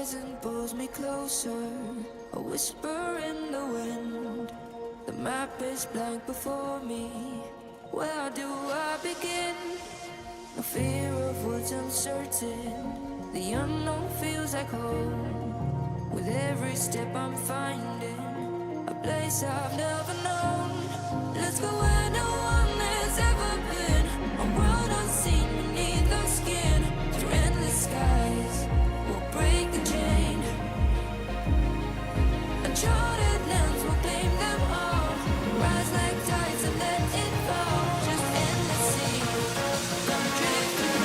horizon pulls me closer, a whisper in the wind. The map is blank before me. Where do I begin? No fear of what's uncertain. The unknown feels like home. With every step I'm finding a place I've never known. Let's go where no one has ever been. A world unseen beneath our skin. Through endless skies, we'll break the chain. Uncharted lands will claim them all. Rise like tides and let it fall. Just endless sea. Come drift with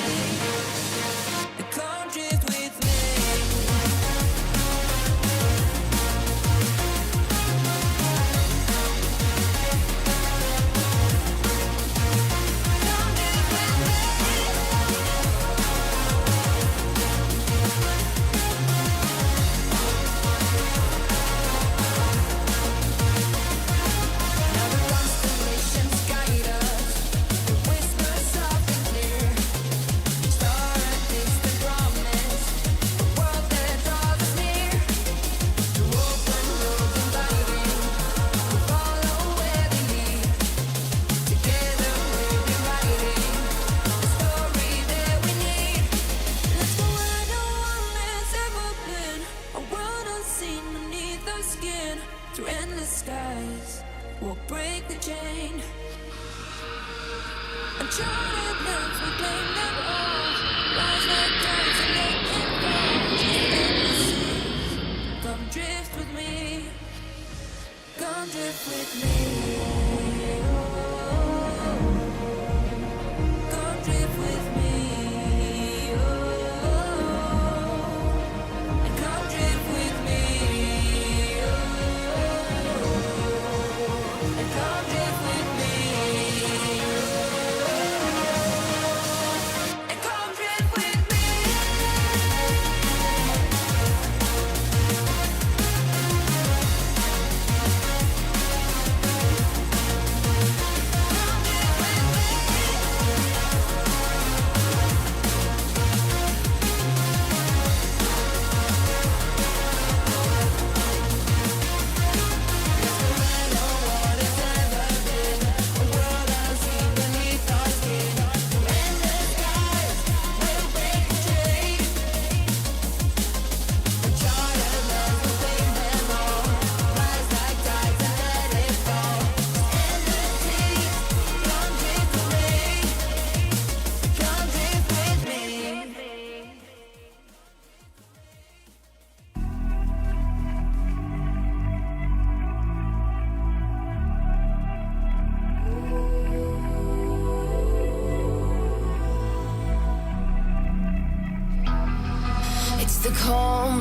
me. Come drift with me.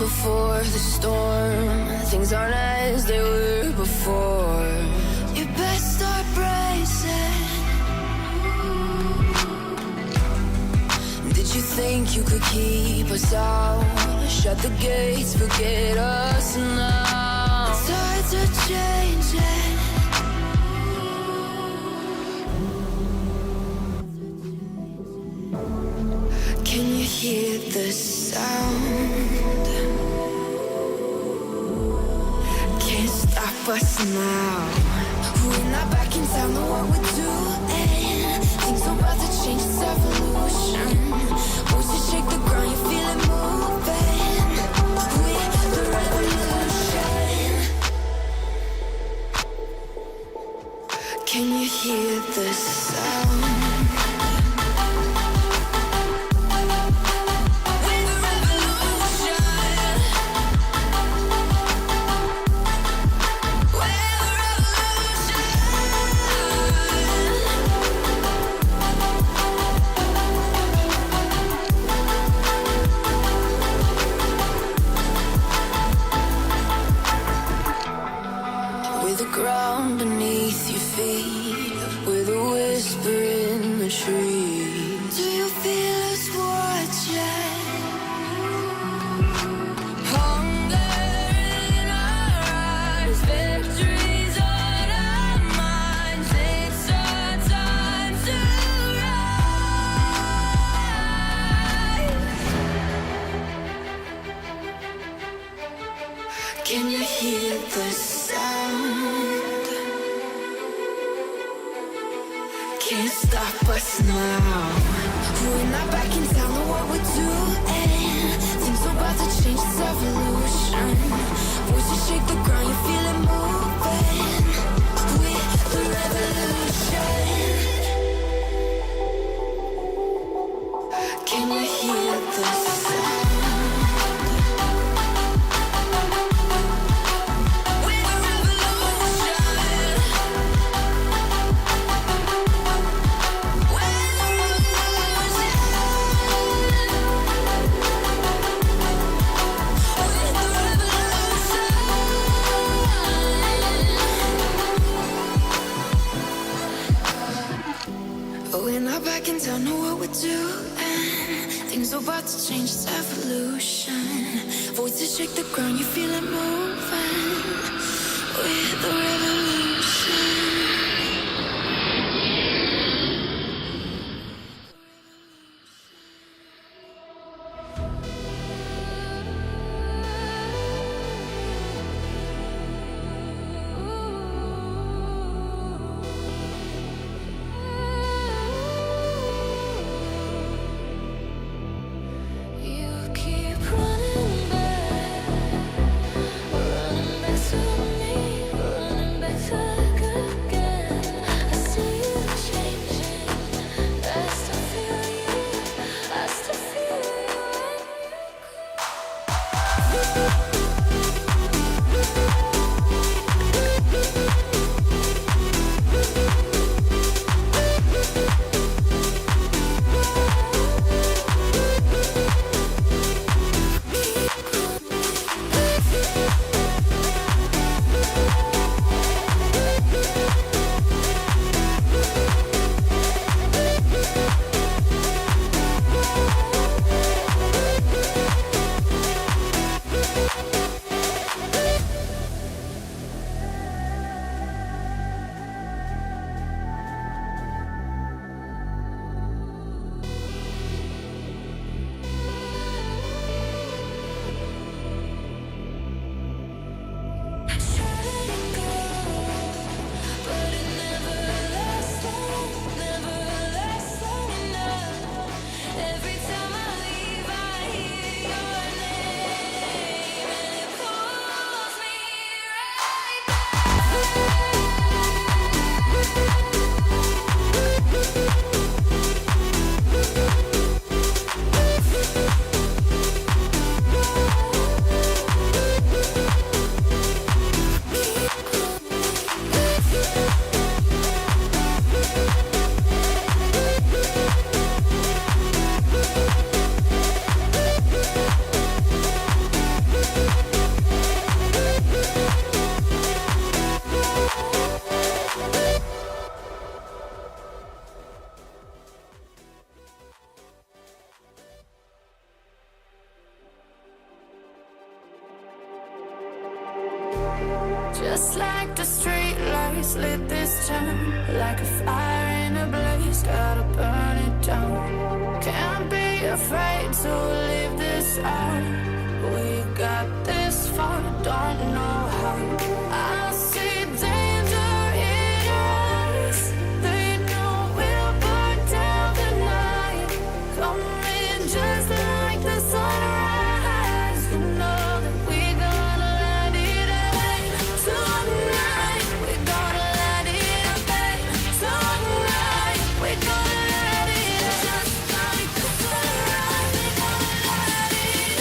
Before the storm, things aren't as they were before. You best start bracing. Did you think you could keep us out? Shut the gates, forget us now. The tides are changing. Can you hear the sound? Us now. We're not back in town, know what we're doing. Things are about to change, it's evolution. Once you shake the ground, you feel it moving. We're the revolution. Can you hear the sound? now. We're not back in town, know what we're doing. Things are about to change, it's evolution. Voices shake the ground, you feel it moving. With the revolution. Can you hear the sound? We're not back in town, know what we're doing. Things are about to change, it's evolution. Voices shake the ground, you feel it moving. With the revolution. Just like the street lights lit this town, like a fire in a blaze, gotta burn it down. Can't be afraid to leave this out. We got this far, don't know how. I see danger in your eyes. They know we'll burn down the night. Coming just like the sunrise. You know that we gonna let it rain tonight. We gonna let it rain tonight. We gonna let it just like the sunrise. We gonna let it rain.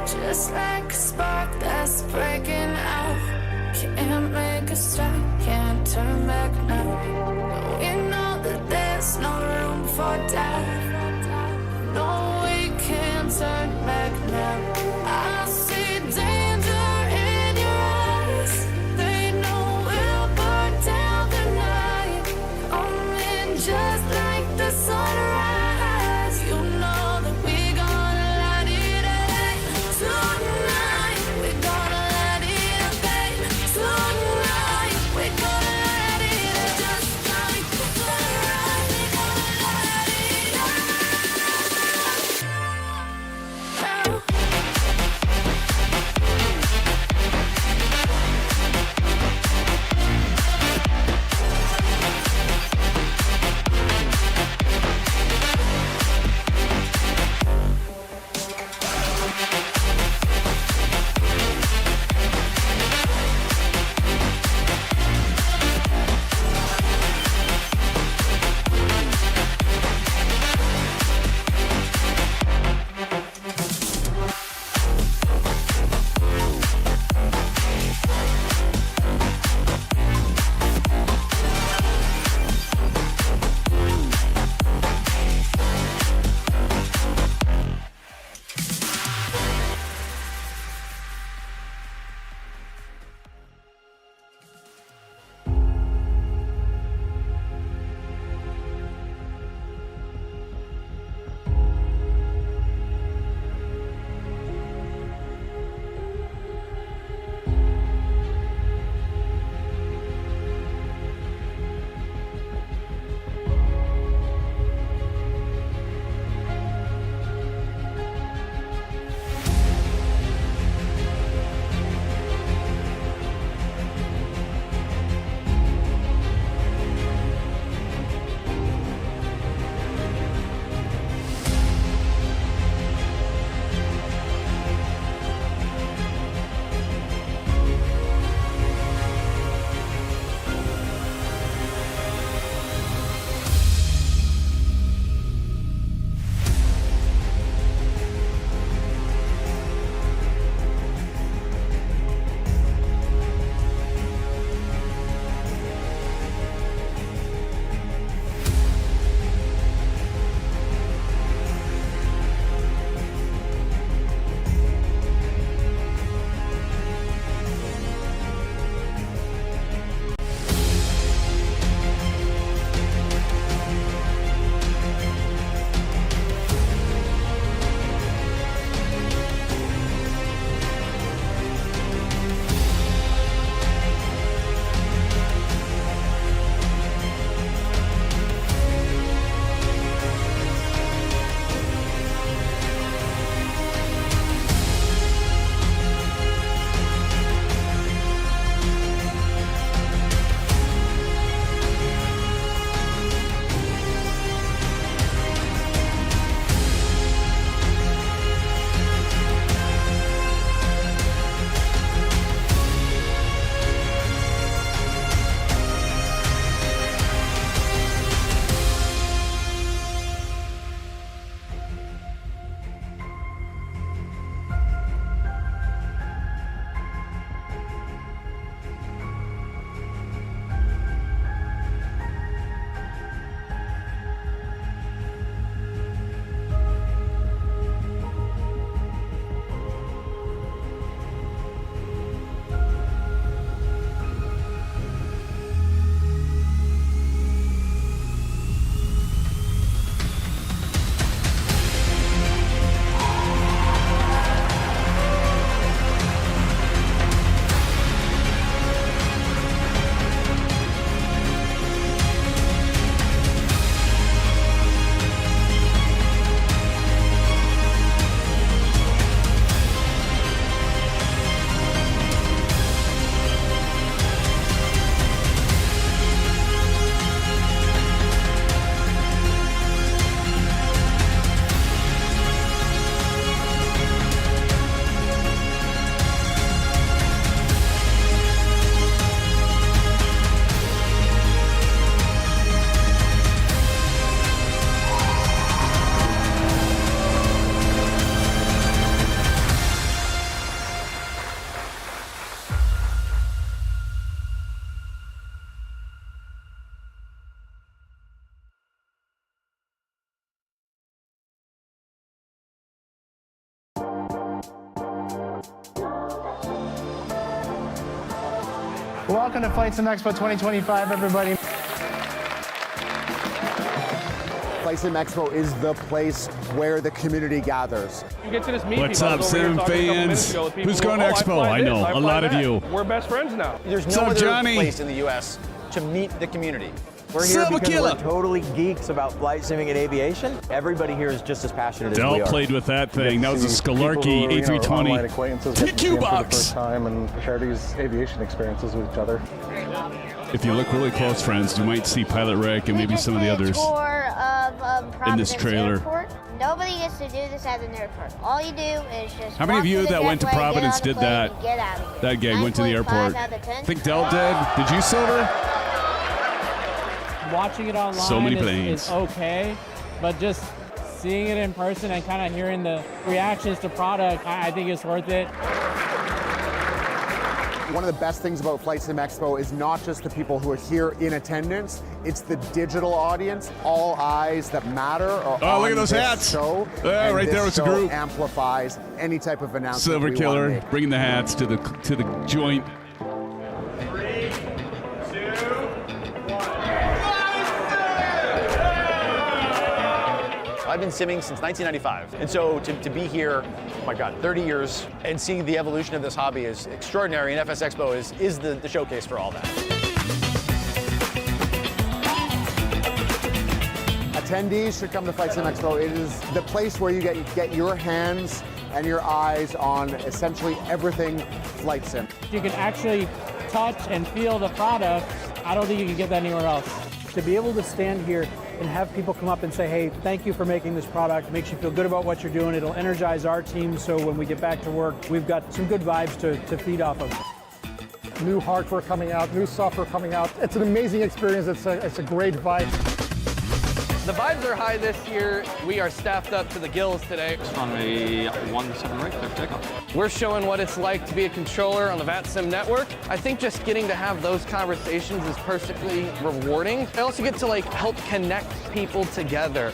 Just like a spark that's breaking out. Can't make a stop, can't turn back now. We know that there's no room for doubt. No, we can't turn I see danger in your eyes. They know we'll burn down the night. Coming just like the sunrise. You know that we gonna light it up tonight. We gonna light it up, babe. Tonight we gonna light it up just like the sunrise. We gonna light it up. Welcome to Flight Sim Expo 2025, everybody. Flight Sim Expo is the place where the community gathers. You get to this meet What's people. up, Sim fans? Who's going to Expo? I know, a lot of you. We're best friends now. There's What's no up, other Johnny? place in the U.S. to meet the community. We're here Silver because Killer. we're totally geeks about flight simming and aviation. Everybody here is just as passionate as we Dell are. played with that thing. That was a Skolarki A320. TQ box. First time and share these aviation experiences with each other. If you look really close, friends, you might see Pilot Rick and maybe some of the others Tour of in this Providence trailer. Airport. Nobody gets to do this at an airport. All you do is just. How many walk of you to the that went to jetway, get Providence on the did plane, that? and get out of here. That guy went to the 9.5 airport. out of 10. I think Dell did. Did you, Silver? Watching it online So many is planes. okay, but just seeing it in person and kind of hearing the reactions to product, I think it's worth it. One of the best things about Flight Sim Expo is not just the people who are here in attendance, it's the digital audience. All eyes that matter are Oh, on look at those this hats. show. Yeah, and right this there was the show group. amplifies any type of announcement Silver we wanna Killer make. bringing the hats to the joint. I've been simming since 1995. And so to be here, oh my God, 30 years, and seeing the evolution of this hobby is extraordinary, and FS Expo is the showcase for all that. Attendees should come to Flight Sim Expo. It is the place where you get your hands and your eyes on essentially everything flight sim. You can actually touch and feel the product. I don't think you can get that anywhere else. To be able to stand here and have people come up and say, hey, thank you for making this product. It makes you feel good about what you're doing. It'll energize our team, so when we get back to work, we've got some good vibes to feed off of. New hardware coming out, new software coming out. It's an amazing experience. It's a great vibe. The vibes are high this year. We are staffed up to the gills today. Runway 17 right, clear for takeoff. We're showing what it's like to be a controller on the VATSIM network. I think just getting to have those conversations is personally rewarding. I also get to help connect people together.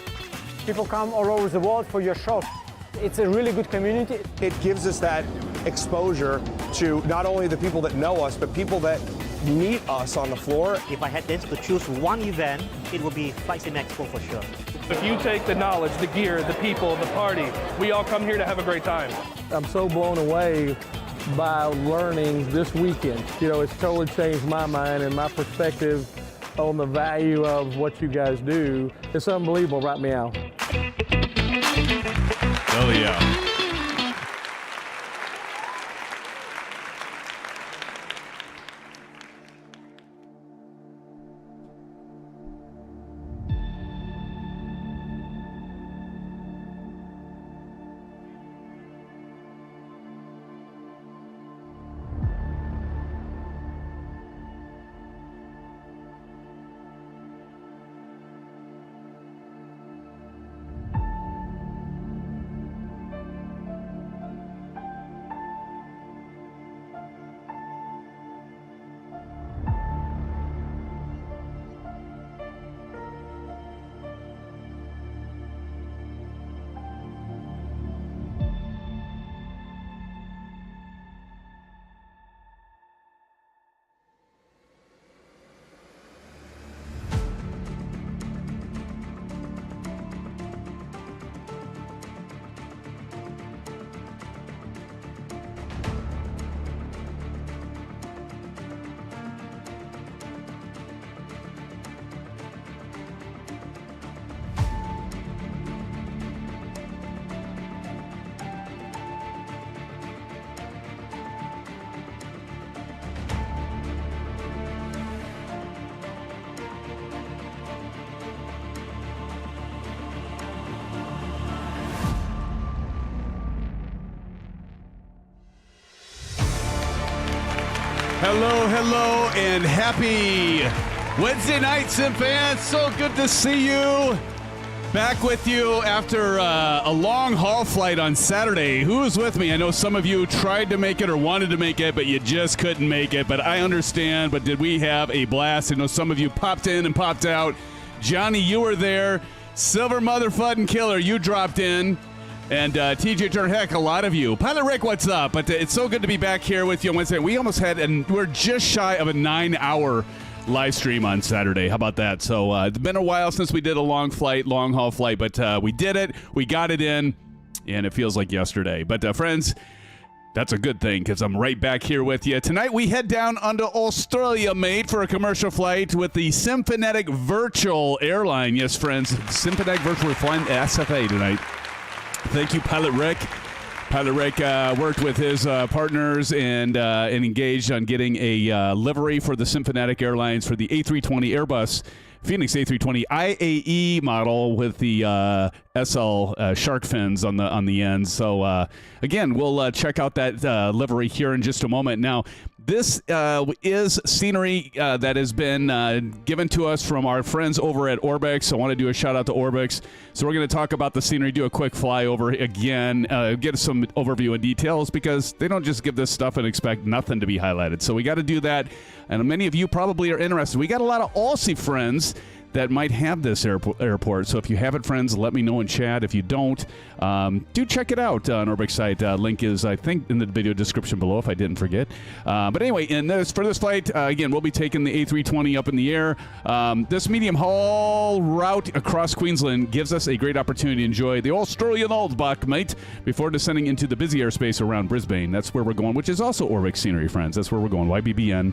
People come all over the world for your show. It's a really good community. It gives us that exposure to not only the people that know us, but people that meet us on the floor. If I had to choose one event, it would be Flight Sim Expo for sure. If you take the knowledge, the gear, the people, the party, we all come here to have a great time. I'm so blown away by learning this weekend. You know, it's totally changed my mind and my perspective on the value of what you guys do. It's unbelievable right now. Oh, yeah. Hello, and happy Wednesday night, Sim fans. So good to see you. Back with you after a long haul flight on Saturday. Who was with me? I know some of you tried to make it or wanted to make it, but you just couldn't make it. But I understand. But did we have a blast? I know some of you popped in and popped out. Johnny, you were there. Silver Motherfucking Killer, you dropped in. And TJ Turner, heck, a lot of you. Pilot Rick, what's up? But it's so good to be back here with you on Wednesday. We almost had, and we're just shy of a 9-hour live stream on Saturday. How about that? So it's been a while since we did a long haul flight, but we did it. We got it in, and it feels like yesterday. But friends, that's a good thing because I'm right back here with you. Tonight we head down onto Australia, mate, for a commercial flight with the SimFanatic Virtual Airline. Yes, friends, SimFanatic Virtual. We're flying SFA tonight. Thank you, Pilot Rick. Pilot Rick worked with his partners and engaged on getting a livery for the SimFanatic Airlines for the A320 Airbus Fenix A320 IAE model with the SL shark fins on the end. So again, we'll check out that livery here in just a moment. Now, this is scenery that has been given to us from our friends over at Orbx. I want to do a shout out to Orbx. So we're going to talk about the scenery, do a quick flyover again, get some overview and details because they don't just give this stuff and expect nothing to be highlighted. So we got to do that. And many of you probably are interested. We got a lot of Aussie friends that might have this airport. So if you have it, friends, let me know in chat. If you don't, do check it out on Orbx site. Link is, I think, in the video description below if I didn't forget. But anyway, for this flight, again, we'll be taking the A320 up in the air. This medium haul route across Queensland gives us a great opportunity to enjoy the Australian outback, mate, before descending into the busy airspace around Brisbane. That's where we're going, which is also Orbx scenery, friends. That's where we're going, YBBN.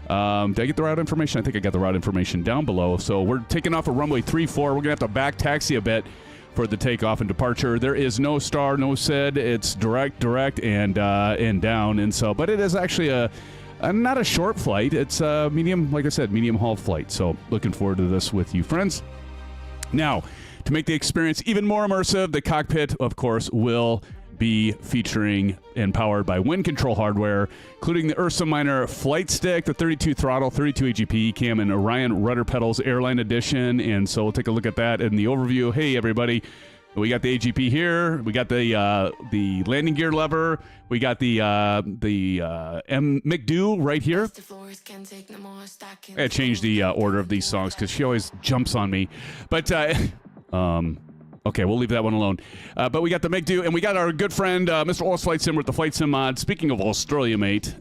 Did I get the route information? I think I got the route information down below. So we're taking off at runway 34. We're going to have to back taxi a bit for the takeoff and departure. There is no star, no SID. It's direct, and down. And so, but it is actually not a short flight. It's a medium, like I said, medium haul flight. So looking forward to this with you, friends. Now, to make the experience even more immersive, the cockpit, of course, will be featuring and powered by WINCTRL hardware, including the Ursa Minor Flight Stick, the 32 Throttle, 32 AGP, ECAM, and Orion Rudder pedals Airline Edition. And so we'll take a look at that in the overview. Hey, everybody. We got the AGP here. We got the landing gear lever. We got the MCDU right here. I gotta change the order of these songs because she always jumps on me. But okay, we'll leave that one alone. But we got the MCDU, and we got our good friend, Mr. Oz Flight Sim with the Flight Sim mod. Speaking of Australia, mate,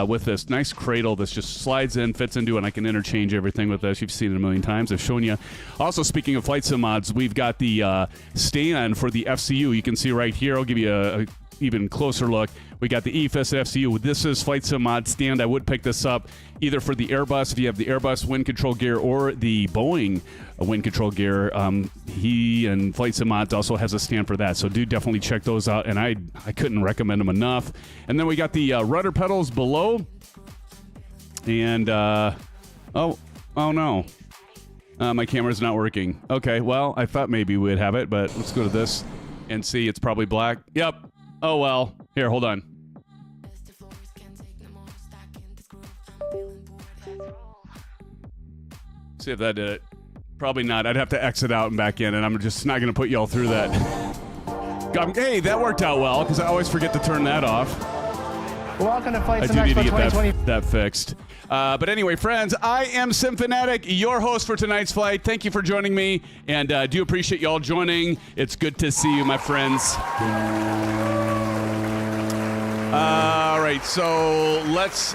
with this nice cradle that just slides in, fits into, and I can interchange everything with this. You've seen it a million times. I've shown you. Also, speaking of Flight Sim mods, we've got the stand for the FCU. You can see right here. I'll give you a even closer look. We got the EFIS FCU. This is Flight Sim mod stand. I would pick this up either for the Airbus, if you have the Airbus wind control gear, or the Boeing wind control gear. He and Flight Sim mods also has a stand for that. So do definitely check those out. And I couldn't recommend them enough. And then we got the rudder pedals below. And oh no. My camera's not working. Okay, well, I thought maybe we'd have it, but let's go to this and see. It's probably black. Yep. Oh, well. Here, hold on. See if that did it. Probably not. I'd have to exit out and back in, and I'm just not going to put you all through that. Hey, that worked out well, because I always forget to turn that off. Welcome to Flight I Sim do need to Expo get 2020. that fixed. But anyway, friends, I am SimFanatic, your host for tonight's flight. Thank you for joining me, and do appreciate you all joining. It's good to see you, my friends. All right, so let's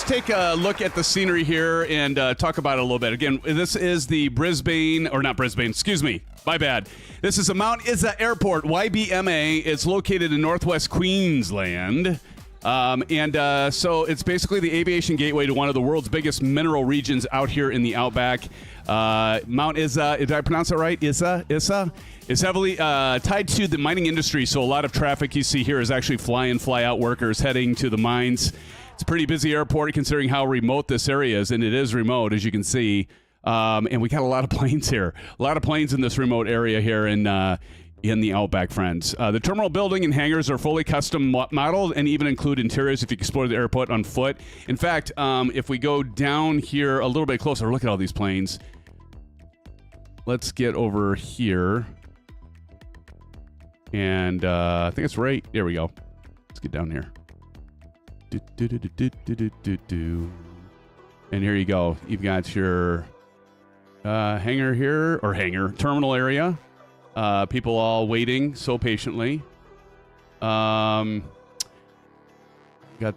take a look at the scenery here and talk about it a little bit. Again, this is the excuse me, my bad. This is the Mount Isa Airport, YBMA. It's located in northwest Queensland. So it's basically the aviation gateway to one of the world's biggest mineral regions out here in the outback. Mount Isa, did I pronounce it right? Isa is heavily tied to the mining industry. So a lot of traffic you see here is actually fly-in, fly-out workers heading to the mines. It's a pretty busy airport considering how remote this area is, and it is remote, as you can see. And we got a lot of planes here. A lot of planes in this remote area here in the outback, friends. The terminal building and hangars are fully custom modeled and even include interiors if you explore the airport on foot. In fact, if we go down here a little bit closer, look at all these planes. Let's get over here. And I think it's right. There we go. Let's get down here. And here you go. You've got your hangar here, or hangar terminal area. People all waiting so patiently. Got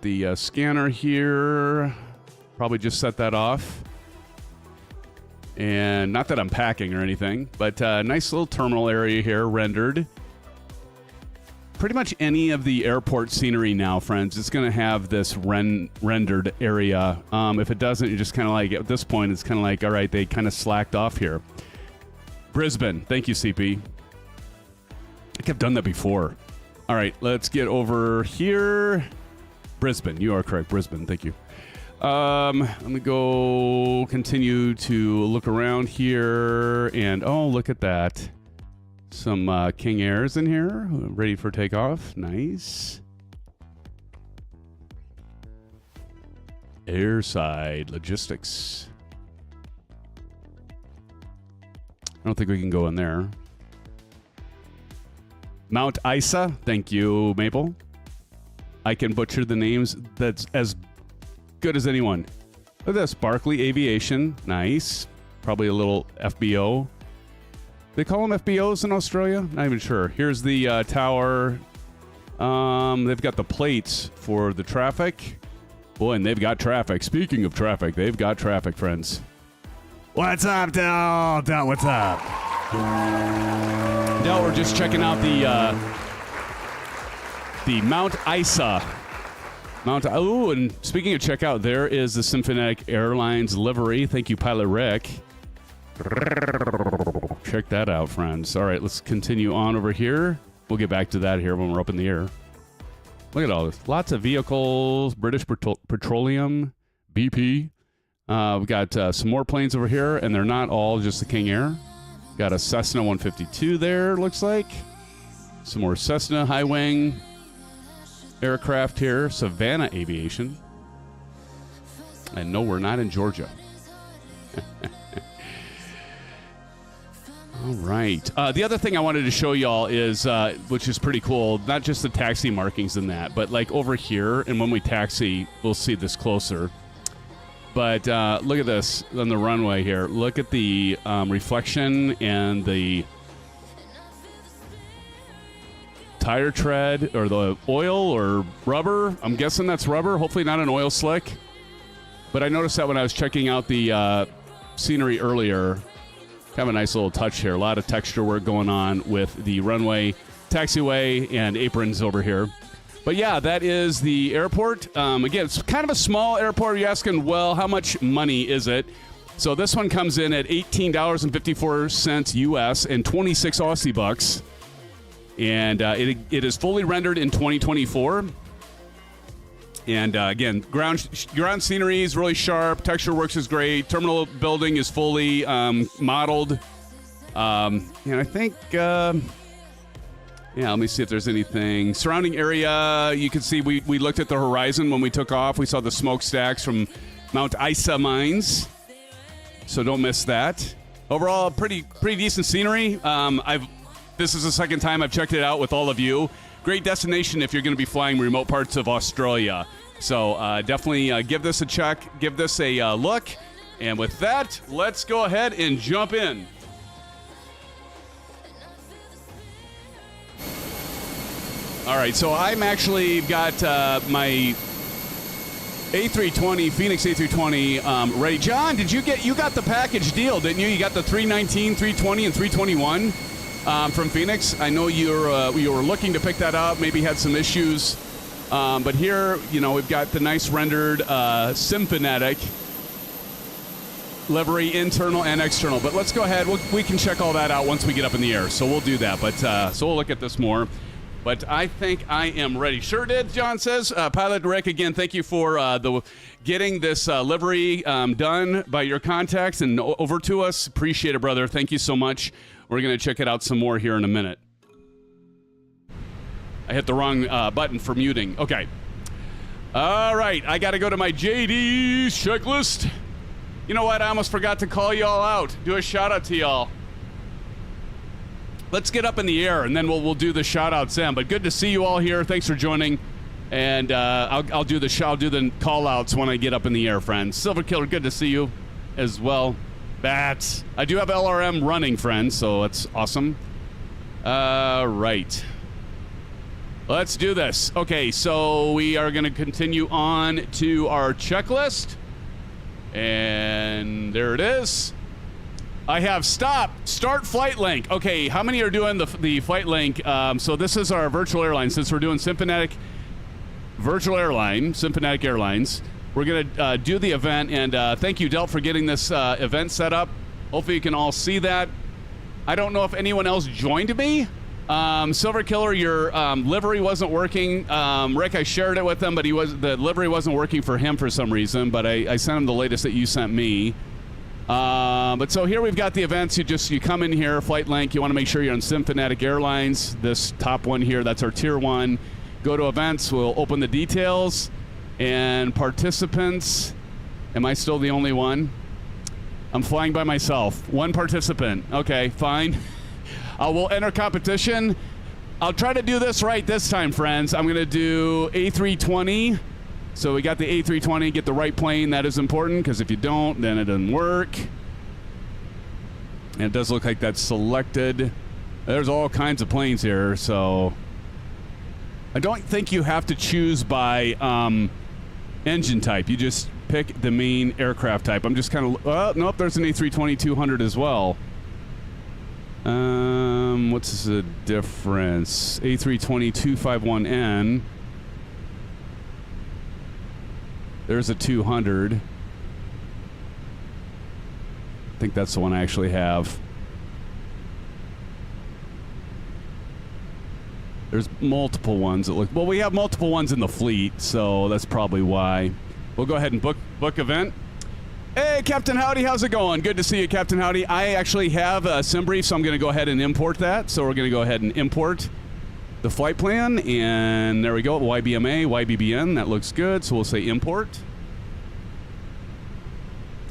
the scanner here. Probably just set that off. And not that I'm packing or anything, but nice little terminal area here rendered. Pretty much any of the airport scenery now, friends, it's going to have this rendered area. If it doesn't, you're just kind of like, at this point, it's kind of like, all right, they kind of slacked off here. Brisbane. Thank you, CP. I think I've done that before. All right, let's get over here. Brisbane. You are correct. Brisbane. Thank you. Let me go continue to look around here. And, oh, look at that. Some King Airs in here, ready for takeoff. Nice. Airside logistics. I don't think we can go in there. Mount Isa. Thank you, Maple. I can butcher the names. That's as good as anyone. Look at this. Barclay Aviation. Nice. Probably a little FBO. They call them FBOs in Australia? Not even sure. Here's the tower. They've got the plates for the traffic. Boy, and they've got traffic. Speaking of traffic, they've got traffic, friends. What's up, Del? Del, what's up? Del, we're just checking out the Mount Isa. Oh, and speaking of checkout, there is the SimFanatic Airlines livery. Thank you, Pilot Rick. Check that out, friends. All right, let's continue on over here. We'll get back to that here when we're up in the air. Look at all this. Lots of vehicles. British Petroleum, BP. We've got some more planes over here, and they're not all just the King Air. Got a Cessna 152 there, looks like. Some more Cessna high wing aircraft here. Savannah Aviation. And no, we're not in Georgia. All right. The other thing I wanted to show y'all is, which is pretty cool, not just the taxi markings in that, but like over here, and when we taxi, we'll see this closer. But look at this on the runway here. Look at the reflection and the tire tread, or the oil or rubber. I'm guessing that's rubber. Hopefully not an oil slick. But I noticed that when I was checking out the scenery earlier. Kind of a nice little touch here. A lot of texture work going on with the runway, taxiway, and aprons over here. But yeah, that is the airport. Again, it's kind of a small airport. You're asking, well, how much money is it? So this one comes in at $18.54 US and 26 Aussie bucks. And it is fully rendered in 2024. And again, ground scenery is really sharp. Texture works is great. Terminal building is fully modeled. And I think, yeah, let me see if there's anything. Surrounding area, you can see we looked at the horizon when we took off. We saw the smokestacks from Mount Isa mines. So don't miss that. Overall, pretty decent scenery. This is the second time I've checked it out with all of you. Great destination if you're going to be flying remote parts of Australia. So definitely give this a check, give this a look. And with that, let's go ahead and jump in. All right, so I'm actually got my A320, Fenix A320 ready. John, you got the package deal, didn't you? You got the 319, 320, and 321. From Phoenix. I know you were looking to pick that up, maybe had some issues. But here, we've got the nice rendered SimFanatic livery, internal and external. But let's go ahead. We can check all that out once we get up in the air. So we'll do that. But so we'll look at this more. But I think I am ready. Sure did, John says. Pilot Rick, again, thank you for getting this livery done by your contacts and over to us. Appreciate it, brother. Thank you so much. We're going to check it out some more here in a minute. I hit the wrong button for muting. Okay. All right. I got to go to my JD's checklist. You know what? I almost forgot to call y'all out. Do a shout out to y'all. Let's get up in the air, and then we'll do the shout outs then. But good to see you all here. Thanks for joining. And I'll do the call outs when I get up in the air, friends. Silver Killer, good to see you as well. Bats. I do have LRM running, friends, so that's awesome. Right. Let's do this. Okay, so we are going to continue on to our checklist. And there it is. I have start flight link. Okay, how many are doing the flight link? So this is our virtual airline. Since we're doing SimFanatic Virtual Airline, SimFanatic Airlines, we're going to do the event. And thank you, Delt, for getting this event set up. Hopefully you can all see that. I don't know if anyone else joined me. Silver Killer, your livery wasn't working. Rick, I shared it with him, but the livery wasn't working for him for some reason, but I sent him the latest that you sent me. But so here we've got the events. You come in here, flight link. You want to make sure you're on SimFanatic Airlines. This top one here, that's our tier 1. Go to events. We'll open the details. And participants. Am I still the only one? I'm flying by myself. One participant. Okay, fine. We'll enter competition. I'll try to do this right this time, friends. I'm going to do A320. So we got the A320. Get the right plane. That is important, because if you don't, then it doesn't work. And it does look like that's selected. There's all kinds of planes here, so I don't think you have to choose by engine type. You just pick the main aircraft type. I'm just kind of... Oh, nope, there's an A320-200 as well. What's the difference? A320-251N. There's a 200. I think that's the one I actually have. There's multiple ones that look... Well, we have multiple ones in the fleet, so that's probably why. We'll go ahead and book event. Hey, Captain Howdy, how's it going? Good to see you, Captain Howdy. I actually have a SimBrief, so I'm going to go ahead and import that. So we're going to go ahead and import the flight plan, and there we go, YBMA, YBBN. That looks good, so we'll say import.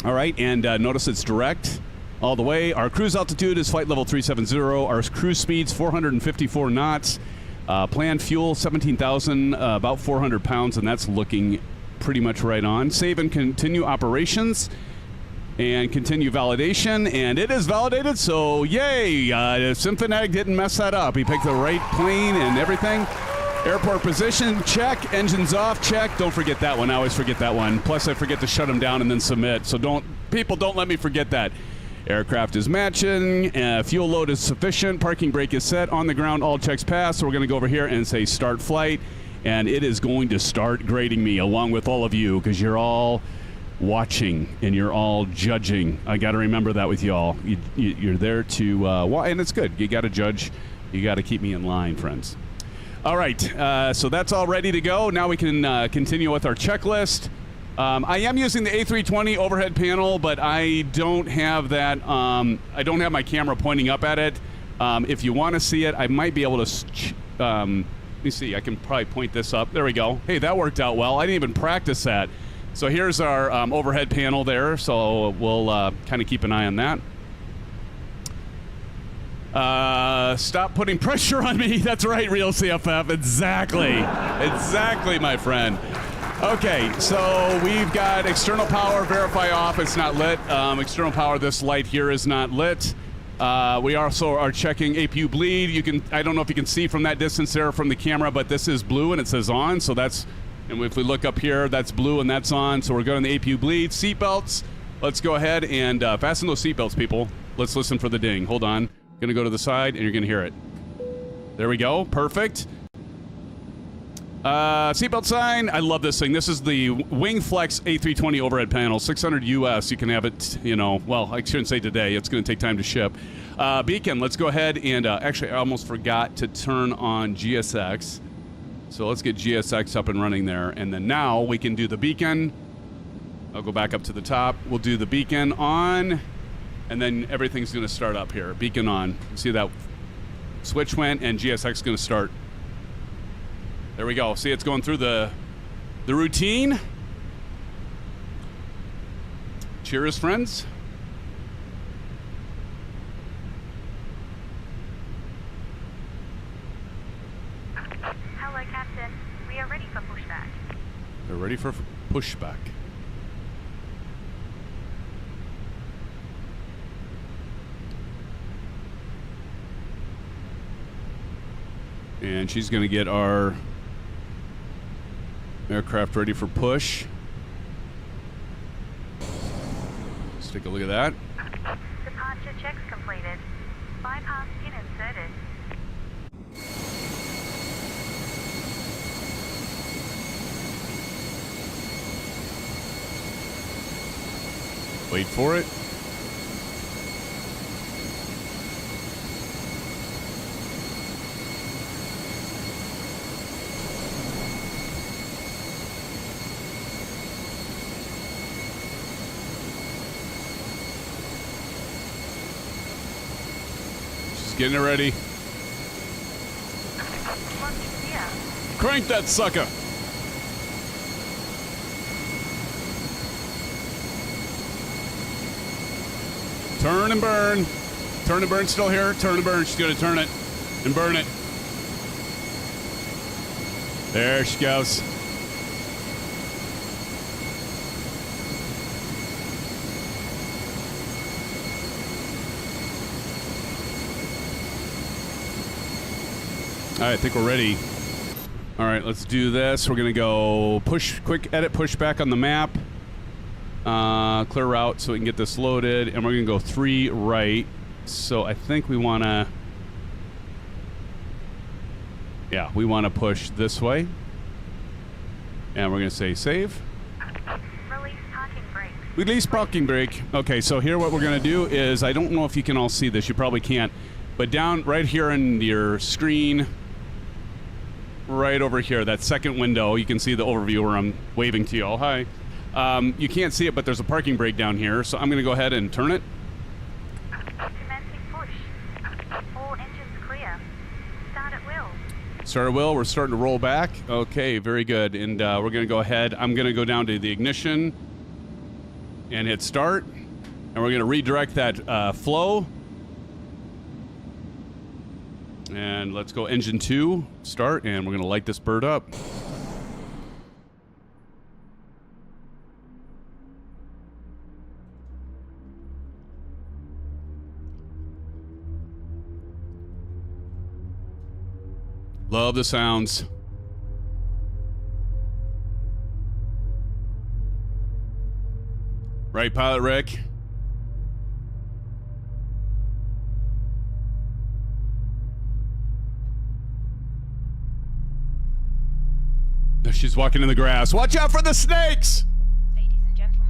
All right, and notice it's direct all the way. Our cruise altitude is flight level 370. Our cruise speed's 454 knots. Planned fuel, 17,000, about 400 pounds, and that's looking pretty much right on. Save and continue operations and continue validation, and it is validated, so yay! SimFanatic didn't mess that up. He picked the right plane and everything. Airport position, check. Engines off, check. Don't forget that one. I always forget that one. Plus, I forget to shut them down and then submit, so don't let me forget that. Aircraft is matching, fuel load is sufficient, parking brake is set, on the ground, all checks passed. So we're going to go over here and say start flight, and it is going to start grading me along with all of you, because you're all watching and you're all judging. I got to remember that with y'all. You're there to and it's good. You got to judge. You got to keep me in line, friends. All right, so that's all ready to go. Now we can continue with our checklist. I am using the A320 Overhead Panel, but I don't have that. I don't have my camera pointing up at it. If you want to see it, I might be able to... let me see. I can probably point this up. There we go. Hey, that worked out well. I didn't even practice that. So here's our overhead panel there. So we'll kind of keep an eye on that. Stop putting pressure on me. That's right, real CFF. Exactly. Exactly, my friend. Okay, so we've got external power, verify off. It's not lit. External power, this light here is not lit. We also are checking APU bleed. I don't know if you can see from that distance there from the camera, but this is blue and it says on. So that's, and if we look up here, that's blue and that's on. So we're going to the APU bleed. Seatbelts. Let's go ahead and fasten those seatbelts, people. Let's listen for the ding. Hold on. Going to go to the side and you're going to hear it. There we go. Perfect. Seatbelt sign. I love this thing. This is the WINGFLEX A320 Overhead Panel, 600 US. You can have it, you know, well, I shouldn't say today. It's going to take time to ship. Beacon, let's go ahead and, actually, I almost forgot to turn on GSX. So let's get GSX up and running there. And then now we can do the beacon. I'll go back up to the top. We'll do the beacon on, and then everything's going to start up here. Beacon on. See that switch went, and GSX is going to start. There we go. See, it's going through the routine. Cheers, friends. Hello, Captain. We are ready for pushback. They're ready for pushback. And she's going to get our aircraft ready for push. Let's take a look at that. Departure checks completed. Bypass pin inserted. Wait for it. She's getting it ready. Crank that sucker. Turn and burn. Turn and burn still here. Turn and burn. She's going to turn it and burn it. There she goes. All right, I think we're ready. All right, let's do this. We're going to go quick edit pushback on the map. Clear route so we can get this loaded, and we're gonna go 3 right. So I think we want to, yeah, we want to push this way, and we're gonna say save. Release parking brake. Release parking brake. Okay, so here what we're gonna do is, I don't know if you can all see this, you probably can't, but down right here in your screen, right over here, that second window, you can see the overview where I'm waving to you all. Hi. You can't see it, but there's a parking brake down here, so I'm going to go ahead and turn it. Commencing push. All engines clear. Start at will. Start at will. We're starting to roll back. Okay, very good. And we're going to go ahead. I'm going to go down to the ignition and hit start. And we're going to redirect that flow. And let's go engine 2, start, and we're going to light this bird up. Love the sounds. Right, Pilot Rick? She's walking in the grass. Watch out for the snakes!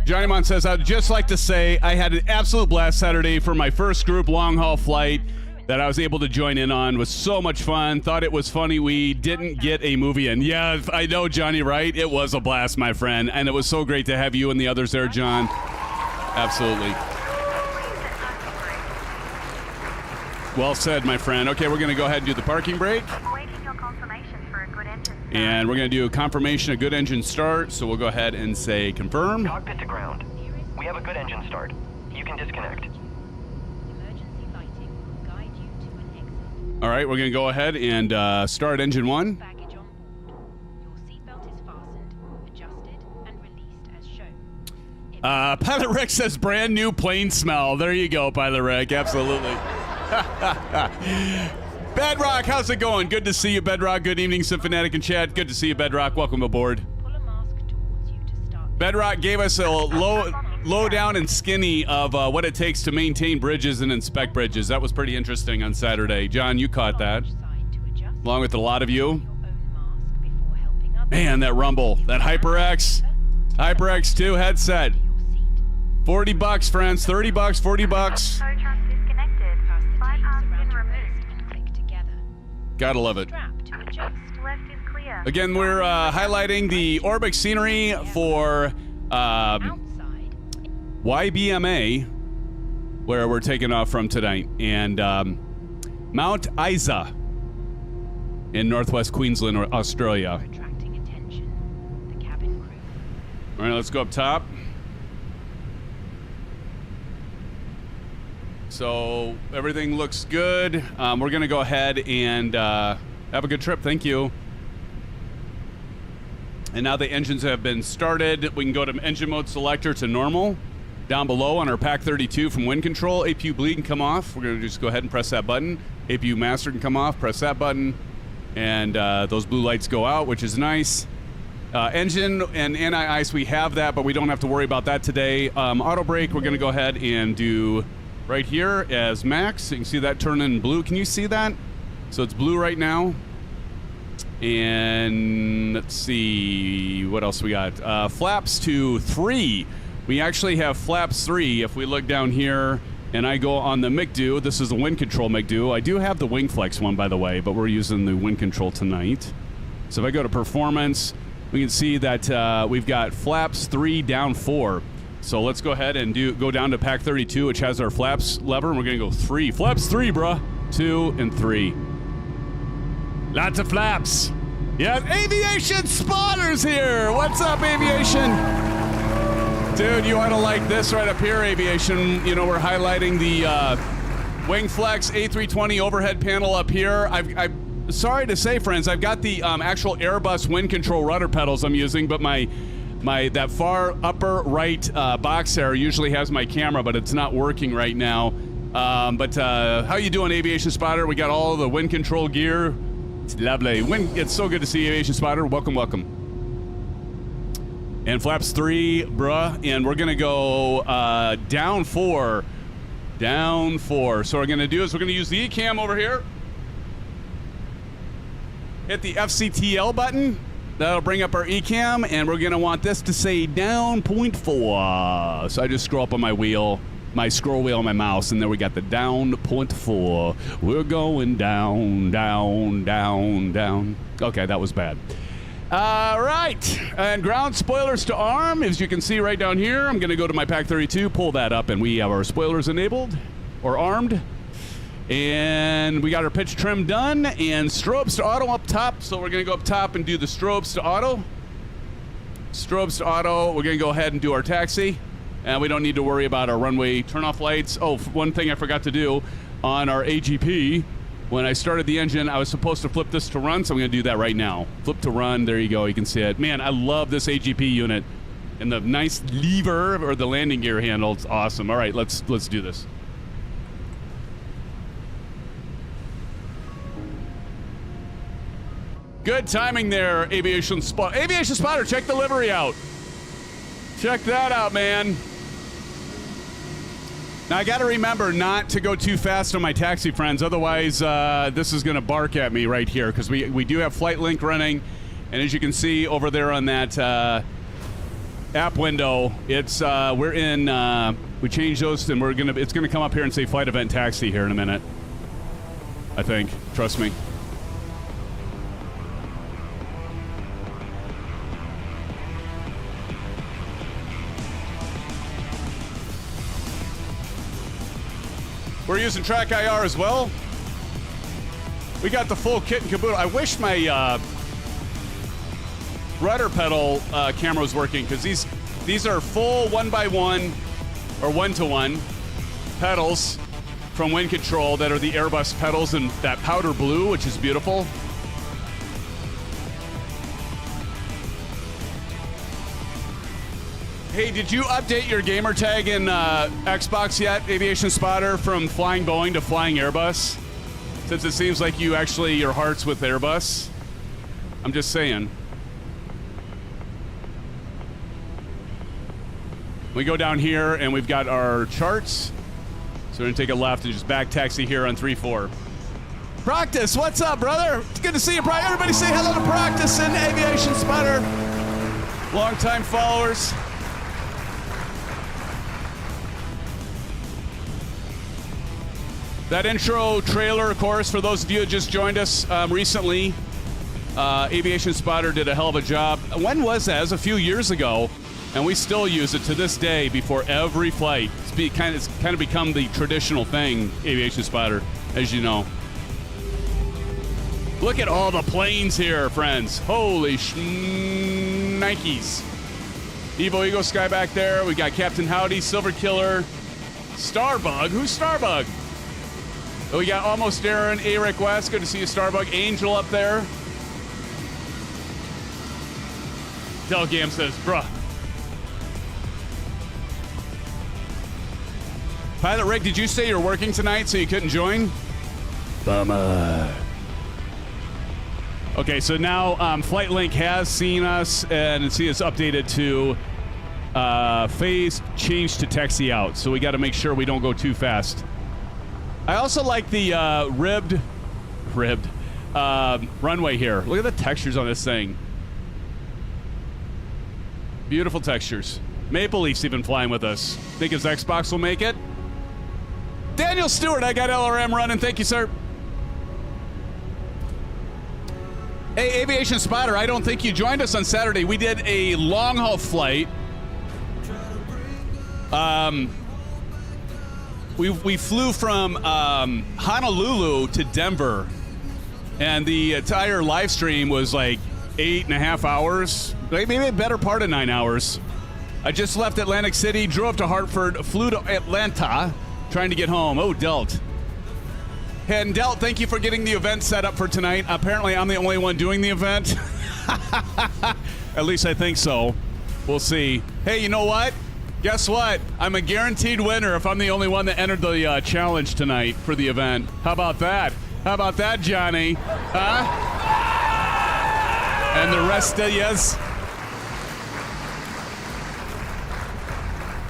Johnny Mon says, I'd just like to say I had an absolute blast Saturday for my first group long-haul flight that I was able to join in on. It was so much fun. Thought it was funny we didn't get a movie in. Yeah, I know, Johnny, right? It was a blast, my friend. And it was so great to have you and the others there, John. Absolutely. Well said, my friend. Okay, we're going to go ahead and do the parking brake. Awaiting your confirmation for a good engine start. And we're going to do a confirmation, a good engine start. So we'll go ahead and say confirm. Cockpit to ground. We have a good engine start. You can disconnect. All right, we're going to go ahead and start engine 1. Baggage on board. Your seatbelt is fastened, adjusted, and released as shown. Pilot Rick says brand new plane smell. There you go, Pilot Rick. Absolutely. Bedrock, how's it going? Good to see you, Bedrock. Good evening, SimFanatic and chat. Good to see you, Bedrock. Welcome aboard. Pull a mask towards you to start. Bedrock gave us a low down and skinny of what it takes to maintain bridges and inspect bridges. That was pretty interesting on Saturday. John, you caught that, along with a lot of you. Man, that rumble, that HyperX 2 headset. 40 bucks, friends. 30 bucks, 40 bucks. Tow truck disconnected. Bypass pin removed. Gotta love it. Strap to adjust. Left is clear. Again, we're highlighting the Orbx scenery for YBMA, where we're taking off from tonight, and Mount Isa in northwest Queensland, Australia. Attracting attention. The cabin crew. All right, let's go up top. So everything looks good. We're going to go ahead and have a good trip. Thank you. And now the engines have been started. We can go to engine mode selector to normal. Down below on our Pack 32 from WINCTRL, APU bleed can come off. We're going to just go ahead and press that button. APU master can come off, press that button. And those blue lights go out, which is nice. Engine and anti-ice, we have that, but we don't have to worry about that today. Auto brake, we're going to go ahead and do right here as max. You can see that turning blue. Can you see that? So it's blue right now. And let's see, what else we got? Flaps to 3. We actually have flaps 3. If we look down here and I go on the MCDU, this is the wind control MCDU. I do have the WINGFLEX one, by the way, but we're using the wind control tonight. So if I go to performance, we can see that we've got flaps 3 down 4. So let's go ahead and go down to pack 32, which has our flaps lever, and we're gonna go 3. Flaps 3, bruh. 2 and 3. Lots of flaps. Yeah, Aviation Spotters here. What's up, Aviation? Dude, you ought to like this right up here, Aviation. You know, we're highlighting the WINGFLEX A320 Overhead Panel up here. I'm sorry to say, friends, I've got the actual Airbus wind control rudder pedals I'm using, but that far upper right box there usually has my camera, but it's not working right now. But how you doing, Aviation Spotter? We got all the wind control gear. It's lovely. It's so good to see you, Aviation Spotter. Welcome, welcome. And flaps 3, bruh. And we're going to go down 4. Down 4. So what we're going to do is we're going to use the ECAM over here. Hit the FCTL button. That'll bring up our ECAM. And we're going to want this to say down 0.4. So I just scroll up on my wheel. My scroll wheel on my mouse, and then we got the down 0.4. We're going down, down, down, down. Okay, that was bad. All right, and ground spoilers to arm. As you can see right down here, I'm going to go to my pack 32, pull that up, and we have our spoilers enabled or armed. And we got our pitch trim done, and strobes to auto up top. So we're going to go up top and do the strobes to auto. Strobes to auto. We're going to go ahead and do our taxi. And we don't need to worry about our runway turn-off lights. Oh, one thing I forgot to do on our AGP, when I started the engine, I was supposed to flip this to run, so I'm going to do that right now. Flip to run. There you go. You can see it. Man, I love this AGP unit. And the nice lever, or the landing gear handle, it's awesome. All right, let's do this. Good timing there, Aviation Spotter. Aviation Spotter, check the livery out. Check that out, man. Now, I got to remember not to go too fast on my taxi, friends. Otherwise, this is going to bark at me right here, because we do have Flight Link running. And as you can see over there on that app window, it's we're in. We changed those, and it's going to come up here and say Flight Event Taxi here in a minute. I think. Trust me. We're using Track IR as well. We got the full kit and caboodle. I wish my rudder pedal camera was working, because these are full 1x1 or 1-to-1 pedals from Wind Control that are the Airbus pedals in that powder blue, which is beautiful. Hey, did you update your gamer tag in Xbox yet, Aviation Spotter, from Flying Boeing to Flying Airbus? Since it seems like your heart's with Airbus. I'm just saying. We go down here and we've got our charts. So we're gonna take a left and just back taxi here on 3-4. Practice, what's up, brother? It's good to see you, Brian. Everybody say hello to Practice and Aviation Spotter. Long-time followers. That intro trailer, of course, for those of you who just joined us recently, Aviation Spotter did a hell of a job. When was that? It was a few years ago, and we still use it to this day before every flight. It's kind of become the traditional thing, Aviation Spotter, as you know. Look at all the planes here, friends. Holy shnikes. Evo Eagle Sky back there. We got Captain Howdy, Silver Killer, Starbug. Who's Starbug? We got Almost Aaron, Eric West. Good to see you, Starbug. Angel up there. Delgam says, bruh. Pilot Rick, did you say you're working tonight so you couldn't join? Bummer. Okay, so now FlightLink has seen us and see us updated to phase change to taxi out. So we got to make sure we don't go too fast. I also like the ribbed runway here. Look at the textures on this thing. Beautiful textures. Maple Leaf's even flying with us. Think his Xbox will make it? Daniel Stewart, I got LRM running. Thank you, sir. Hey, Aviation Spotter, I don't think you joined us on Saturday. We did a long-haul flight. We flew from Honolulu to Denver, and the entire live stream was like 8.5 hours, maybe a better part of 9 hours. I just left Atlantic City, drove to Hartford, flew to Atlanta, trying to get home. Oh, Delt. And Delt, thank you for getting the event set up for tonight. Apparently, I'm the only one doing the event. At least I think so. We'll see. Hey, you know what? Guess what? I'm a guaranteed winner if I'm the only one that entered the challenge tonight for the event. How about that? How about that, Johnny? Huh? And the rest of yous.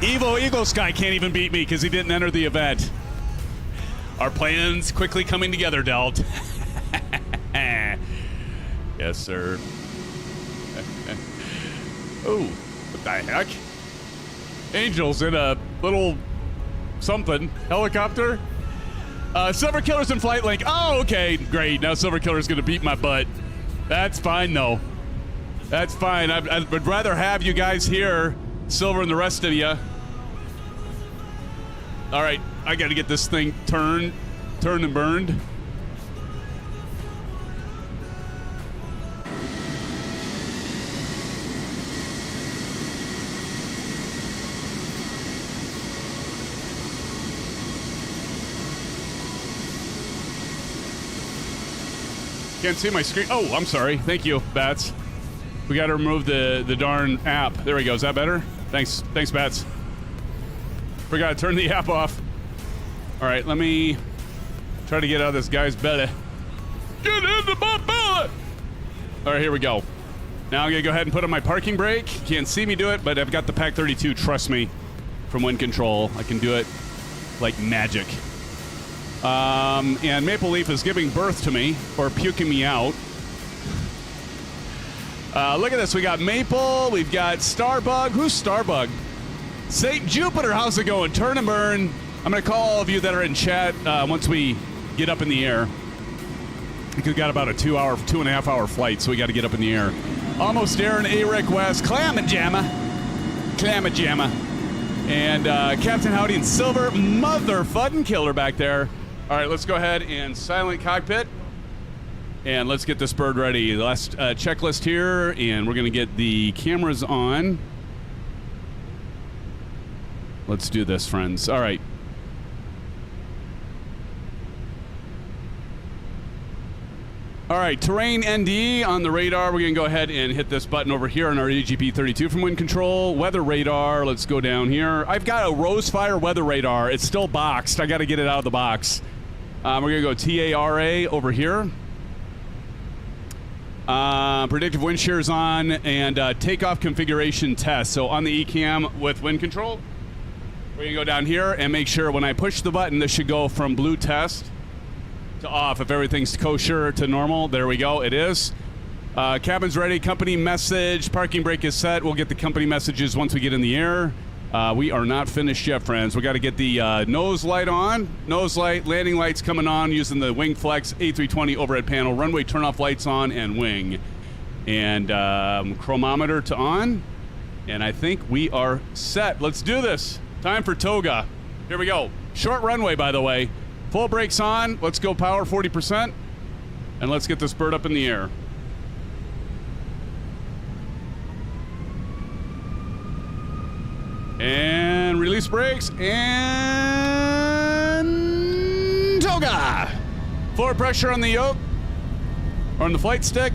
Evo Eagle Sky can't even beat me because he didn't enter the event. Our plans quickly coming together, Delt. Yes, sir. Oh, what the heck? Angels in a little something. Helicopter? Silver Killer's in FlightLink. Oh, okay, great. Now Silver Killer's going to beat my butt. That's fine, though. That's fine. I would rather have you guys here, Silver and the rest of you. All right, I got to get this thing turned and burned. Can't see my screen. Oh, I'm sorry. Thank you, Bats. We got to remove the darn app. There we go. Is that better? Thanks, Bats. Forgot to turn the app off. All right, let me try to get out of this guy's belly. Get into my belly! All right, here we go. Now I'm gonna go ahead and put on my parking brake. Can't see me do it, but I've got the Pack 32. Trust me, from WindCRL, I can do it like magic. And Maple Leaf is giving birth to me, or puking me out. Look at this. We got Maple. We've got Starbug. Who's Starbug? St. Jupiter, how's it going? Turn and burn. I'm going to call all of you that are in chat once we get up in the air. We've got about a 2.5 hour flight, so we got to get up in the air. Almost there in A-Rick West. Clamajamma. And Captain Howdy and Silver. Motherfucking killer back there. All right, let's go ahead and silent cockpit. And let's get this bird ready. The last checklist here, and we're going to get the cameras on. Let's do this, friends. All right. All right, terrain ND on the radar. We're going to go ahead and hit this button over here on our AGP32 from WindCRL. Weather radar, let's go down here. I've got a Rosefire weather radar. It's still boxed. I got to get it out of the box. We're going to go TARA over here. Predictive wind shear's on, and takeoff configuration test. So on the ECAM with WindCRL, we're going to go down here and make sure when I push the button, this should go from blue test to off. If everything's kosher to normal, there we go, it is. Cabin's ready, company message, parking brake is set. We'll get the company messages once we get in the air. We are not finished yet, friends. We got to get the nose light on, nose light, landing lights coming on using the WINGFLEX A320 Overhead Panel, runway turnoff lights on, and wing. And chronometer to on. And I think we are set. Let's do this. Time for toga. Here we go. Short runway, by the way. Full brakes on. Let's go power 40%. And let's get this bird up in the air. And release brakes. And toga. Forward pressure on the yoke. Or on the flight stick.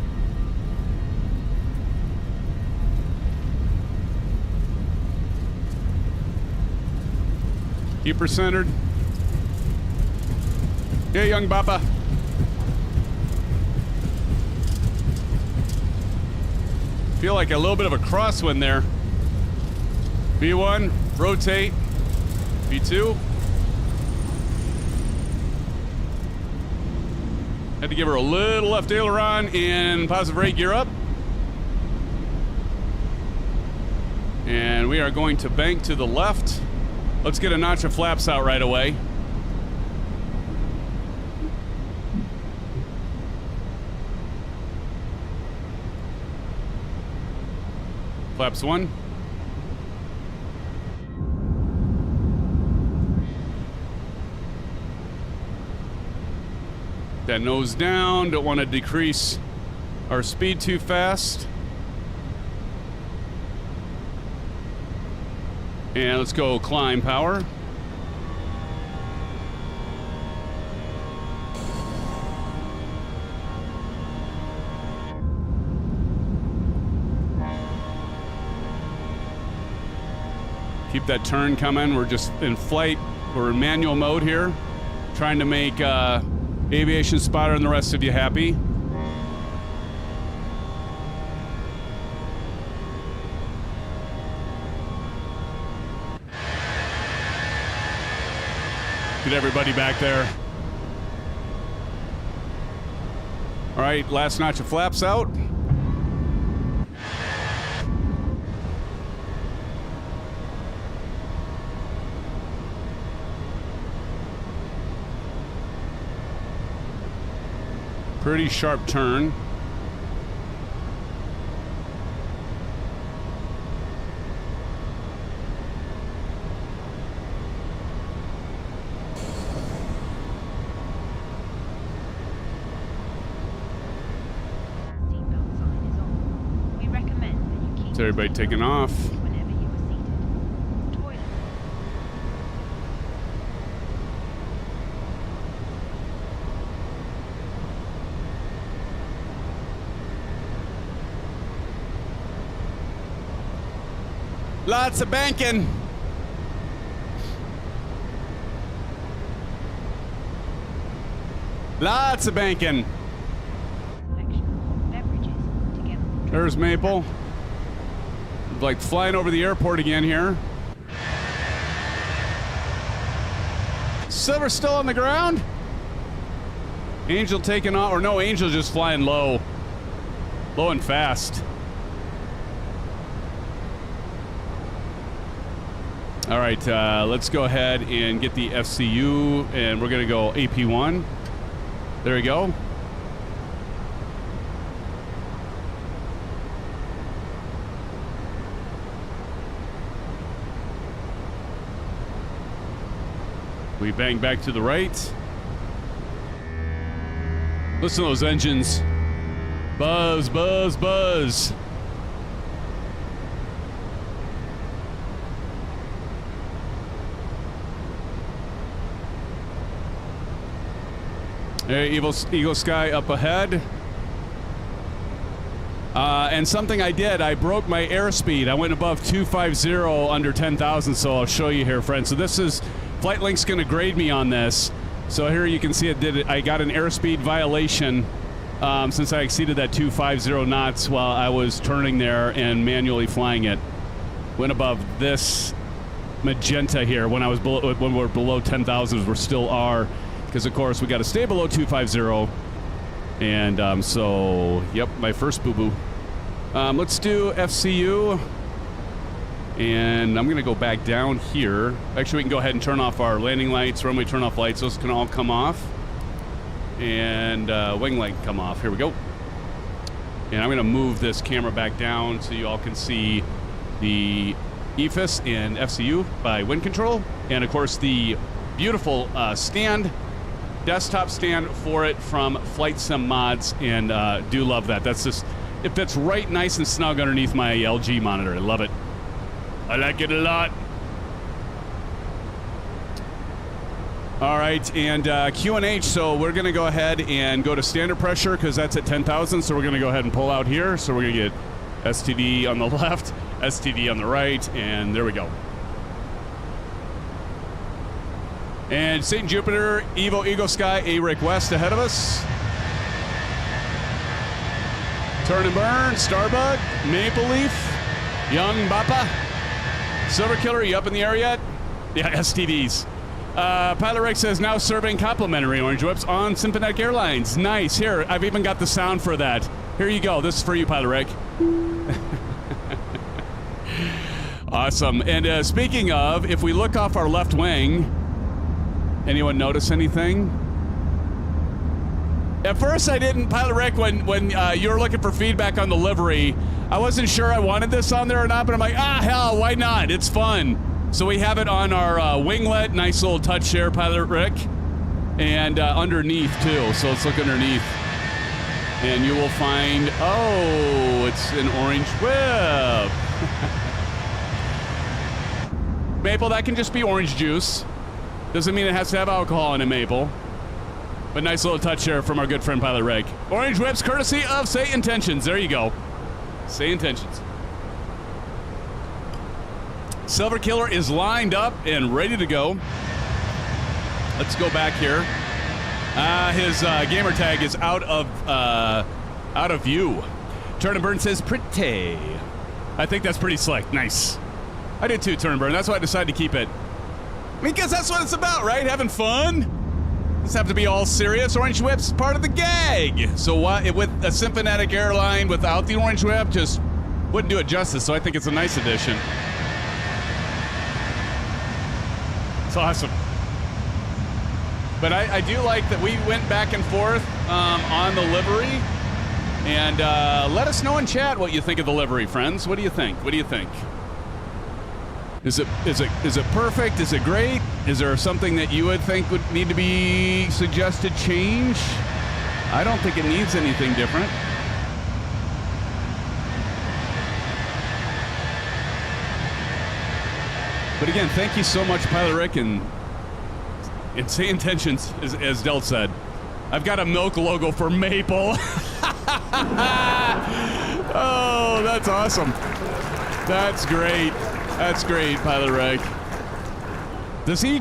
Keep her centered. Hey, young Papa. Feel like a little bit of a crosswind there. V1, rotate. V2. Had to give her a little left aileron and positive rate gear up. And we are going to bank to the left. Let's get a notch of flaps out right away. Flaps 1. That nose down, don't want to decrease our speed too fast. And let's go climb power. Keep that turn coming. We're just in flight. We're in manual mode here, trying to make Aviation Spotter and the rest of you happy. Get everybody back there. All right, last notch of flaps out. Pretty sharp turn. Is everybody taking off? Lots of banking. Lots of banking. There's Maple. Like flying over the airport again here. Silver still on the ground. Angel taking off, or no, Angel just flying low. Low and fast. All right, let's go ahead and get the FCU, and we're gonna go AP1. There we go. We bang back to the right. Listen to those engines. Buzz, buzz, buzz. Hey, Eagle Sky up ahead. And something I did, I broke my airspeed. I went above 250 under 10,000, so I'll show you here, friends. So this is, Flight Link's gonna grade me on this. So here you can see I got an airspeed violation since I exceeded that 250 knots while I was turning there and manually flying it. Went above this magenta here when I was below, when we're below 10,000, we still are. Because, of course, we got to stay below 250. And so, yep, my first boo-boo. Let's do FCU. And I'm going to go back down here. Actually, we can go ahead and turn off our landing lights, runway turn-off lights. Those can all come off. And wing light come off. Here we go. And I'm going to move this camera back down so you all can see the EFIS and FCU by WinControl. And, of course, the beautiful stand. Desktop stand for it from Flight Sim Mods, and do love that. That's just, it fits right nice and snug underneath my LG monitor. I love it. I like it a lot. All right, and QNH, so we're gonna go ahead and go to standard pressure because that's at 10,000, so we're gonna go ahead and pull out here. So we're gonna get STD on the left, STD on the right, and there we go. And St. Jupiter, Evo, Eagle Sky, ARIC West ahead of us. Turn and burn, Starbug. Maple Leaf, Young Bappa, Silver Killer, you up in the air yet? Yeah, STDs. Pilot Rick says now serving complimentary orange whips on SimFanatic Airlines. Nice. Here, I've even got the sound for that. Here you go. This is for you, Pilot Rick. Awesome. And speaking of, if we look off our left wing, anyone notice anything? At first, I didn't, Pilot Rick, when you were looking for feedback on the livery, I wasn't sure I wanted this on there or not, but I'm like, hell, why not? It's fun. So we have it on our winglet, nice little touch there, Pilot Rick, and underneath, too. So let's look underneath. And you will find, oh, it's an orange whip. Maple, that can just be orange juice. Doesn't mean it has to have alcohol in it, Maple. But nice little touch there from our good friend Pilot Rick. Orange whips courtesy of Say Intentions. There you go. Say Intentions. Silver Killer is lined up and ready to go. Let's go back here. His gamer tag is out of view. Turn and Burn says pretty. I think that's pretty slick. Nice. I did too, Turn and Burn. That's why I decided to keep it. Because that's what it's about, right? Having fun. Doesn't have to be all serious. Orange whip's part of the gag. So with a SimFanatic Airline without the orange whip, just wouldn't do it justice. So I think it's a nice addition. It's awesome. But I do like that we went back and forth on the livery. And let us know in chat what you think of the livery, friends. What do you think? What do you think? Is it perfect? Is it great? Is there something that you would think would need to be suggested change? I don't think it needs anything different. But again, thank you so much, Pilot Rick, and Say Intentions, as Del said. I've got a milk logo for Maple. Oh, that's awesome. That's great. That's great, Pilot Rick. Does he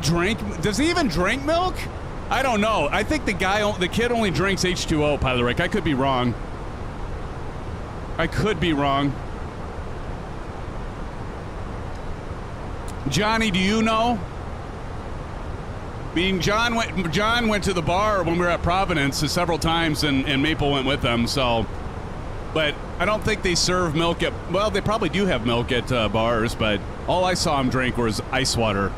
even drink milk? I don't know. I think the kid only drinks H2O, Pilot Rick. I could be wrong. Johnny, do you know? I mean, John went to the bar when we were at Providence several times, and Maple went with them, so... But I don't think they serve milk at... Well, they probably do have milk at bars, but all I saw him drink was ice water.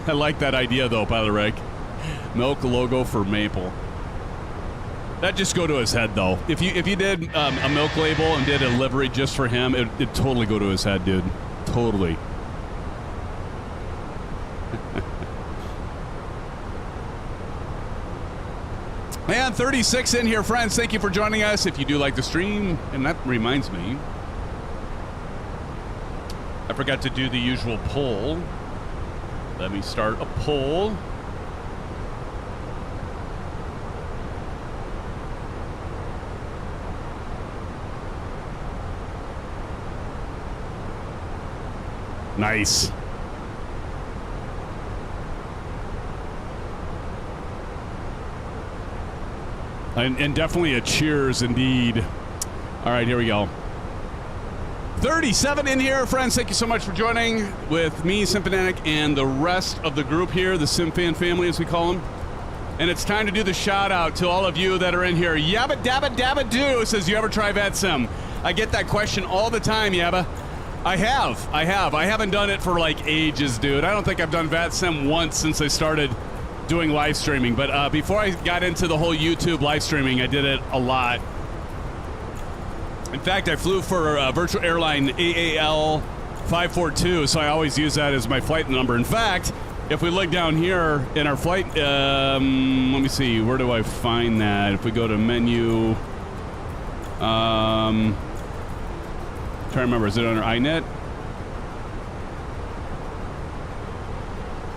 I like that idea, though, Pilot Rick. Milk logo for Maple. That'd just go to his head, though. If you did a milk label and did a livery just for him, it'd totally go to his head, dude. Totally. Man, 36 in here, friends. Thank you for joining us. If you do like the stream, and that reminds me, I forgot to do the usual poll. Let me start a poll. Nice. And definitely a cheers indeed. All right, here we go. 37 in here, friends. Thank you so much for joining with me, SimFanatic, and the rest of the group here, the SimFan family, as we call them. And it's time to do the shout out to all of you that are in here. Yabba Dabba Dabba Doo says, you ever try VATSIM? I get that question all the time, Yabba. I have. I haven't done it for like ages, dude. I don't think I've done VATSIM once since I started doing live streaming, but before I got into the whole YouTube live streaming, I did it a lot. In fact, I flew for Virtual Airline AAL 542, so I always use that as my flight number. In fact, if we look down here in our flight, let me see, where do I find that? If we go to menu, trying to remember, is it under INET?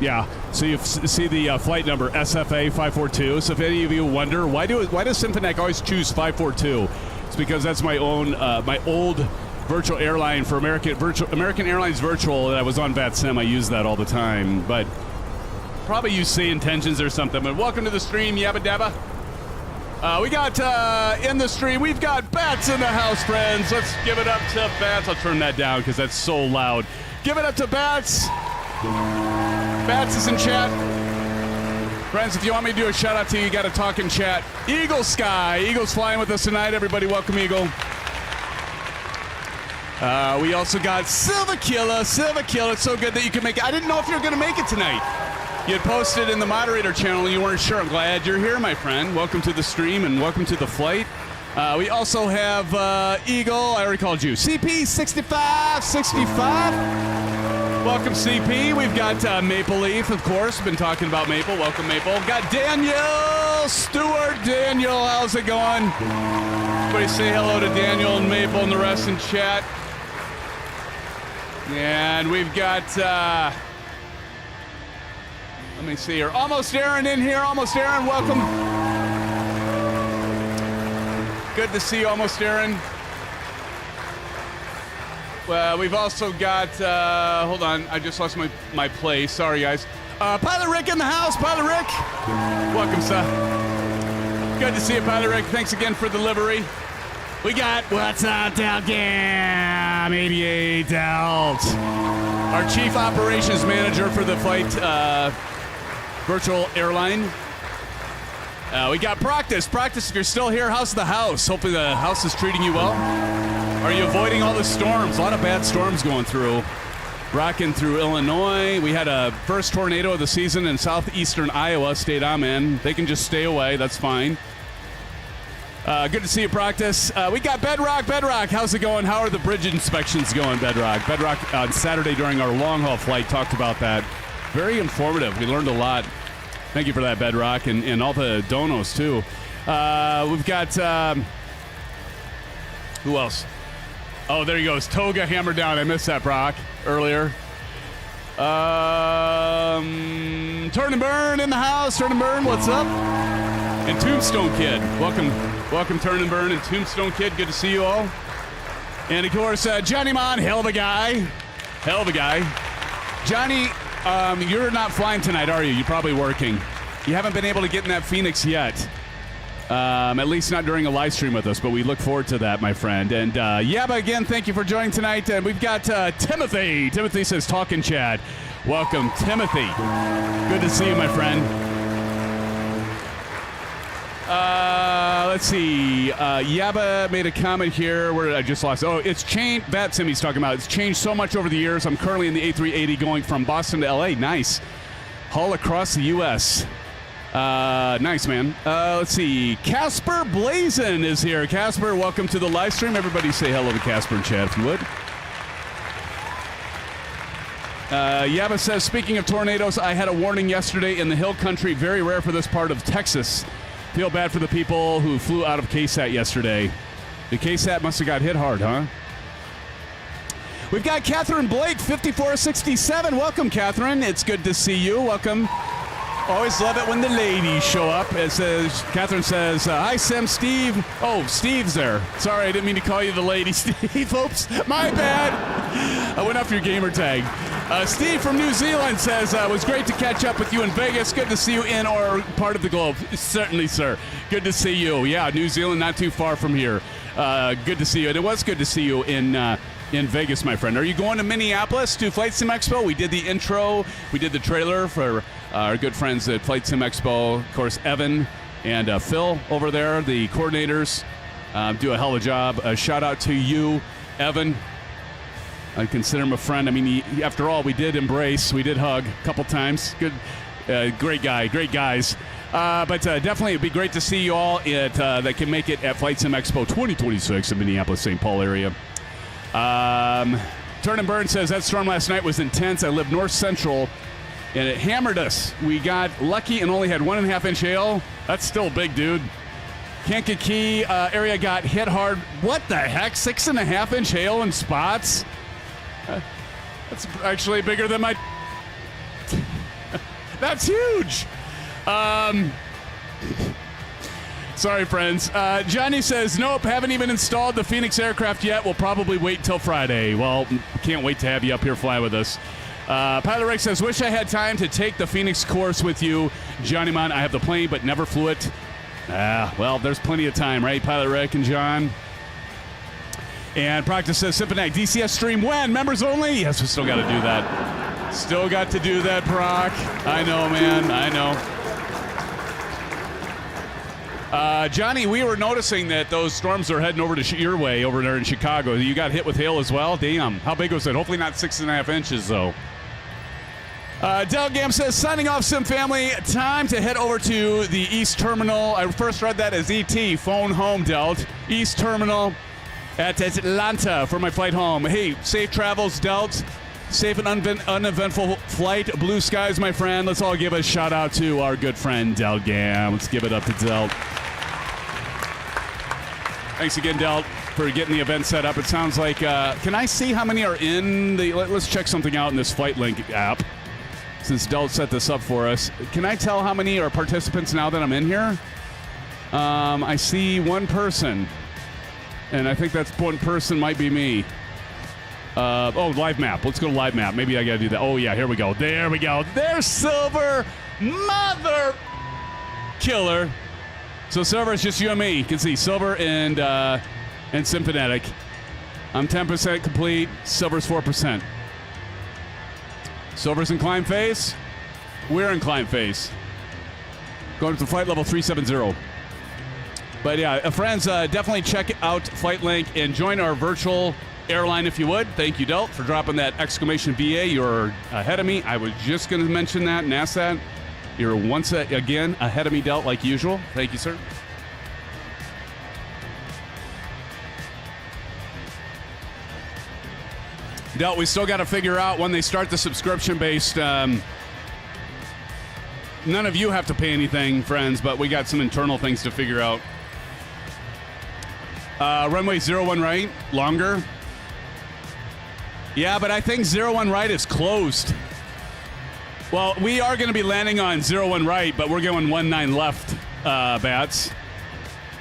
Yeah, so you see the flight number SFA 542. So if any of you wonder why does SimFanatic always choose 542? It's because that's my own my old virtual airline for American Airlines Virtual that I was on VATSIM. I use that all the time, but probably use Say Intentions or something. But welcome to the stream, Yabba Dabba. We got in the stream, we've got Bats in the house, friends. Let's give it up to Bats. I'll turn that down because that's so loud. Give it up to Bats. Bats is in chat. Friends, if you want me to do a shout out to you, you got to talk in chat. Eagle Sky. Eagle's flying with us tonight. Everybody, welcome Eagle. We also got Silva Killa. Silva Killa. It's so good that you can make it. I didn't know if you were going to make it tonight. You had posted in the moderator channel and you weren't sure. I'm glad you're here, my friend. Welcome to the stream and welcome to the flight. We also have Eagle. I already called you. CP6565. Welcome, CP. We've got Maple Leaf, of course. Been talking about Maple. Welcome, Maple. Got Daniel Stewart. Daniel, how's it going? Everybody say hello to Daniel and Maple and the rest in chat. And we've got, let me see here. Almost Aaron in here. Almost Aaron, welcome. Good to see you, Almost Aaron. Well, we've also got, hold on, I just lost my place. Sorry, guys. Pilot Rick in the house. Pilot Rick. Welcome, sir. Good to see you, Pilot Rick. Thanks again for the livery. We got What's Up, Delcam 88 Delt. Our Chief Operations Manager for the flight Virtual Airline. We got Practice. Practice, if you're still here, how's the house? Hopefully the house is treating you well. Are you avoiding all the storms? A lot of bad storms going through. Rocking through Illinois. We had a first tornado of the season in southeastern Iowa. Stayed on, man. They can just stay away. That's fine. Good to see you, Practice. We got Bedrock. Bedrock, how's it going? How are the bridge inspections going, Bedrock? Bedrock on Saturday during our long-haul flight talked about that. Very informative. We learned a lot. Thank you for that, Bedrock, and all the donos, too. We've got... who else? Oh, there he goes. Toga hammered down. I missed that, Brock, earlier. Turn and Burn in the house. Turn and Burn, what's up? And Tombstone Kid. Welcome, Turn and Burn and Tombstone Kid. Good to see you all. And, of course, Johnny Mon, hell of a guy. Hell of a guy. Johnny, you're not flying tonight, are you? You're probably working. You haven't been able to get in that Phoenix yet. At least not during a live stream with us, but we look forward to that, my friend. And Yaba, again, thank you for joining tonight. And we've got Timothy. Timothy says, talk in chat. Welcome, Timothy. Good to see you, my friend. Let's see. Yaba made a comment here where I just lost. Oh, it's changed. That Simmy's talking about. It's changed so much over the years. I'm currently in the A380 going from Boston to LA. Nice. Haul across the U.S. Nice, man. Let's see. Casper Blazin is here. Casper, welcome to the live stream. Everybody say hello to Casper in chat if you would. Yaba says, speaking of tornadoes, I had a warning yesterday in the hill country. Very rare for this part of Texas. Feel bad for the people who flew out of KSAT yesterday. The KSAT must have got hit hard, huh? We've got Catherine Blake, 5467. Welcome, Catherine. It's good to see you. Welcome. Always love it when the ladies show up. It says, Catherine says, hi, Sim, Steve. Oh, Steve's there. Sorry, I didn't mean to call you the lady, Steve. Oops, my bad. I went off your gamer tag. Steve from New Zealand says, it was great to catch up with you in Vegas. Good to see you in or part of the globe. Certainly, sir. Good to see you. Yeah, New Zealand, not too far from here. Good to see you. And it was good to see you in Vegas, my friend. Are you going to Minneapolis to Flight Sim Expo? We did the intro. We did the trailer for our good friends at Flight Sim Expo. Of course, Evan and Phil over there, the coordinators, do a hell of a job. A shout out to you, Evan. I consider him a friend. I mean, after all, we did embrace, we did hug a couple times. Good, great guy, great guys. But definitely, it'd be great to see you all that can make it at Flight Sim Expo 2026 in Minneapolis, St. Paul area. Turn and Burn says, that storm last night was intense. I live north central, and it hammered us. We got lucky and only had 1.5 inch hail. That's still big, dude. Kankakee area got hit hard. What the heck? 6.5 inch hail in spots? That's actually bigger than my... That's huge. Sorry, friends. Johnny says, nope, haven't even installed the Phoenix aircraft yet. We'll probably wait till Friday. Well, can't wait to have you up here fly with us. Pilot Rick says, wish I had time to take the Phoenix course with you. Johnny Mon, I have the plane, but never flew it. Well, there's plenty of time, right, Pilot Rick and John? And Proctor says, SimFanatic DCS stream when? Members only? Yes, we still got to do that. Still got to do that, Proc. I know, man. I know. Johnny, we were noticing that those storms are heading over to your way over there in Chicago. You got hit with hail as well? Damn. How big was it? Hopefully not 6.5 inches, though. Delgam says, signing off, Sim family. Time to head over to the East Terminal. I first read that as ET, phone home, Delt. East Terminal at Atlanta for my flight home. Hey, safe travels, Delt. Safe and uneventful flight. Blue skies, my friend. Let's all give a shout out to our good friend, Delgam. Let's give it up to Delt. Thanks again, Delt, for getting the event set up. It sounds like, can I see how many are in the, let's check something out in this Flight Link app. Since Delt set this up for us, can I tell how many are participants now that I'm in here? I see one person, and I think that's one person might be me. Live map. Let's go to live map. Maybe I gotta do that. Oh yeah, here we go. There we go. There's Silver, mother killer. So Silver is just you and me. You can see Silver and SimFanatic. I'm 10% complete. Silver's 4%. Silver's in climb phase. We're in climb phase. Going to flight level 370. But yeah, friends, definitely check out Flight Link and join our virtual airline if you would. Thank you, Delt, for dropping that exclamation BA. You're ahead of me. I was just going to mention that and ask that. You're once again ahead of me, Delt, like usual. Thank you, sir. Delt, we still got to figure out when they start the subscription-based. None of you have to pay anything, friends, but we got some internal things to figure out. Runway 01 right, longer. Yeah, but I think 01 right is closed. Well, we are going to be landing on 01 right, but we're going 19 left, Bats.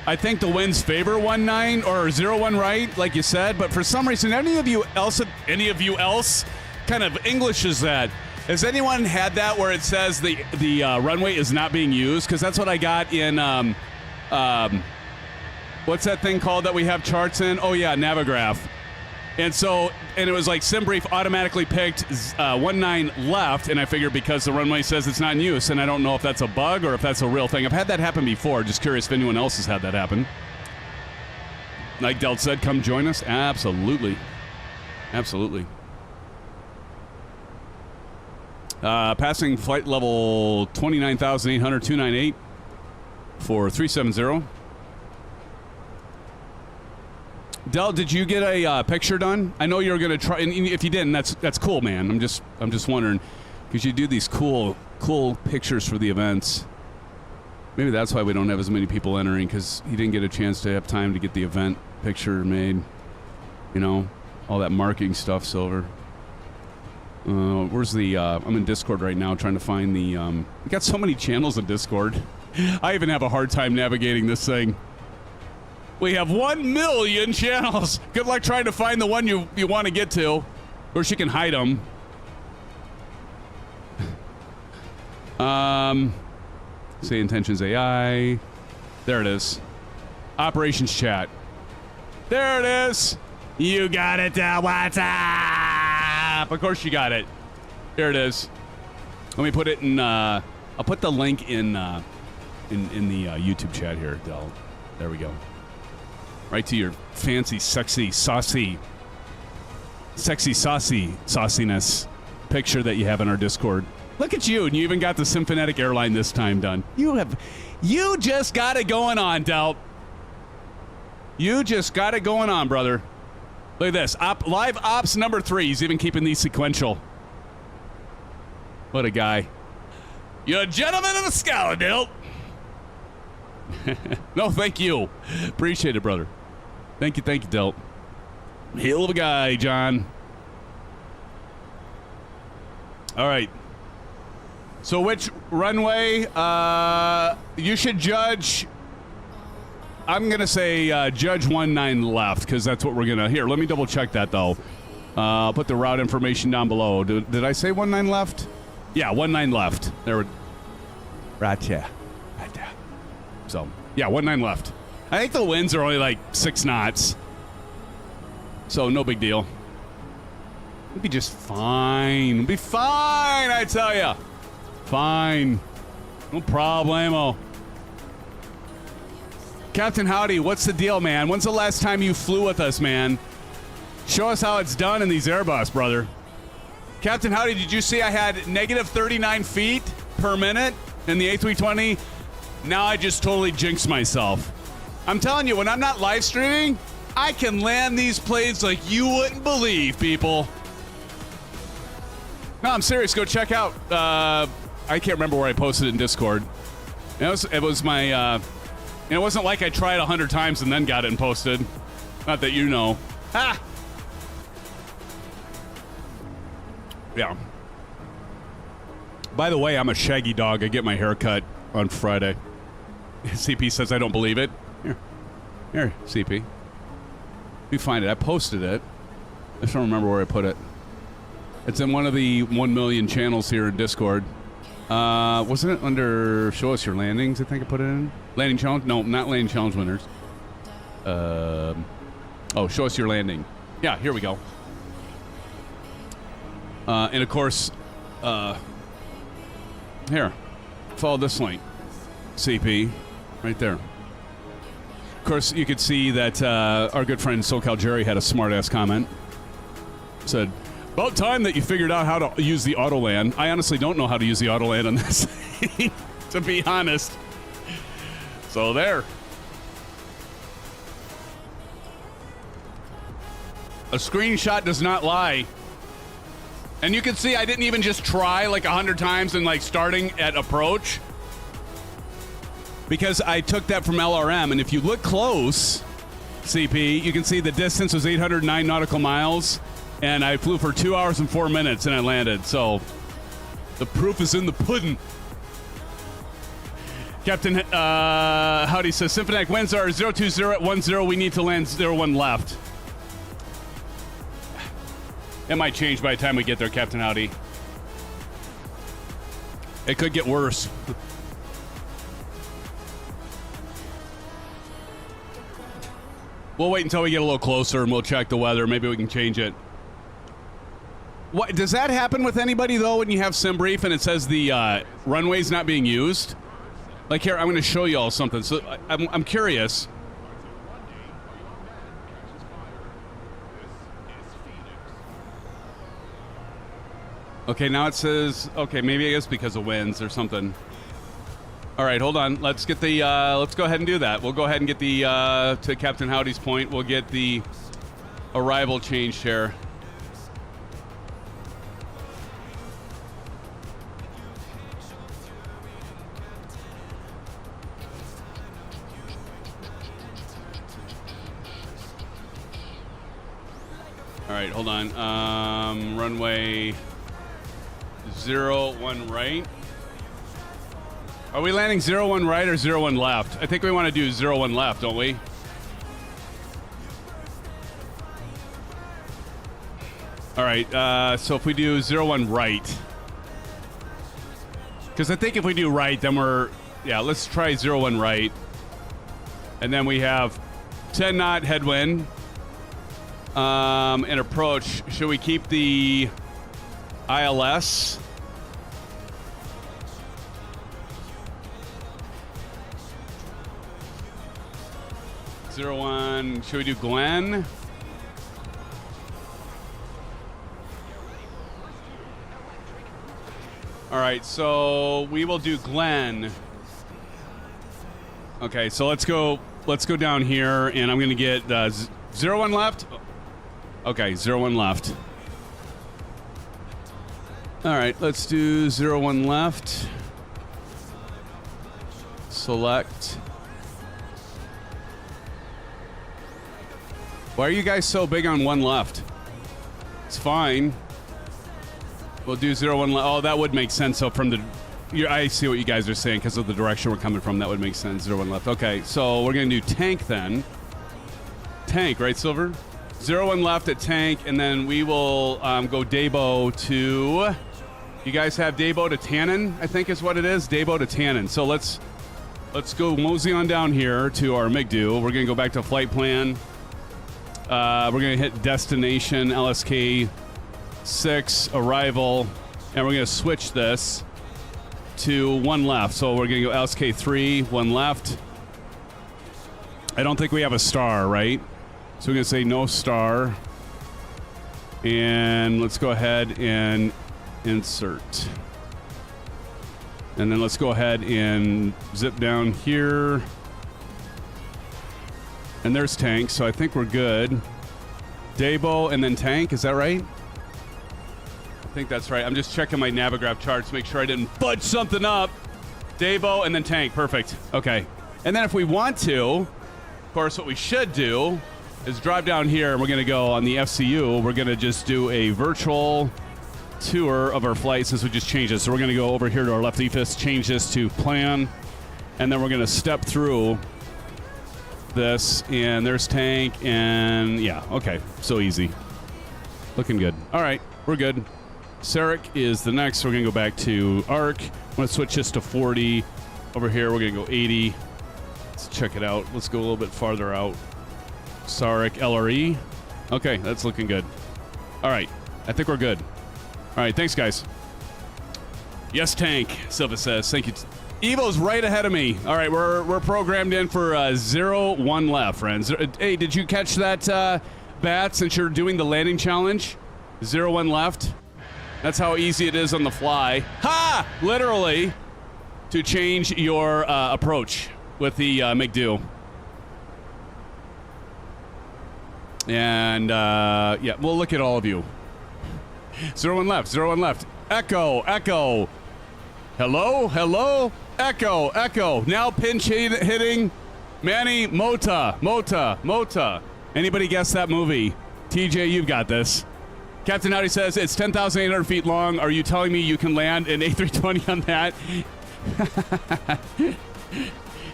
I think the winds favor 19 or 01 right, like you said, but for some reason, any of you else kind of Englishes that. Has anyone had that where it says the runway is not being used? Because that's what I got in, what's that thing called that we have charts in? Oh, yeah, Navigraph. And it was like SimBrief automatically picked 19 left, and I figured because the runway says it's not in use, and I don't know if that's a bug or if that's a real thing. I've had that happen before. Just curious if anyone else has had that happen. Like Delt said, come join us. Absolutely. Absolutely. Passing flight level 29,800, 298 for 370. Del, did you get a picture done? I know you were gonna try, and if you didn't, that's cool, man. I'm just wondering, because you do these cool pictures for the events. Maybe that's why we don't have as many people entering, because he didn't get a chance to have time to get the event picture made. You know, all that marking stuff, Silver. Where's the? I'm in Discord right now trying to find the. We got so many channels in Discord. I even have a hard time navigating this thing. We have 1 million channels. Good luck trying to find the one you want to get to. Of course, you can hide them. Say intentions AI. There it is. Operations chat. There it is. You got it, WhatsApp. Of course you got it. There it is. Let me put it in. I'll put the link in the YouTube chat here, Del. There we go. Right to your fancy, sexy, saucy sauciness picture that you have in our Discord. Look at you, and you even got the SimFanatic Airline this time done. You just got it going on, Delt. You just got it going on, brother. Look at this. Live ops number 3. He's even keeping these sequential. What a guy. You're a gentleman of the scholar, Delt. No, thank you. Appreciate it, brother. Thank you, Delt. Hell of a guy, John. All right. So which runway? You should judge. I'm going to say judge 19 left, because that's what we're going to... Here, let me double check that, though. I'll put the route information down below. Did I say 19 left? Yeah, 19 left. There we... Right here. Right there. So... Yeah, 1.9 left. I think the winds are only like 6 knots. So no big deal. It'll be just fine. It'll be fine, I tell ya. Fine. No problemo. Captain Howdy, what's the deal, man? When's the last time you flew with us, man? Show us how it's done in these Airbus, brother. Captain Howdy, did you see I had negative 39 feet per minute in the A320? Now I just totally jinxed myself. I'm telling you, when I'm not live streaming, I can land these planes like you wouldn't believe, people. No, I'm serious. Go check out. I can't remember where I posted it in Discord. It was my. It wasn't like I tried 100 times and then got it and posted. Not that you know. Ah. Yeah. By the way, I'm a shaggy dog. I get my hair cut on Friday. CP says I don't believe it. Here, CP. We find it. I posted it. I just don't remember where I put it. It's in one of the 1 million channels here in Discord. Wasn't it under Show Us Your Landings? I think I put it in. Landing Challenge? No, not Landing Challenge winners. Oh, Show Us Your Landing. Yeah, here we go. And of course, here, follow this link. CP, right there. Of course, you could see that our good friend SoCal Jerry had a smart-ass comment. Said, about time that you figured out how to use the auto land. I honestly don't know how to use the auto land on this thing, to be honest. So there. A screenshot does not lie. And you can see I didn't even just try like 100 times and like starting at approach. Because I took that from LRM, and if you look close, CP, you can see the distance was 809 nautical miles, and I flew for 2 hours and 4 minutes, and I landed. So the proof is in the pudding. Captain Howdy says, SimFanatic winds are 020 at 10. We need to land 01 left. It might change by the time we get there, Captain Howdy. It could get worse. We'll wait until we get a little closer and we'll check the weather. Maybe we can change it. What does that happen with anybody though when you have sim brief and it says the runway's not being used? Like here, I'm going to show you all something. So I'm curious. Okay, now it says okay. Maybe I guess because of winds or something. All right, hold on. Let's get the. Let's go ahead and do that. We'll go ahead and get the. To Captain Howdy's point, we'll get the arrival changed here. All right, hold on. Runway 01 right. Are we landing 01 right or 01 left? I think we want to do 01 left, don't we? All right, so if we do 01 right. Because I think if we do right, then we're... Yeah, let's try 01 right. And then we have 10 knot headwind. And approach. Should we keep the ILS? One. Should we do Glen? All right, so we will do Glen. Okay, so let's go down here, and I'm going to get 01 left. Okay, 01 left. All right, let's do 01 left. Select. Why are you guys so big on one left? It's fine. We'll do 01 left. Oh, that would make sense. So from the... I see what you guys are saying because of the direction we're coming from. That would make sense. 01 left. Okay, so we're going to do tank then. Tank, right, Silver? 01 left at tank, and then we will go Dabo to... You guys have Dabo to Tannen, I think is what it is. Dabo to Tannen. So let's let's go mosey on down here to our MCDU. We're going to go back to flight plan. We're going to hit destination, LSK 6, arrival, and we're going to switch this to one left. So we're going to go LSK 3, one left. I don't think we have a star, right? So we're going to say no star. And let's go ahead and insert. And then let's go ahead and zip down here. And there's tank, so I think we're good. Dabo and then tank, is that right? I think that's right. I'm just checking my Navigraph charts to make sure I didn't fudge something up. Dabo and then tank, perfect. Okay. And then if we want to, of course, what we should do is drive down here, and we're going to go on the FCU. We're going to just do a virtual tour of our flight since we just changed it. So we're going to go over here to our left EFIS, change this to plan, and then we're going to step through this, and there's tank, and yeah, okay, so easy. Looking good. All right, we're good. Sarek is the next. We're going to go back to ARC. I'm going to switch this to 40. Over here, we're going to go 80. Let's check it out. Let's go a little bit farther out. Sarek LRE. Okay, that's looking good. All right, I think we're good. All right, thanks, guys. Yes, tank, Silva says. Thank you. Evo's right ahead of me. All right, we're programmed in for 0-1 left, friends. Hey, did you catch that, Bat, since you're doing the landing challenge? 0-1 left. That's how easy it is on the fly. Ha! Literally, to change your approach with the MCDU. And, yeah, we'll look at all of you. 0-1 left, 0-1 left. Echo, echo. Hello, hello. Echo, echo. Now pinch hitting Manny Mota. Anybody guess that movie? TJ, you've got this. Captain Howdy says it's 10,800 feet long. Are you telling me you can land an A320 on that?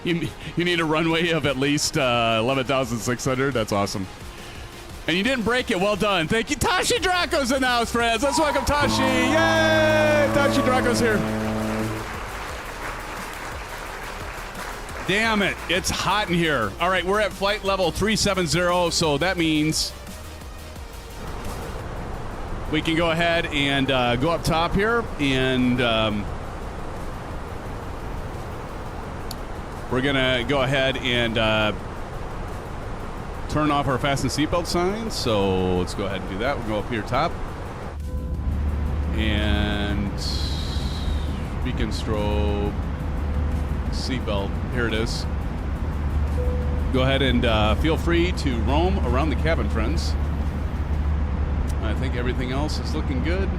you need a runway of at least 11,600. That's awesome. And you didn't break it. Well done. Thank you. Tashi Draco's in the house, friends. Let's welcome Tashi. Yay! Tashi Draco's here. Damn it. It's hot in here. All right, we're at flight level 370, so that means we can go ahead and go up top here, and we're going to go ahead and turn off our fasten seatbelt signs. So let's go ahead and do that. We'll go up here top. And beacon strobe. Seatbelt. Here it is. Go ahead and feel free to roam around the cabin, friends. I think everything else is looking good.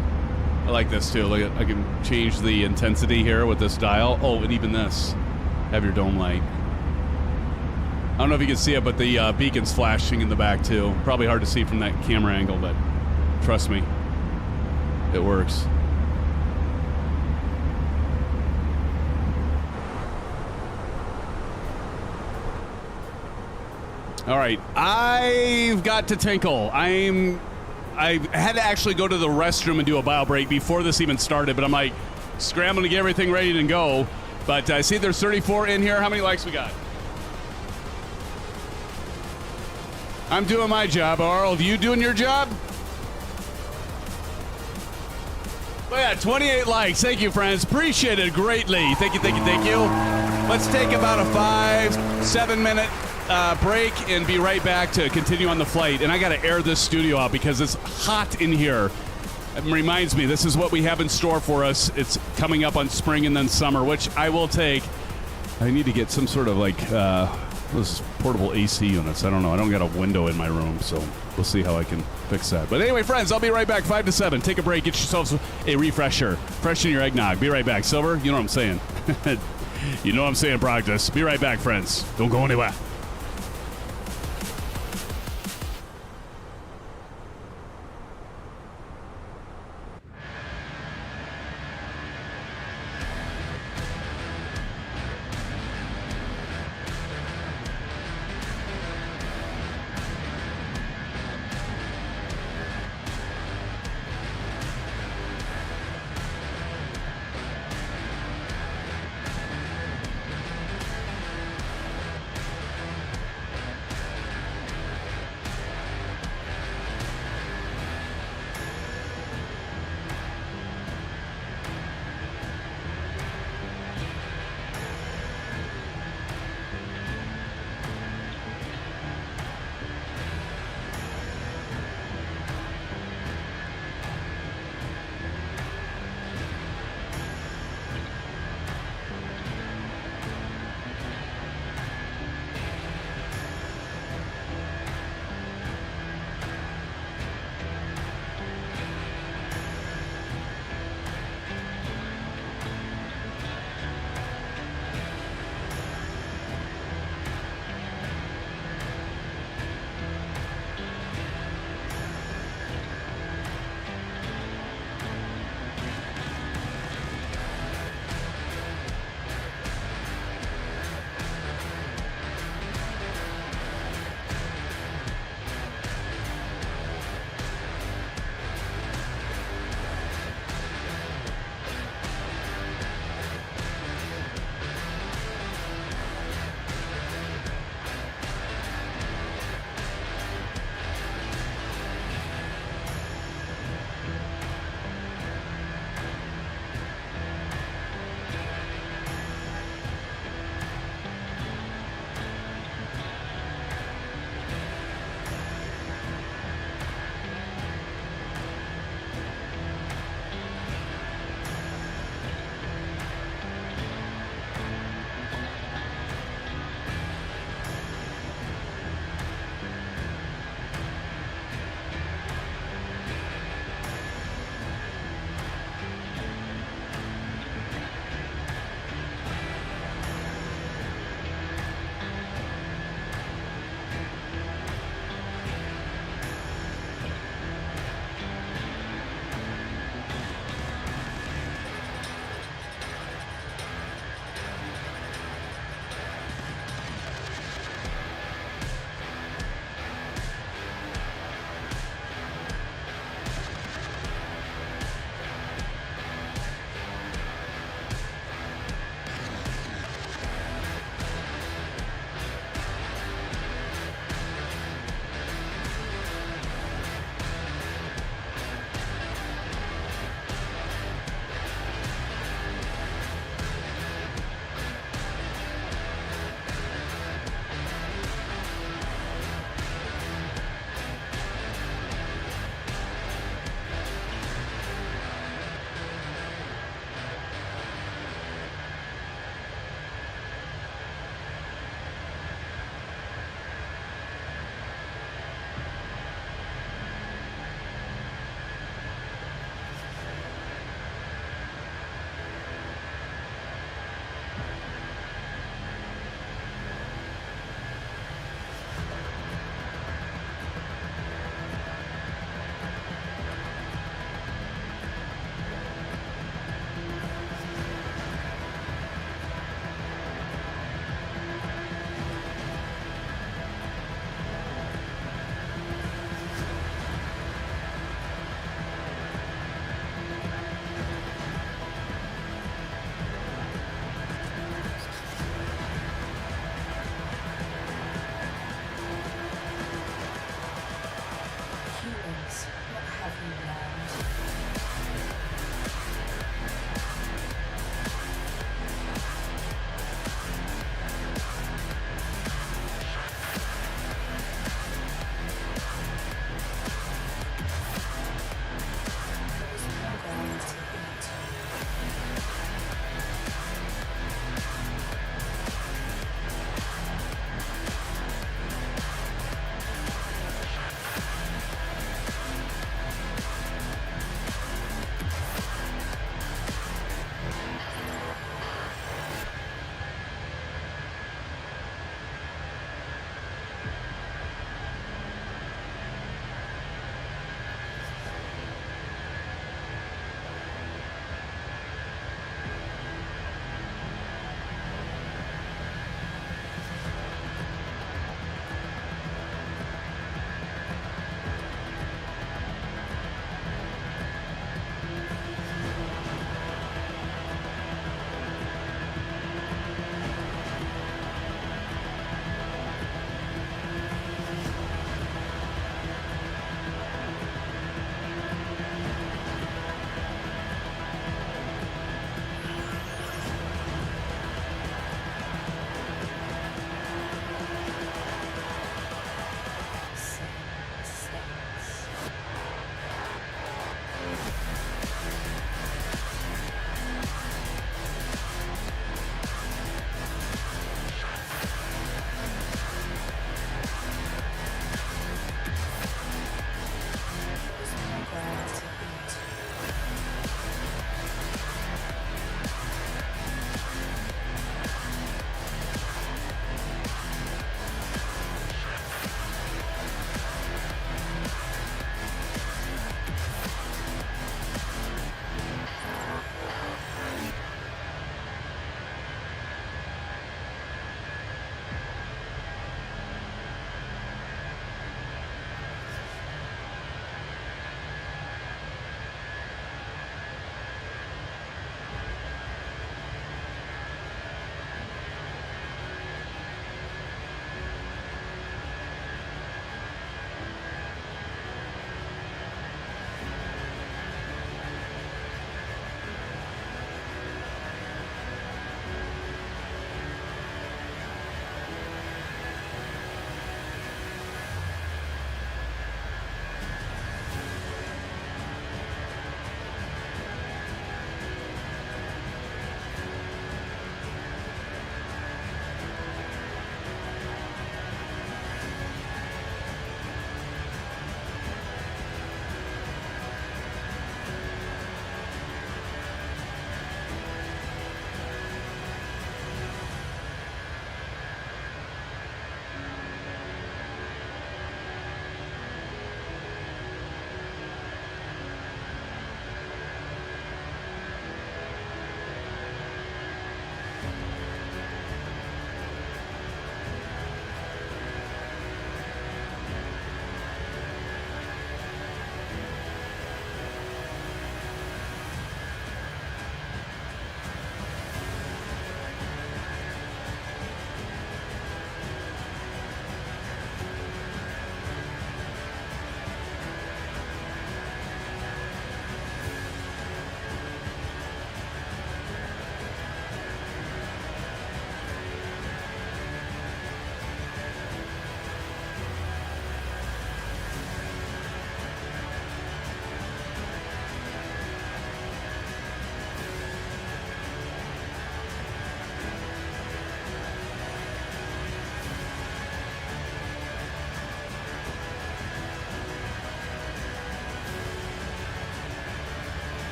I like this too. Look, I can change the intensity here with this dial. Oh, and even this. Have your dome light. I don't know if you can see it, but the beacon's flashing in the back too. Probably hard to see from that camera angle, but trust me, it works. All right, I've got to tinkle. I had to actually go to the restroom and do a bio break before this even started, but I'm like scrambling to get everything ready to go. But I see there's 34 in here. How many likes we got? I'm doing my job. Arl, you doing your job? Look at that, 28 likes. Thank you, friends. Appreciate it greatly. Thank you, thank you, thank you. Let's take about a 5-7 minute break and be right back to continue on the flight. And I got to air this studio out because it's hot in here. It reminds me, this is what we have in store for us. It's coming up on spring and then summer, which I will take. I need to get some sort of like those portable AC units. I don't know. I don't got a window in my room, so we'll see how I can fix that. But anyway, friends, I'll be right back. 5 to 7. Take a break. Get yourselves a refresher. Freshen your eggnog. Be right back. Silver, you know what I'm saying. You know what I'm saying, Practice. Be right back, friends. Don't go anywhere.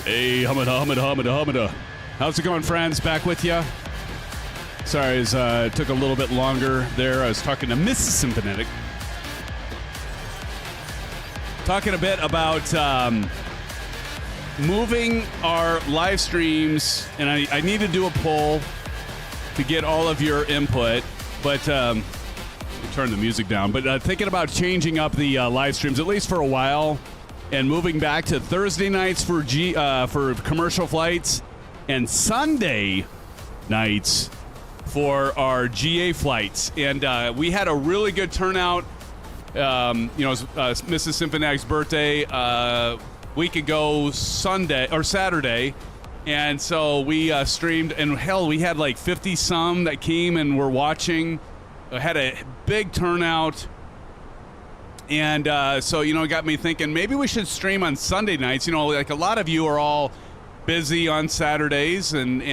Hey, humada. How's it going, friends? Back with you. Sorry, it took a little bit longer there. I was talking to Mrs. SimFanatic. Talking a bit about moving our live streams, and I need to do a poll to get all of your input, but turn the music down. But thinking about changing up the live streams, at least for a while, and moving back to Thursday nights for commercial flights and Sunday nights for our GA flights. And we had a really good turnout. It was Mrs. SimFanatic's birthday week ago Saturday. And so we streamed, and hell, we had like 50 some that came and were watching. Had a big turnout. And so, it got me thinking maybe we should stream on Sunday nights. Like a lot of you are all busy on Saturdays and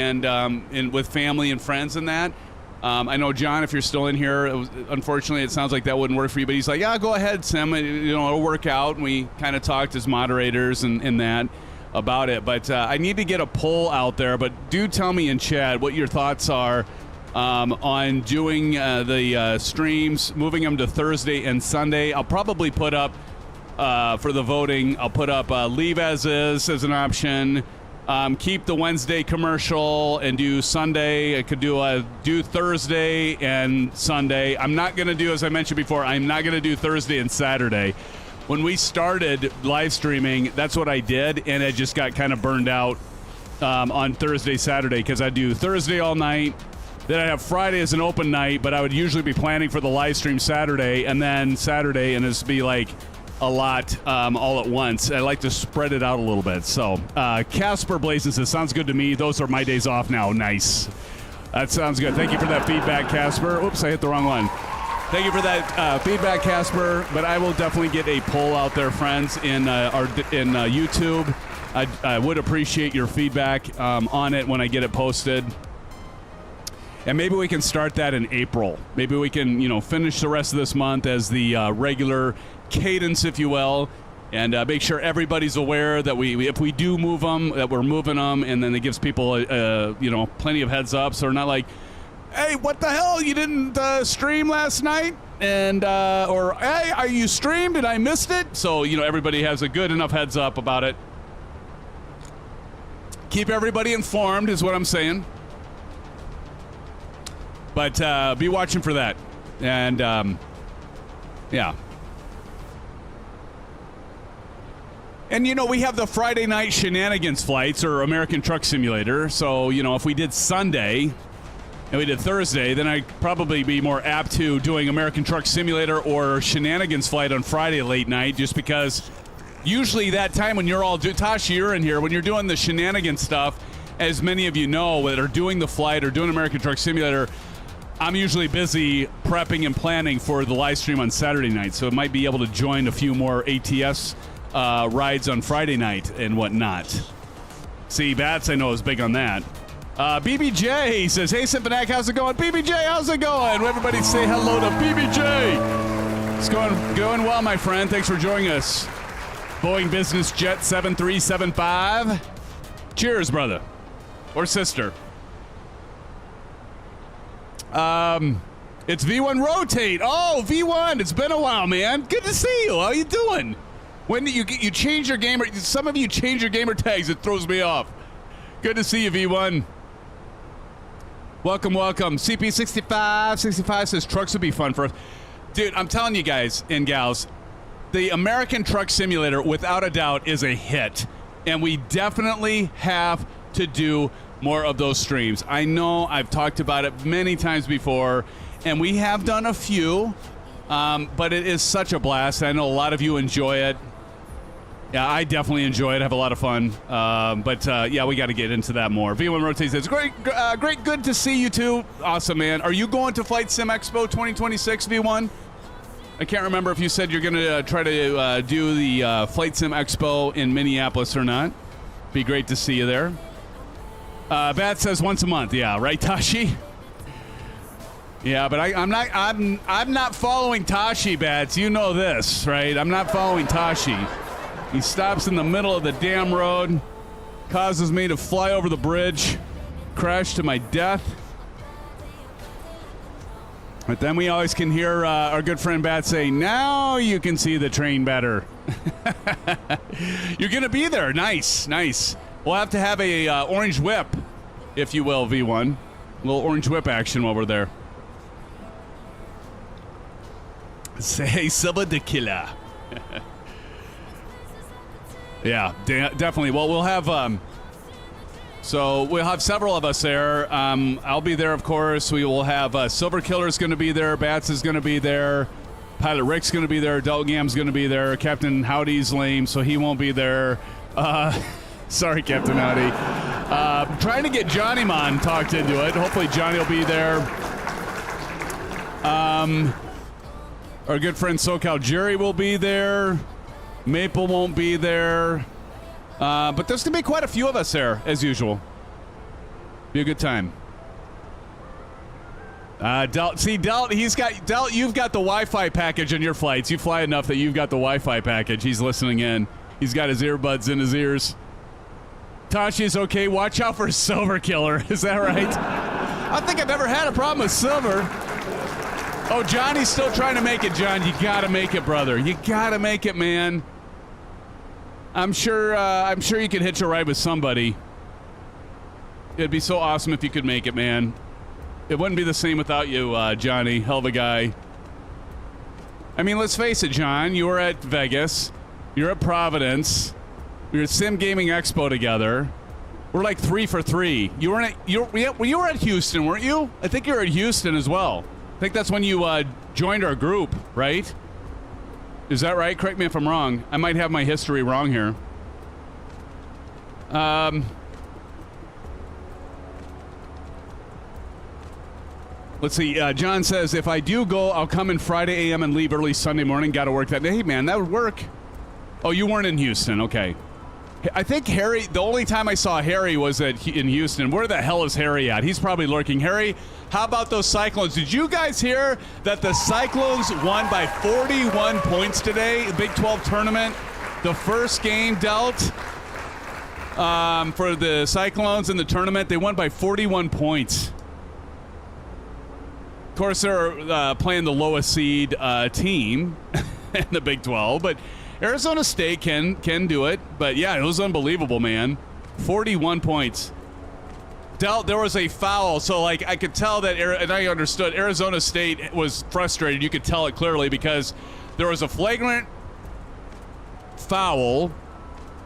with family and friends and that. I know, John, if you're still in here, unfortunately, it sounds like that wouldn't work for you. But he's like, yeah, go ahead, Sim. It'll work out. And we kind of talked as moderators and that about it. But I need to get a poll out there. But do tell me in chat what your thoughts are on doing the streams, moving them to Thursday and Sunday. I'll probably put up, for the voting, I'll put up leave as is as an option. Keep the Wednesday commercial and do Sunday. I could do Thursday and Sunday. I'm not going to do, as I mentioned before, I'm not going to do Thursday and Saturday. When we started live streaming, that's what I did, and it just got kind of burned out on Thursday, Saturday, because I do Thursday all night. Then I have Friday as an open night, but I would usually be planning for the live stream Saturday, and then Saturday, and it's be like a lot all at once. I like to spread it out a little bit. So Casper Blazin says, sounds good to me. Those are my days off now. Nice. That sounds good. Thank you for that feedback, Casper. Oops, I hit the wrong one. Thank you for that feedback, Casper. But I will definitely get a poll out there, friends, in YouTube. I would appreciate your feedback on it when I get it posted. And maybe we can start that in April. Maybe we can, finish the rest of this month as the regular cadence, if you will, and make sure everybody's aware that if we do move them, that we're moving them, and then it gives people, plenty of heads up, so they're not like, hey, what the hell, you didn't stream last night? And, or, hey, you streamed and I missed it? So, everybody has a good enough heads up about it. Keep everybody informed is what I'm saying. But be watching for that. And, yeah. And, we have the Friday night shenanigans flights or American Truck Simulator. So, if we did Sunday and we did Thursday, then I'd probably be more apt to doing American Truck Simulator or shenanigans flight on Friday late night, just because usually that time when you're all Tasha, you're in here, when you're doing the shenanigans stuff, as many of you know that are doing the flight or doing American Truck Simulator, I'm usually busy prepping and planning for the live stream on Saturday night, so I might be able to join a few more ATS rides on Friday night and whatnot. See, Bats, I know, is big on that. BBJ says, hey, SimFanatic, how's it going? BBJ, how's it going? Everybody say hello to BBJ. It's going well, my friend. Thanks for joining us. Boeing Business Jet 7375. Cheers, brother. Or sister. It's V1 Rotate. Oh, V1. It's been a while, man. Good to see you. How you doing? When did you change your gamer? Some of you change your gamer tags. It throws me off. Good to see you, V1. Welcome. CP65 says trucks would be fun for us. Dude, I'm telling you guys and gals, the American Truck Simulator, without a doubt, is a hit. And we definitely have to do more of those streams. I know I've talked about it many times before, and we have done a few, but it is such a blast. I know a lot of you enjoy it. Yeah, I definitely enjoy it. I have a lot of fun. Yeah, we got to get into that more. V1 Rotate says, great, good to see you too. Awesome, man. Are you going to Flight Sim Expo 2026, V1? I can't remember if you said you're going to try to do the Flight Sim Expo in Minneapolis or not. Be great to see you there. Bat says once a month. Yeah, right, Tashi? Yeah, but I'm not following Tashi, Bats. You know this, right? I'm not following Tashi. He stops in the middle of the damn road. causes me to fly over the bridge, crash to my death. But then we always can hear our good friend Bat say, now you can see the train better. You're going to be there. Nice, nice. We'll have to have a orange whip, if you will, V1. A little orange whip action while we're there. Say Silva de Killa. Yeah, definitely. Well, we'll have... So we'll have several of us there. I'll be there, of course. We will have Silver Killer's going to be there. Bats is going to be there. Pilot Rick's going to be there. Delgam's going to be there. Captain Howdy's lame, so he won't be there. Sorry, Captain Howdy. Trying to get Johnny Mon talked into it. Hopefully Johnny will be there. Our good friend SoCal Jerry will be there. Maple won't be there. But there's going to be quite a few of us there, as usual. Be a good time. Delt, you've got the Wi-Fi package on your flights. You fly enough that you've got the Wi-Fi package. He's listening in. He's got his earbuds in his ears. Tashi's okay. Watch out for Silver Killer. Is that right? I don't think I've ever had a problem with Silver. Oh, Johnny's still trying to make it, John. You got to make it, brother. You got to make it, man. I'm sure you could hitch a ride with somebody. It'd be so awesome if you could make it, man. It wouldn't be the same without you, Johnny. Hell of a guy. I mean, let's face it, John. You were at Vegas. You're at Providence. We were at Sim Gaming Expo together. We're like 3 for 3. You were at Houston, weren't you? I think you were at Houston as well. I think that's when you joined our group, right? Is that right? Correct me if I'm wrong. I might have my history wrong here. Let's see. John says, if I do go, I'll come in Friday a.m. and leave early Sunday morning. Got to work that day. Hey, man, that would work. Oh, you weren't in Houston. Okay. I think Harry, the only time I saw Harry was in Houston. Where the hell is Harry at? He's probably lurking. Harry, how about those Cyclones? Did you guys hear that the Cyclones won by 41 points today? Big 12 tournament. The first game dealt for the Cyclones in the tournament. They won by 41 points. Of course, they're playing the lowest seed team in the Big 12, but Arizona State can do it. But yeah, it was unbelievable, man. 41 points. There was a foul, so like I could tell that, and I understood Arizona State was frustrated. You could tell it clearly because there was a flagrant foul,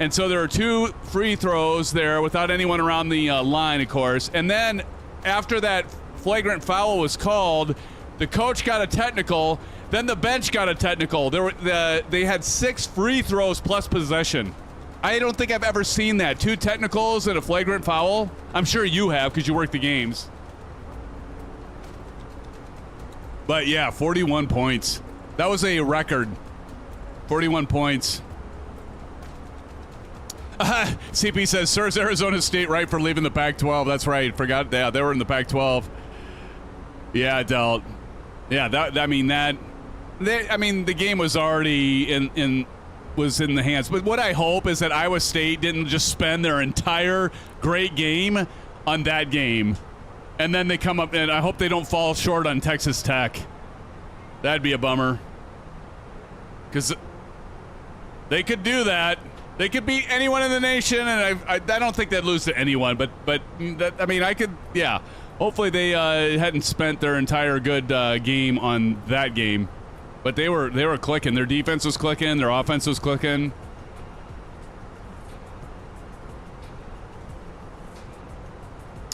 and so there were 2 free throws there without anyone around the line, of course. And then after that flagrant foul was called, the coach got a technical. Then the bench got a technical. They had 6 free throws plus possession. I don't think I've ever seen that. 2 technicals and a flagrant foul. I'm sure you have because you work the games. But yeah, 41 points. That was a record. 41 points. CP says, serves Arizona State right for leaving the Pac-12. That's right. Forgot. Yeah, they were in the Pac-12. Yeah, Delt. Yeah, the game was already was in the hands. But what I hope is that Iowa State didn't just spend their entire great game on that game. And then they come up, and I hope they don't fall short on Texas Tech. That'd be a bummer. Because they could do that. They could beat anyone in the nation, and I don't think they'd lose to anyone. But I could, yeah. Hopefully they hadn't spent their entire good game on that game. But they were clicking. Their defense was clicking. Their offense was clicking.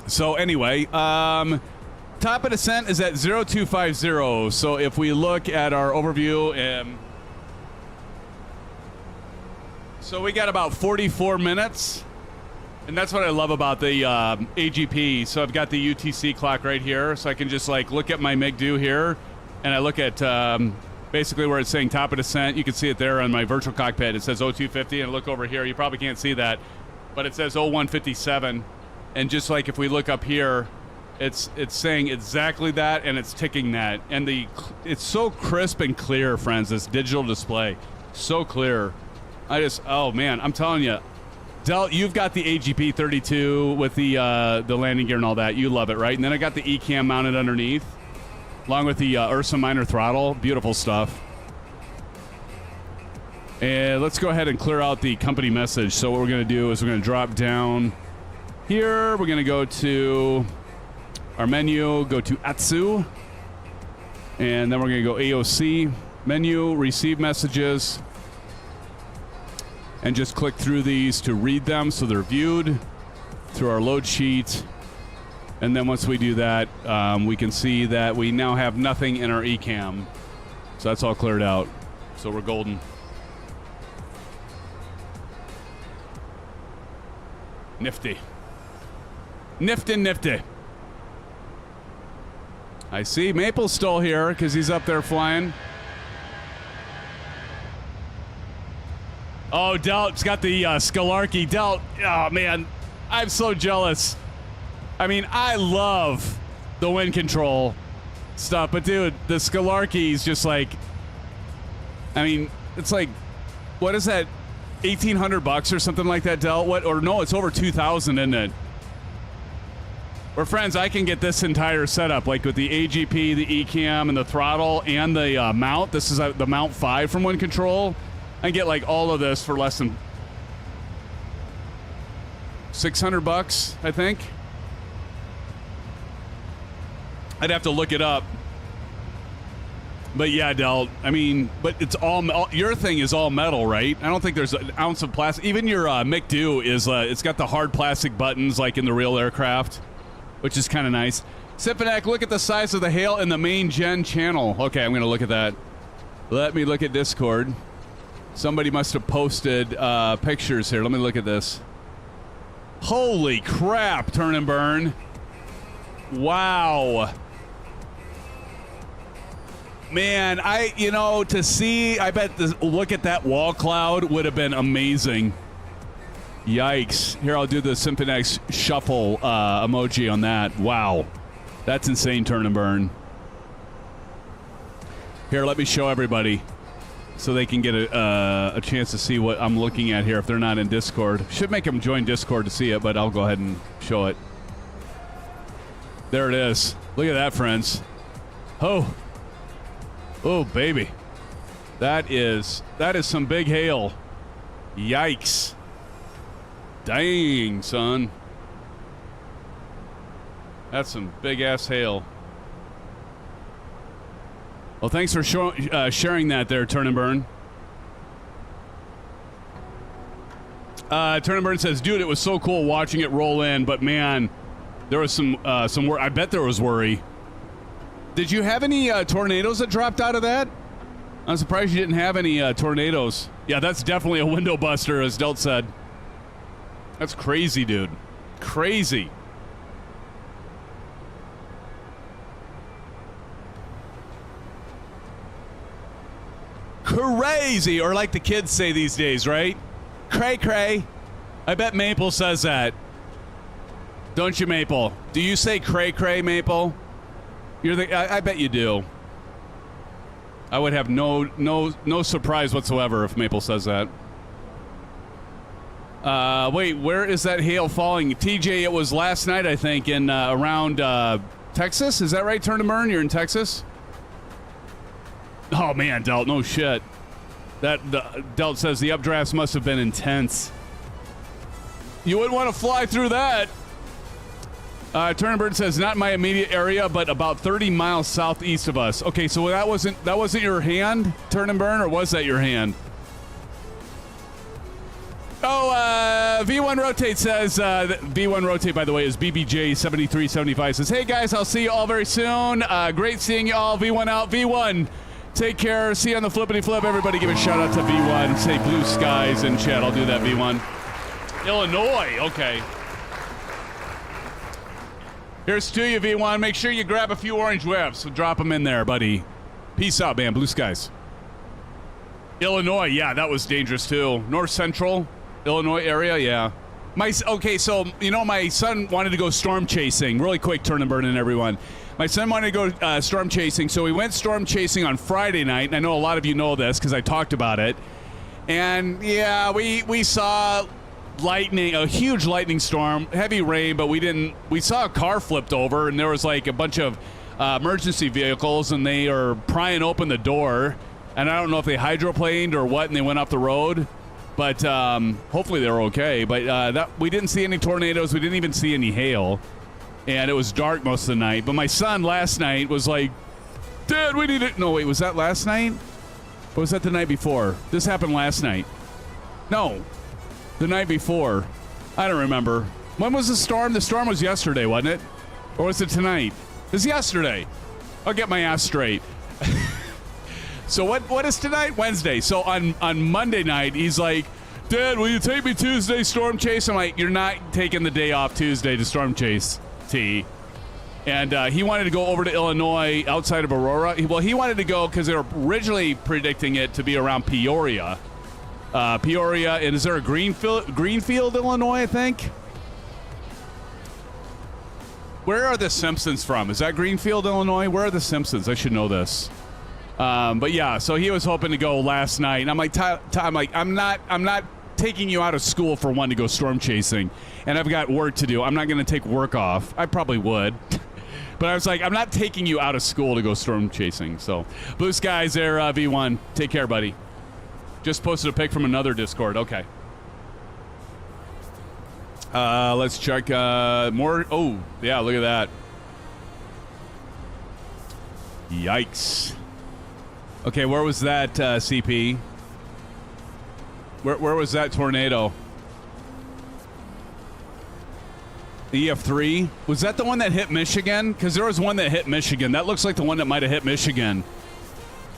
So anyway, top of descent is at 0250. So if we look at our overview, so we got about 44 minutes. And that's what I love about the AGP. So I've got the UTC clock right here. So I can just like look at my MCDU here. And I look at basically where it's saying top of descent. You can see it there on my virtual cockpit. It says 0250. And look over here. You probably can't see that. But it says 0157. And just like if we look up here, it's saying exactly that. And it's ticking that. And it's so crisp and clear, friends, this digital display. So clear. Oh, man. I'm telling you. Del, you've got the AGP 32 with the landing gear and all that. You love it, right? And then I got the ECAM mounted underneath, along with the Ursa Minor throttle. Beautiful stuff. And let's go ahead and clear out the company message. So what we're going to do is we're going to drop down here. We're going to go to our menu, go to Atsu, and then we're going to go AOC, menu, receive messages, and just click through these to read them so they're viewed through our load sheet. And then once we do that, we can see that we now have nothing in our ECAM. So that's all cleared out. So we're golden. Nifty. Nifty. I see Maple's still here because he's up there flying. Oh, Delt's got the Scalarchy. Delt, oh man, I'm so jealous. I mean, I love the wind control stuff, but dude, the Scalarchy is just like, I mean, it's like, what is that, $1,800 or something like that, Delt? What? Or no, it's over 2,000, isn't it? Well, friends, I can get this entire setup, like with the AGP, the ECAM, and the throttle, and the mount. This is the Mount 5 from Wind Control. I get like all of this for less than $600, I think. I'd have to look it up. But yeah, Del, I mean, but it's all your thing is all metal, right? I don't think there's an ounce of plastic. Even your MCDU is, it's got the hard plastic buttons like in the real aircraft, which is kind of nice. SimFanatic, look at the size of the hail in the main gen channel. Okay, I'm going to look at that. Let me look at Discord. Somebody must have posted pictures here. Let me look at this. Holy crap, turn and burn. Wow. Man, to see, I bet look at that wall cloud would have been amazing. Yikes. Here, I'll do the SimFanatic shuffle emoji on that. Wow. That's insane, turn and burn. Here, let me show everybody so they can get a chance to see what I'm looking at here if they're not in Discord. Should make them join Discord to see it, but I'll go ahead and show it. There it is. Look at that, friends. Oh, baby. That is some big hail. Yikes. Dang, son. That's some big-ass hail. Well, thanks for sharing that there, Turn and Burn. Turn and Burn says, dude, it was so cool watching it roll in, but man, there was some worry. I bet there was worry. Did you have any tornadoes that dropped out of that? I'm surprised you didn't have any tornadoes. Yeah, that's definitely a window buster, as Delt said. That's crazy, dude. Crazy. Crazy, or like the kids say these days, right? Cray cray. I bet Maple says that. Don't you, Maple? Do you say cray cray, Maple? I bet you do. I would have no surprise whatsoever if Maple says that. Wait, where is that hail falling? TJ, it was last night, I think, in around Texas. Is that right, Turn and Burn? You're in Texas? Oh, man, Delt, no shit. Delt says the updrafts must have been intense. You wouldn't want to fly through that. Turnbird says, not my immediate area, but about 30 miles southeast of us. Okay, so that wasn't your hand, Turn and Burn, or was that your hand? Oh, V1 Rotate says, V1 Rotate, by the way, is BBJ7375, says, hey, guys, I'll see you all very soon. Great seeing you all. V1 out. V1, take care. See you on the flippity flip. Everybody give a shout out to V1. Say blue skies in chat. I'll do that, V1. Illinois, okay. Here's to you, V1. Make sure you grab a few orange webs. So drop them in there, buddy. Peace out, man. Blue skies. Illinois, yeah, that was dangerous too. North Central Illinois area, yeah. Okay, so, my son wanted to go storm chasing. Really quick, Turn and Burn and everyone. My son wanted to go storm chasing, so we went storm chasing on Friday night, and I know a lot of you know this because I talked about it. And, yeah, we saw lightning, a huge lightning storm, heavy rain, but we saw a car flipped over, and there was like a bunch of emergency vehicles, and they are prying open the door, and I don't know if they hydroplaned or what, and they went off the road, but hopefully they're okay. But we didn't see any tornadoes, we didn't even see any hail, and it was dark most of the night. But my son last night was like, Dad, we need it. No, wait, was that last night? Or was that the night before? This happened last night. No, the night before. I don't remember. When was the storm? The storm was yesterday, wasn't it? Or was it tonight? It was yesterday. I'll get my ass straight. So what is tonight? Wednesday. So on Monday night, he's like, Dad, will you take me Tuesday storm chase? I'm like, you're not taking the day off Tuesday to storm chase, T. And he wanted to go over to Illinois outside of Aurora. Well, he wanted to go because they were originally predicting it to be around Peoria. Peoria, and is there a Greenfield, Illinois, I think? Where are the Simpsons from? Is that Greenfield, Illinois? Where are the Simpsons? I should know this. But yeah, so he was hoping to go last night, and I'm like, I'm not taking you out of school for one to go storm chasing, and I've got work to do. I'm not going to take work off. I probably would. But I was like, I'm not taking you out of school to go storm chasing. So, Blue Skies there, V1. Take care, buddy. Just posted a pic from another Discord. Okay. Let's check more. Oh, yeah, look at that. Yikes. Okay, where was that, CP? Where was that tornado? The EF3? Was that the one that hit Michigan? Because there was one that hit Michigan. That looks like the one that might have hit Michigan.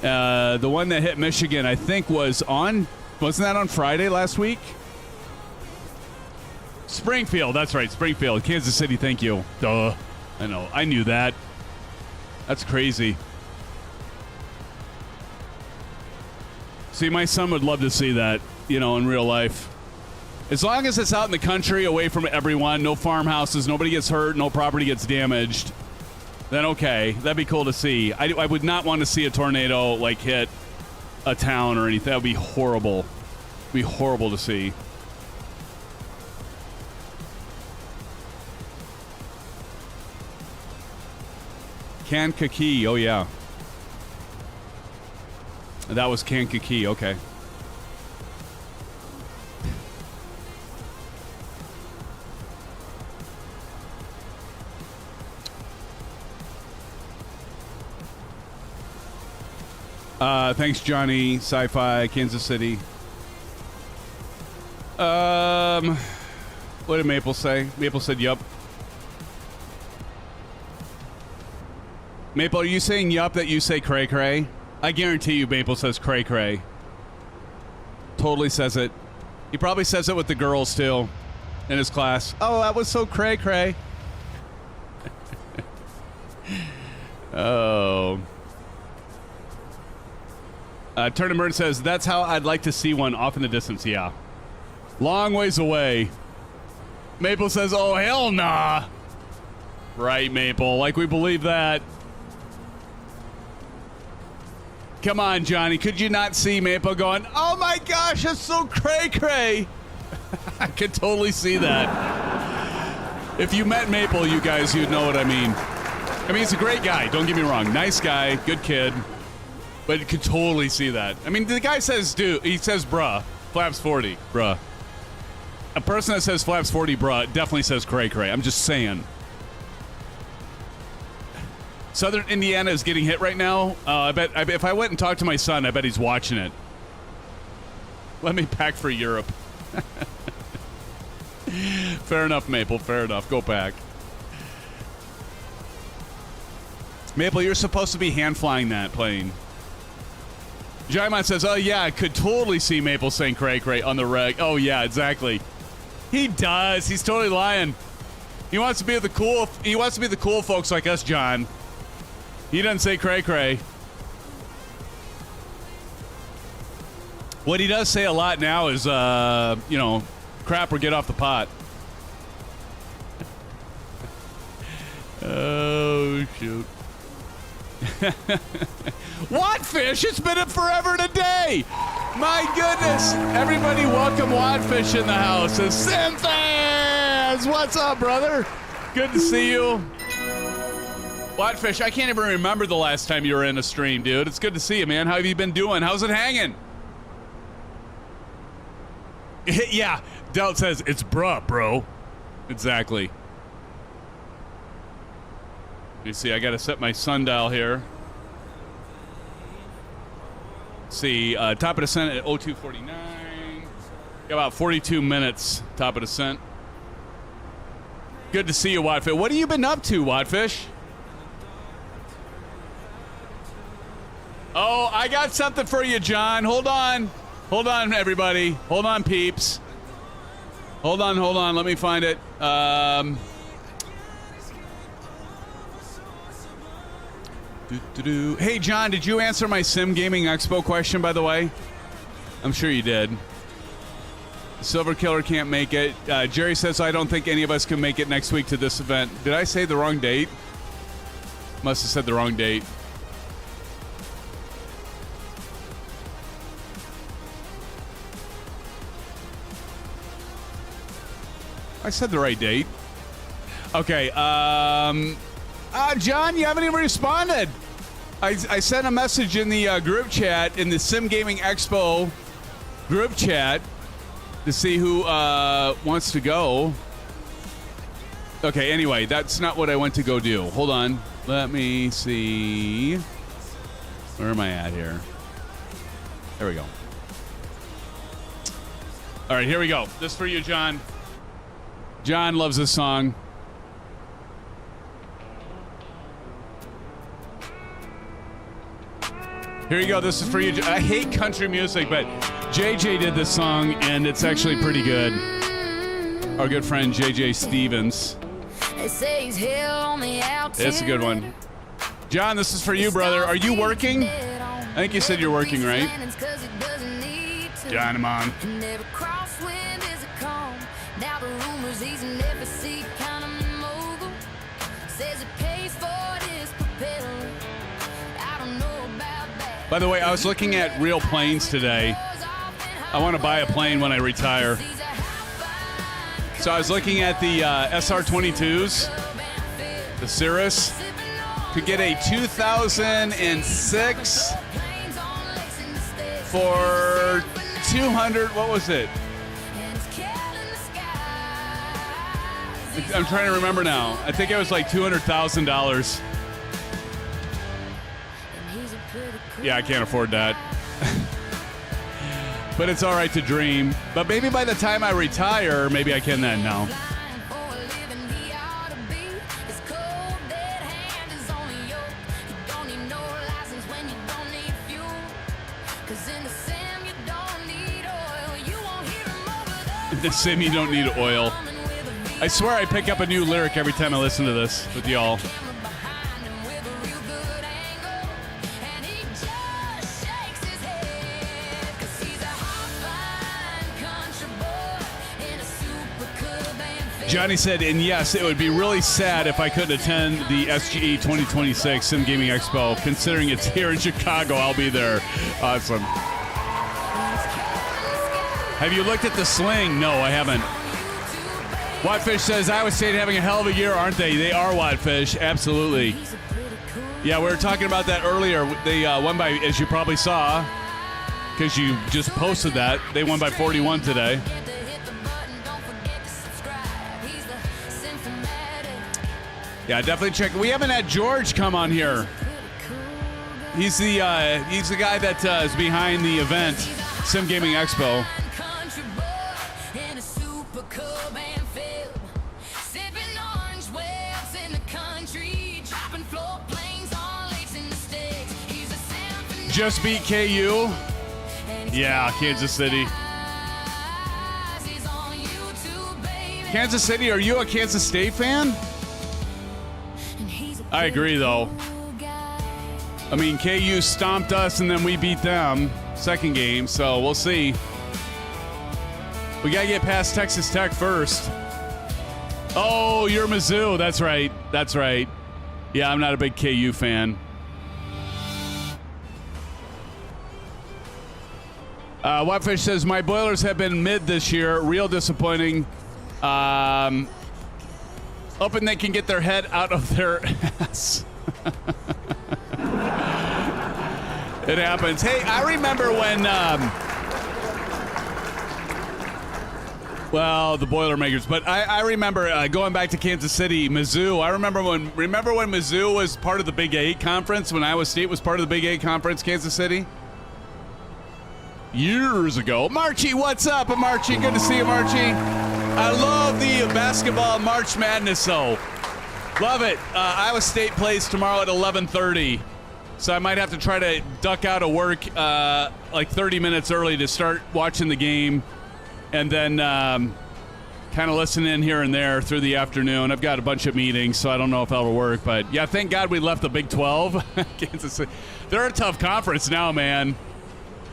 The one that hit Michigan, I think, wasn't that on Friday last week? Springfield, that's right, Springfield. Kansas City, thank you. Duh. I know, I knew that. That's crazy. See, my son would love to see that, in real life. As long as it's out in the country, away from everyone, no farmhouses, nobody gets hurt, no property gets damaged, then okay, that'd be cool to see. I would not want to see a tornado, like, hit a town or anything. That would be horrible. It'd be horrible to see. Kankakee, oh yeah. That was Kankakee, okay. Thanks, Johnny. Sci-Fi, Kansas City. What did Maple say? Maple said, yup. Maple, are you saying yup that you say cray cray? I guarantee you Maple says cray cray. Totally says it. He probably says it with the girls too in his class. Oh, that was so cray cray. Oh. Tournament says, that's how I'd like to see one off in the distance. Yeah. Long ways away. Maple says, oh, hell nah. Right, Maple. Like we believe that. Come on, Johnny. Could you not see Maple going, oh my gosh, that's so cray-cray? I could totally see that. If you met Maple, you guys, you'd know what I mean. I mean, he's a great guy. Don't get me wrong. Nice guy. Good kid. But you could totally see that. I mean, the guy says, dude, he says, bruh. Flaps 40, bruh. A person that says Flaps 40, bruh, definitely says cray-cray. I'm just saying. Southern Indiana is getting hit right now. I bet if I went and talked to my son, I bet he's watching it. Let me pack for Europe. Fair enough, Maple. Fair enough. Go back. Maple, you're supposed to be hand flying that plane. Jaimon says, oh yeah, I could totally see Maple saying cray cray on the reg. Oh yeah, exactly. He does. He's totally lying. He wants to be the cool folks like us, John. He doesn't say cray cray. What he does say a lot now is, crap or get off the pot. Oh, shoot. What, Fish? It's been forever and a day. My goodness. Everybody welcome Wadfish in the house. And SimFans, what's up, brother? Good to see you. Wadfish, I can't even remember the last time you were in a stream, dude. It's good to see you, man. How have you been doing? How's it hanging? Yeah, Delt says, it's bruh, bro. Exactly. You see, I got to set my sundial here. Let's see, top of descent at 0249. Got about 42 minutes, top of descent. Good to see you, Wadfish. What have you been up to, Wadfish? Oh, I got something for you, John. Hold on. Hold on, everybody. Hold on, peeps. Hold on. Let me find it. Hey, John, did you answer my Sim Gaming Expo question, by the way? I'm sure you did. Silver Killer can't make it. Jerry says, I don't think any of us can make it next week to this event. Did I say the wrong date? Must have said the wrong date. I said the right date. Okay, John, you haven't even responded. I sent a message in the group chat, in the Sim Gaming Expo group chat, to see who wants to go. Okay, anyway, that's not what I went to go do. Hold on. Let me see. Where am I at here? There we go. All right, here we go. This is for you, John. John loves this song. Here you go. This is for you. I hate country music, but JJ did this song, and it's actually pretty good. Our good friend JJ Stevens. It's a good one. John, this is for you, brother. Are you working? I think you said you're working, right? John, I'm on. By the way, I was looking at real planes today. I want to buy a plane when I retire. So I was looking at the SR-22s, the Cirrus. Could get a 2006 for 200, what was it? I'm trying to remember now. I think it was like $200,000. Yeah, I can't afford that. But it's all right to dream. But maybe by the time I retire, maybe I can then now. In the sim, you don't need oil. I swear I pick up a new lyric every time I listen to this with y'all. Johnny said, and yes, it would be really sad if I couldn't attend the SGE 2026 Sim Gaming Expo. Considering it's here in Chicago, I'll be there. Awesome. Have you looked at the sling? No, I haven't. Wadfish says, Iowa State having a hell of a year, aren't they? They are, Wadfish. Absolutely. Yeah, we were talking about that earlier. They won by, as you probably saw, because you just posted that, they won by 41 today. Yeah, definitely check. We haven't had George come on here. He's the guy that is behind the event, Sim Gaming Expo. Just beat KU. Yeah, Kansas City. Kansas City, are you a Kansas State fan? I agree, though. I mean, KU stomped us, and then we beat them second game, so we'll see. We got to get past Texas Tech first. Oh, you're Mizzou. That's right. That's right. Yeah, I'm not a big KU fan. Whitefish says, my boilers have been mid this year. Real disappointing. Hoping they can get their head out of their ass. It happens. Hey, I remember when, well, the Boilermakers, but I remember going back to Kansas City, Mizzou. I remember when Mizzou was part of the Big 8 conference, when Iowa State was part of the Big 8 conference, Kansas City? Years ago. Marchie, what's up, Marchie? Good to see you, Marchie. I love the basketball March Madness, though. Love it. Iowa State plays tomorrow at 11:30. So I might have to try to duck out of work like 30 minutes early to start watching the game, and then kind of listen in here and there through the afternoon. I've got a bunch of meetings, so I don't know if that'll work. But, yeah, thank God we left the Big 12. Kansas City. They're a tough conference now, man.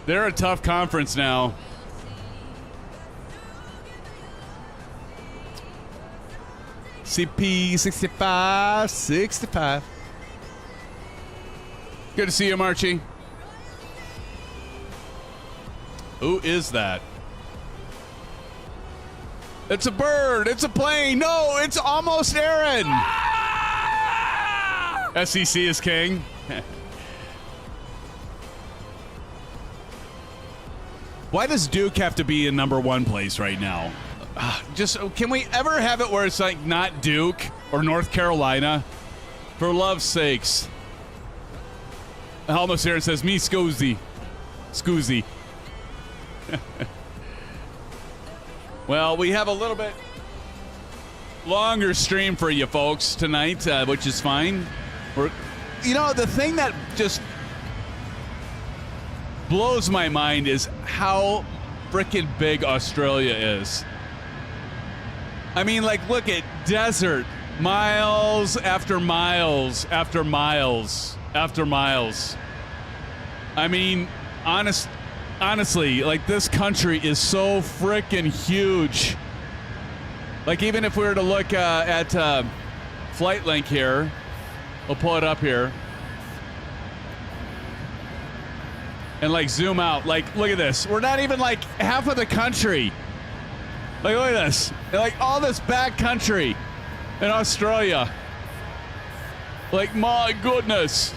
They're a tough conference now. CP 65. Good to see you, Marchie. Who is that? It's a bird. It's a plane. No, it's almost Aaron. SEC is king. Why does Duke have to be in #1 place right now? Just, can we ever have it where it's like not Duke or North Carolina? For love's sakes. Almost Aaron says, me scoozy. Well, we have a little bit longer stream for you folks tonight, which is fine. The thing that just blows my mind is how freaking big Australia is. I mean, like, look at desert, miles after miles after miles after miles. I mean, honestly, like, this country is so freaking huge. Like, even if we were to look at flight link here, we'll pull it up here, and like zoom out. Like, look at this. We're not even like half of the country. Like, look at this. Like, all this back country in Australia. Like, my goodness.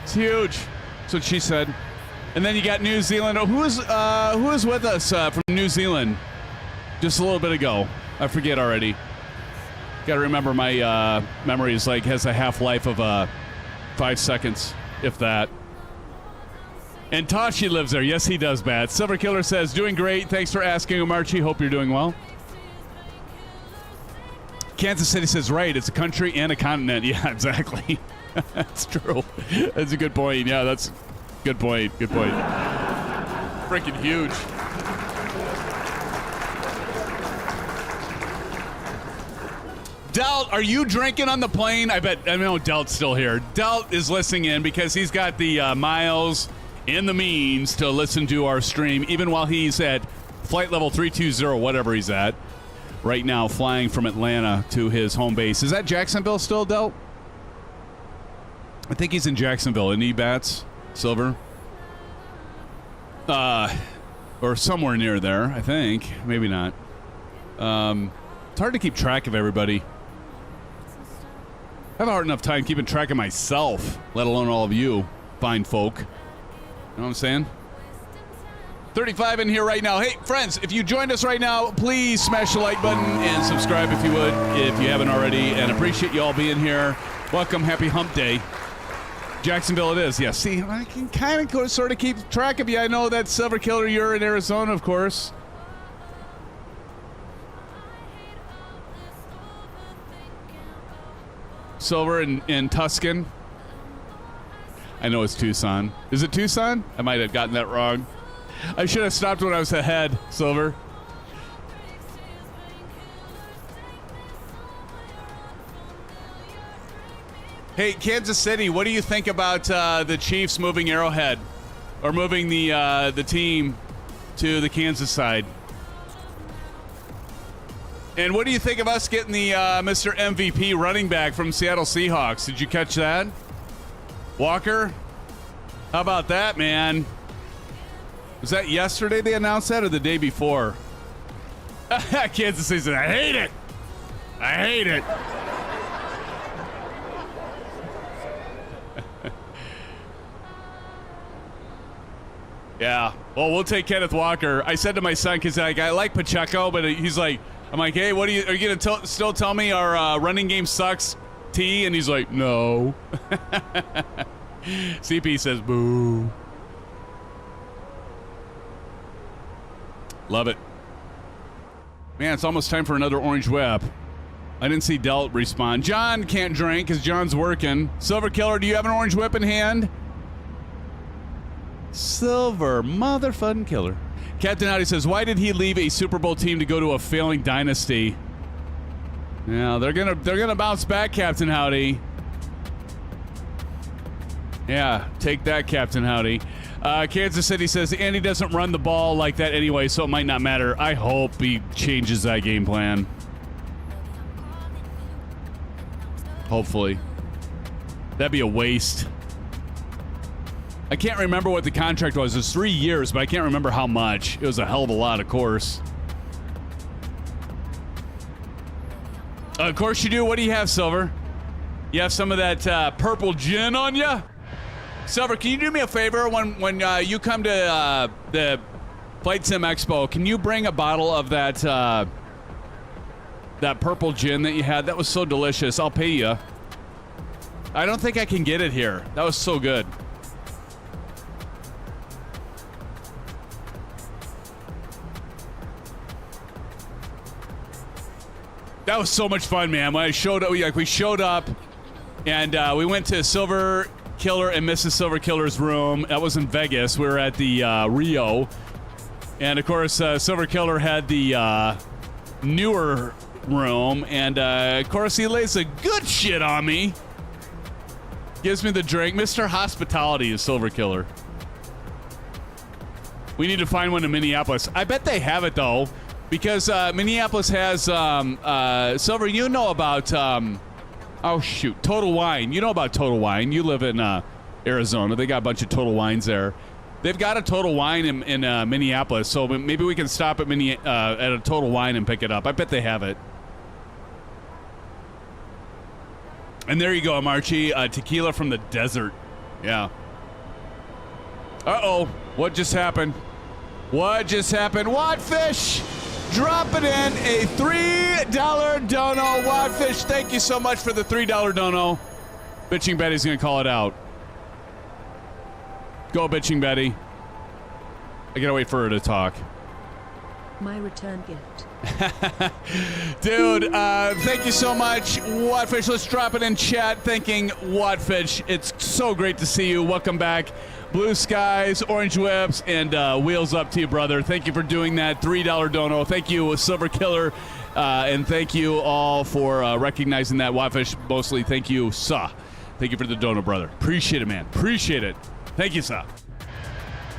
It's huge. That's what she said. And then you got New Zealand. Who is with us from New Zealand just a little bit ago? I forget already. Got to remember my memory is like has a half-life of 5 seconds, if that. And Tashi lives there. Yes, he does, Bat. Silver Killer says, doing great. Thanks for asking, Marchie. Hope you're doing well. Kansas City says, right, it's a country and a continent. Yeah, exactly. That's true. That's a good point. Yeah, that's a good point. Good point. Freaking huge. Delt, are you drinking on the plane? I know Delt's still here. Delt is listening in because he's got the miles and the means to listen to our stream, even while he's at flight level 320, whatever he's at right now, flying from Atlanta to his home base. Is that Jacksonville still, Delt? I think he's in Jacksonville, isn't he, Bats? Silver? Or somewhere near there, I think. Maybe not. It's hard to keep track of everybody. I have a hard enough time keeping track of myself, let alone all of you fine folk. You know what I'm saying? 35 in here right now. Hey, friends, if you joined us right now, please smash the like button and subscribe if you would, if you haven't already. And appreciate you all being here. Welcome. Happy hump day. Jacksonville it is. Yeah, see, I can kind of sort of keep track of you. I know that Silver Killer, you're in Arizona, of course. Silver in Tuscan. I know it's Tucson. Is it Tucson? I might have gotten that wrong. I should have stopped when I was ahead, Silver. Hey, Kansas City, what do you think about the Chiefs moving Arrowhead, or moving the team to the Kansas side? And what do you think of us getting the Mr. MVP running back from Seattle Seahawks? Did you catch that? Walker? How about that, man? Was that yesterday they announced that or the day before? Kansas City said, I hate it. I hate it. Yeah. Well, we'll take Kenneth Walker. I said to my son, because I like Pacheco, but he's like, I'm like, hey, are you going to still tell me our running game sucks, T? And he's like, no. CP says, boo. Love it. Man, it's almost time for another orange whip. I didn't see Delt respond. John can't drink because John's working. Silver Killer, do you have an orange whip in hand? Silver motherfucking killer. Captain Howdy says, why did he leave a Super Bowl team to go to a failing dynasty? Yeah, they're gonna bounce back, Captain Howdy. Yeah, take that, Captain Howdy. Kansas City says Andy doesn't run the ball like that anyway, so it might not matter. I hope he changes that game plan. Hopefully. That'd be a waste. I can't remember what the contract was. It was 3 years, but I can't remember how much. It was a hell of a lot, of course. Of course you do. What do you have, Silver? You have some of that purple gin on you? Silver, can you do me a favor when you come to the Flight Sim Expo? Can you bring a bottle of that that purple gin that you had? That was so delicious. I'll pay you. I don't think I can get it here. That was so good. That was so much fun, man. When I showed up, we showed up, and we went to Silver Killer and Mrs. Silver Killer's room. That was in Vegas. We were at the Rio, and of course, Silver Killer had the newer room, and of course, he lays a good shit on me. Gives me the drink. Mr. Hospitality is Silver Killer. We need to find one in Minneapolis. I bet they have it though. Because Minneapolis has, Silver, you know about, oh shoot, Total Wine. You know about Total Wine. You live in Arizona. They got a bunch of Total Wines there. They've got a Total Wine in Minneapolis, so maybe we can stop at a Total Wine and pick it up. I bet they have it. And there you go, Marchie. Tequila from the desert. Yeah. Uh-oh. What just happened? What just happened? Wadfish! Dropping in a $3 dono. Wadfish, thank you so much for the $3 dono. Bitching Betty's going to call it out. Go, Bitching Betty. I got to wait for her to talk. My return gift. Dude, thank you so much, Wadfish. Let's drop it in chat. Thanking Wadfish. It's so great to see you. Welcome back. Blue skies, orange whips, and wheels up to you, brother. Thank you for doing that. $3 dono. Thank you, Silver Killer. And thank you all for recognizing that. Wadfish, mostly thank you, Sa. Thank you for the dono, brother. Appreciate it, man. Appreciate it. Thank you, Sa.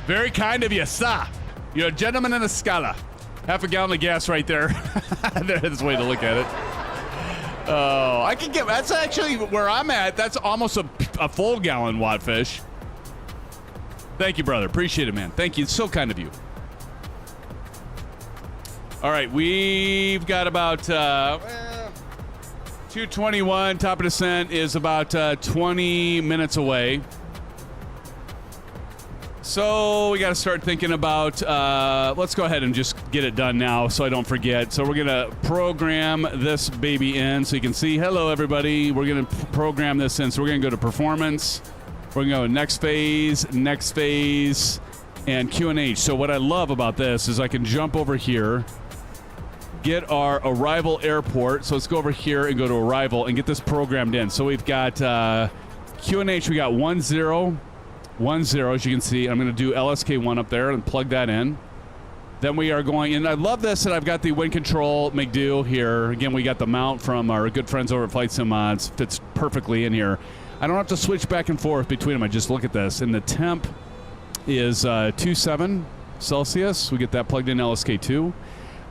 Very kind of you, Sa. You're a gentleman in a scala. Half a gallon of gas right there. That's the way to look at it. Oh, I can get, that's actually where I'm at. That's almost a full gallon, Wadfish. Thank you, brother. Appreciate it, man. Thank you. It's so kind of you. All right, we've got about 2:21. Top of descent is about 20 minutes away. So we got to start thinking about, let's go ahead and just get it done now so I don't forget. So we're going to program this baby in so you can see. Hello, everybody. We're going to program this in. So we're going to go to performance. We're going to go next phase, and Q&H. So what I love about this is I can jump over here, get our arrival airport. So let's go over here and go to arrival and get this programmed in. So we've got Q&H. We got 10, 10, as you can see. I'm going to do LSK1 up there and plug that in. Then we are going, and I love this that I've got the WINCTRL MCDU here. Again, we got the mount from our good friends over at Flight Sim Mods. Fits perfectly in here. I don't have to switch back and forth between them. I just look at this. And the temp is 27 Celsius. We get that plugged in LSK2.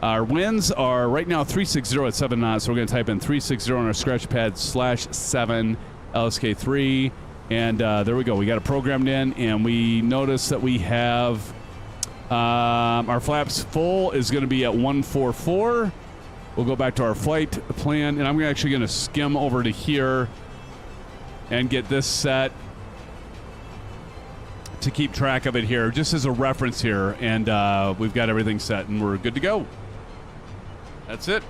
Our winds are right now 360 at 7 knots. So we're going to type in 360 on our scratch pad /7 LSK3. And there we go. We got it programmed in. And we notice that we have Our flaps full is going to be at 144. We'll go back to our flight plan, and I'm actually going to skim over to here and get this set to keep track of it here, just as a reference here. And we've got everything set, and we're good to go. That's it.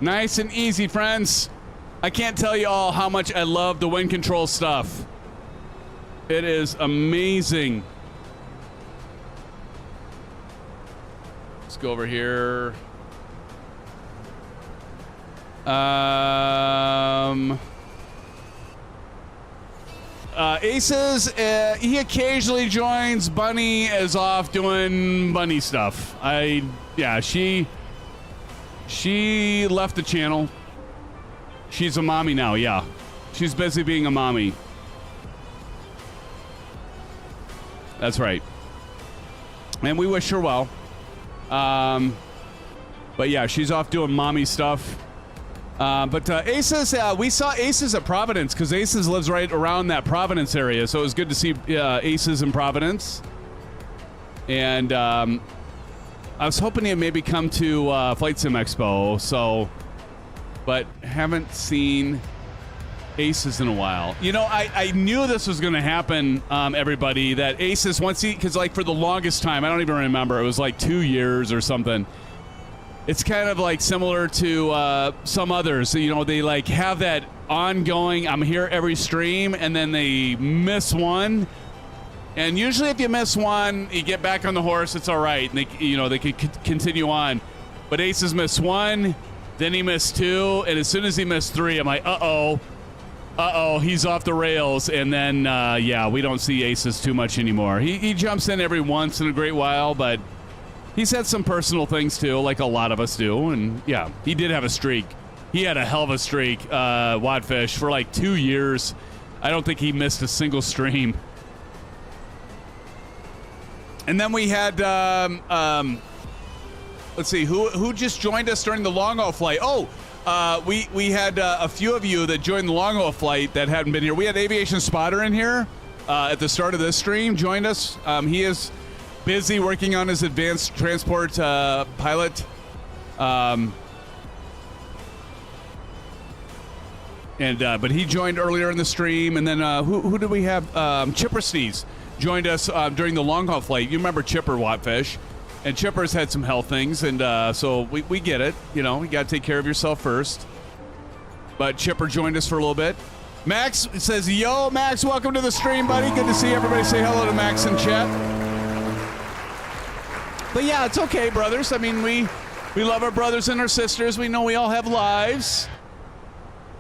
Nice and easy, friends. I can't tell you all how much I love the wind control stuff. It is amazing. Let's go over here. Aces, he occasionally joins. Bunny is off doing bunny stuff. She left the channel. She's a mommy now, yeah. She's busy being a mommy. That's right. And we wish her well. But yeah, she's off doing mommy stuff. But Aces, we saw Aces at Providence because Aces lives right around that Providence area. So it was good to see Aces in Providence. And I was hoping he'd maybe come to Flight Sim Expo. But haven't seen Aces in a while. You know, I knew this was going to happen, everybody, that Aces, because like for the longest time, I don't even remember, it was like 2 years or something. It's kind of like similar to some others. You know, they like have that ongoing, I'm here every stream, and then they miss one. And usually if you miss one, you get back on the horse, it's all right. And they can continue on. But Aces missed one, then he missed two, and as soon as he missed three, I'm like, uh-oh, he's off the rails. And then, yeah, we don't see Aces too much anymore. He jumps in every once in a great while, but he's had some personal things too, like a lot of us do. And yeah, he did have a streak. He had a hell of a streak, Wadfish, for like 2 years. I don't think he missed a single stream. And then we had, let's see, who just joined us during the long-haul flight? Oh, we had a few of you that joined the long-haul flight that hadn't been here. We had Aviation Spotter in here at the start of this stream, joined us. He is busy working on his advanced transport pilot. But he joined earlier in the stream. And then who did we have? Chipper Sneeze joined us during the long-haul flight. You remember Chipper, Wattfish. And Chipper's had some health things, and so we get it. You know, you got to take care of yourself first. But Chipper joined us for a little bit. Max says, yo, Max, welcome to the stream, buddy. Good to see everybody. Say hello to Max in chat. But yeah, it's okay, brothers. I mean, we love our brothers and our sisters. We know we all have lives.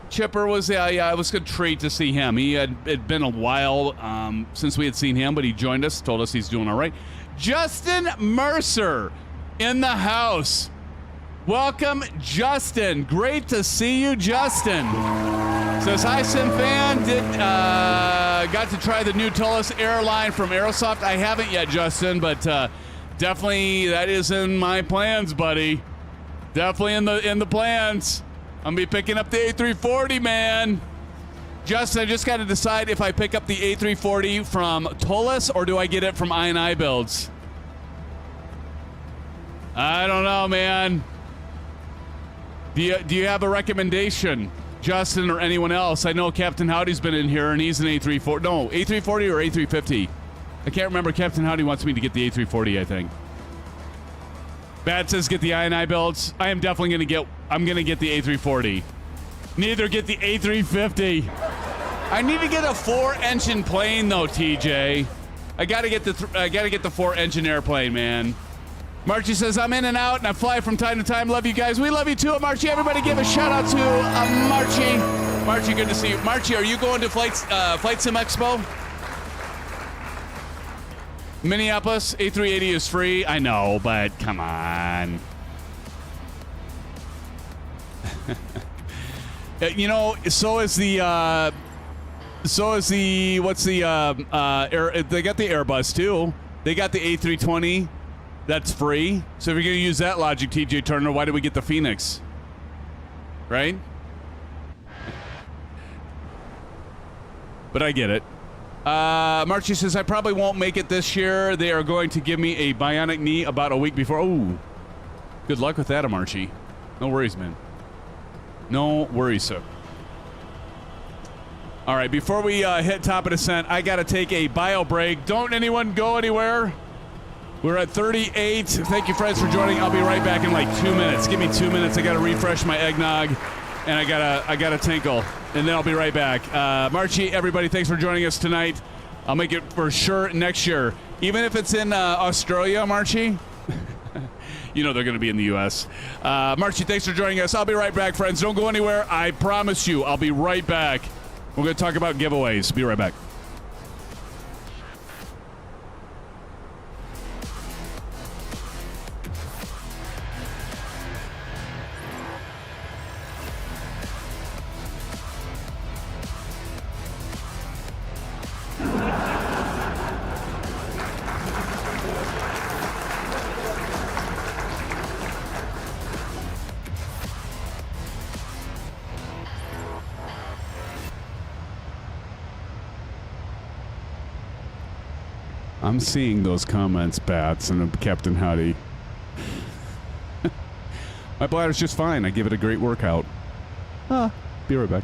Chipper was, it was a good treat to see him. It'd been a while since we had seen him, but he joined us, told us he's doing all right. Justin Mercer in the house. Welcome, Justin. Great to see you, Justin. Says, hi, SimFan. Got to try the new Tullus airline from Aerosoft. I haven't yet, Justin, but definitely that is in my plans, buddy. Definitely in the plans. I'm gonna be picking up the A340, man. Justin, I just got to decide if I pick up the A340 from Tullus or do I get it from I&I Builds. I don't know, man. Do you have a recommendation, Justin or anyone else? I know Captain Howdy's been in here and he's an A340. No, A340 or A350. I can't remember. Captain Howdy wants me to get the A340, I think. Bad says get the I&I Builds. I am definitely going to get... I'm going to get the A340. Neither get the A350. I need to get a 4-engine plane though, TJ. I got to get the 4-engine airplane, man. Marchie says I'm in and out and I fly from time to time. Love you guys. We love you too, Marchie. Everybody give a shout out to Marchie. Marchie, good to see you. Marchie, are you going to Flight Sim Expo? Minneapolis A380 is free. I know, but come on. You know, so is the what's the they got the Airbus too. They got the A320 that's free. So if you're going to use that logic, TJ Turner, why did we get the Phoenix? Right? But I get it. Marchie says, I probably won't make it this year. They are going to give me a bionic knee about a week before. Oh, good luck with that, Marchie. No worries, man. No worries, sir. All right, before we hit top of descent, I got to take a bio break. Don't anyone go anywhere. We're at 38. Thank you, friends, for joining. I'll be right back in like 2 minutes. Give me 2 minutes. I got to refresh my eggnog, and I gotta tinkle, and then I'll be right back. Marchie, everybody, thanks for joining us tonight. I'll make it for sure next year, even if it's in Australia, Marchie. You know they're going to be in the U.S. Marchie, thanks for joining us. I'll be right back, friends. Don't go anywhere. I promise you, I'll be right back. We're going to talk about giveaways. Be right back. I'm seeing those comments, Bats, and Captain Howdy. My bladder's just fine. I give it a great workout. Be right back.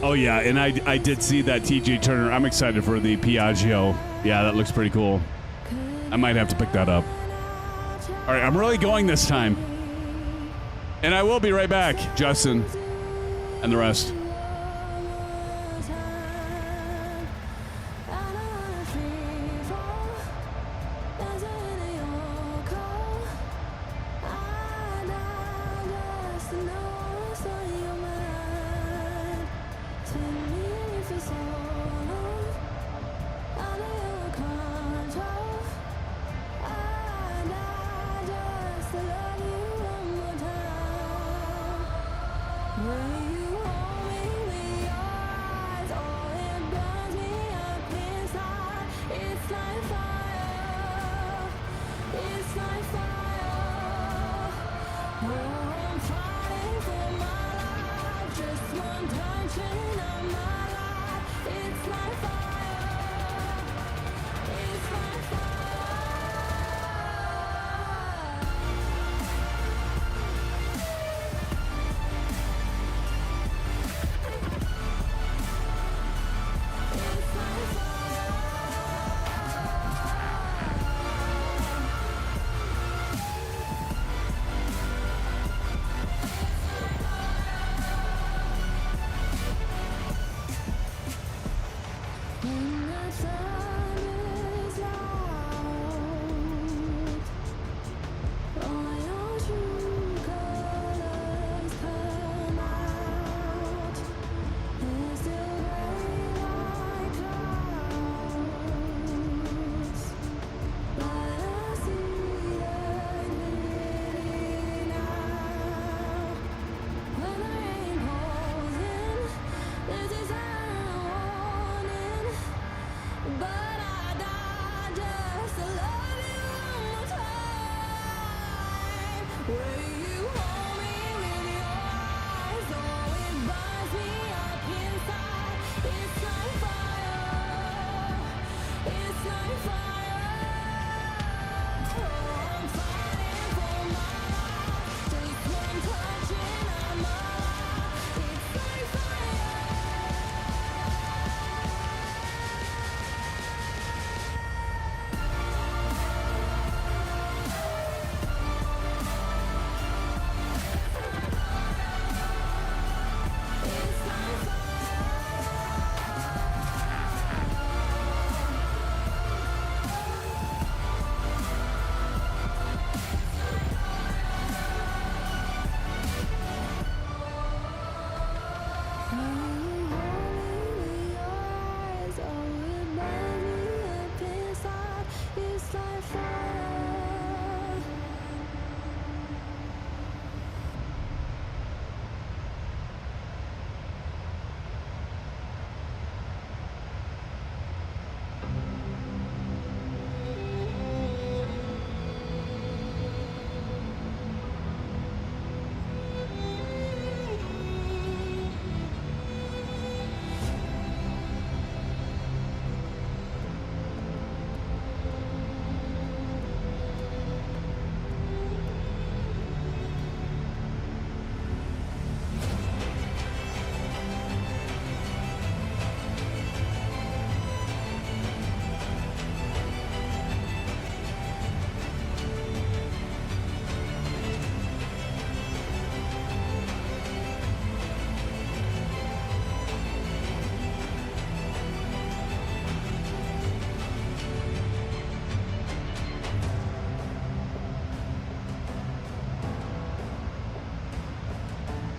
Oh, yeah, and I did see that TJ Turner. I'm excited for the Piaggio. Yeah, that looks pretty cool. I might have to pick that up. All right, I'm really going this time. And I will be right back, Justin and the rest.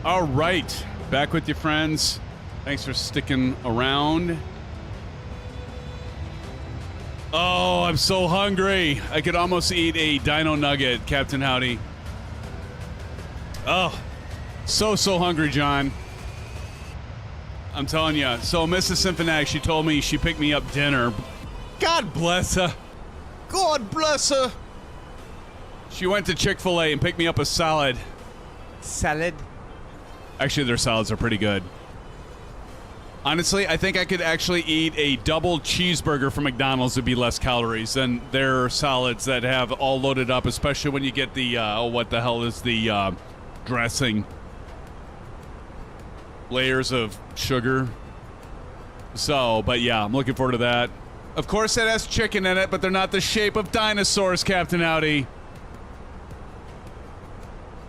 All right, back with you, friends. Thanks for sticking around. Oh, I'm so hungry. I could almost eat a dino nugget, Captain Howdy. Oh, so hungry, John. I'm telling you. So Mrs. SimFanatic, she told me she picked me up dinner. God bless her. God bless her. She went to Chick-fil-A and picked me up a salad. Salad? Actually, their salads are pretty good. Honestly, I think I could actually eat a double cheeseburger from McDonald's. It'd be less calories than their salads that have all loaded up, especially when you get the, what the hell is the dressing? Layers of sugar. So, but yeah, I'm looking forward to that. Of course, it has chicken in it, but they're not the shape of dinosaurs, Captain Howdy.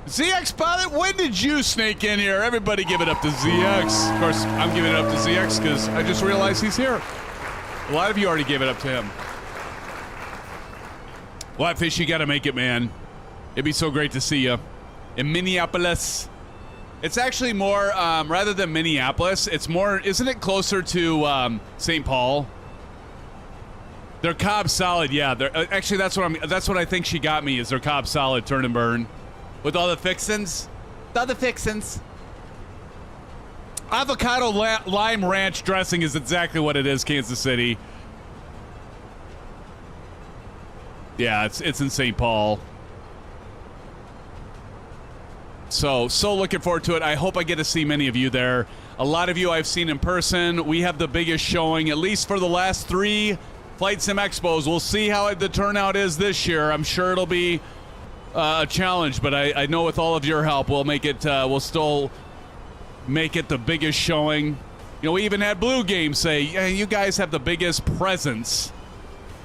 ZX Pilot, when did you snake in here? Everybody give it up to ZX. Of course, I'm giving it up to ZX because I just realized he's here. A lot of you already gave it up to him. Flatfish, you got to make it, man. It'd be so great to see you in Minneapolis. It's actually more, rather than Minneapolis, it's more, isn't it closer to St. Paul? Their Cobb salad, yeah. Actually, that's what I think she got me is their Cobb salad turn and burn. With all the fixins. All the fixins. Avocado lime ranch dressing is exactly what it is, Kansas City. Yeah, it's in St. Paul. So looking forward to it. I hope I get to see many of you there. A lot of you I've seen in person. We have the biggest showing, at least for the last 3 Flight Sim Expos. We'll see how the turnout is this year. I'm sure it'll be a challenge, but I know with all of your help, we'll make it. We'll still make it the biggest showing. You know, we even had Blue Game say, yeah, "You guys have the biggest presence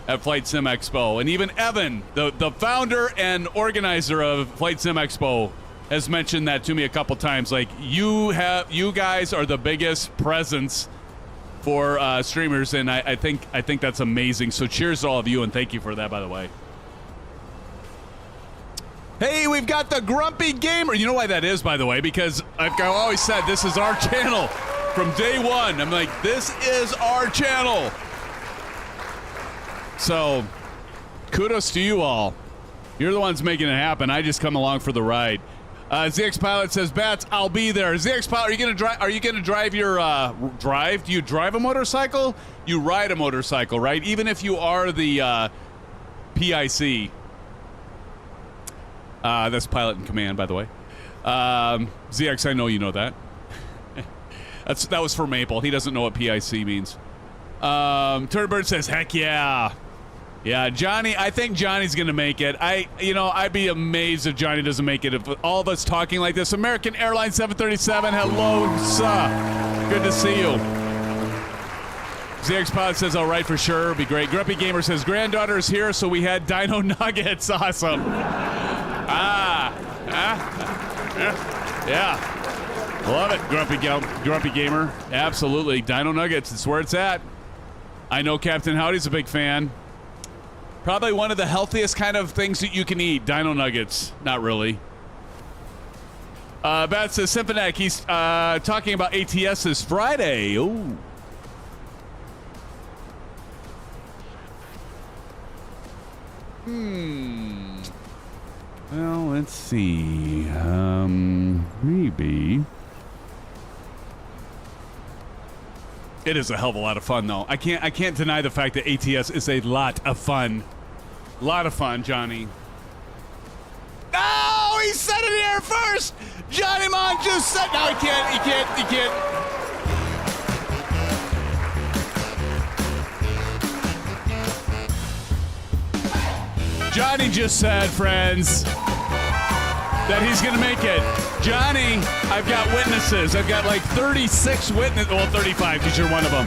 at Flight Sim Expo," and even Evan, the founder and organizer of Flight Sim Expo, has mentioned that to me a couple times. Like, you guys are the biggest presence for streamers, and I think that's amazing. So cheers to all of you, and thank you for that, by the way. Hey, we've got the Grumpy Gamer. You know why that is, by the way? Because I've always said this is our channel from day one. I'm like, this is our channel. So, kudos to you all. You're the ones making it happen. I just come along for the ride. ZX Pilot says, "Bats, I'll be there." ZX Pilot, are you gonna drive your drive? Do you drive a motorcycle? You ride a motorcycle, right? Even if you are the PIC. That's pilot in command, by the way. ZX, I know you know that. That was for Maple. He doesn't know what PIC means. Turnbird says, "Heck yeah." Yeah, Johnny, I think Johnny's going to make it. I'd be amazed if Johnny doesn't make it. If all of us talking like this. American Airlines 737, hello, sir. Good to see you. ZX Pilot says, "All right, for sure. It'd be great." Grumpy Gamer says, "Granddaughter is here, so we had Dino Nuggets." Awesome. Yeah. Love it, Grumpy Gamer. Absolutely. Dino Nuggets, it's where it's at. I know Captain Howdy's a big fan. Probably one of the healthiest kind of things that you can eat, Dino Nuggets. Not really. Bat says, SimFanatic, he's talking about ATS this Friday. Ooh. Well, let's see. Maybe. It is a hell of a lot of fun, though. I can't deny the fact that ATS is a lot of fun. A lot of fun, Johnny. No, he said it here first. Johnny Mon just said. No, he can't. Johnny just said, friends, that he's going to make it. Johnny, I've got witnesses. I've got like 36 witnesses. Well, 35 because you're one of them.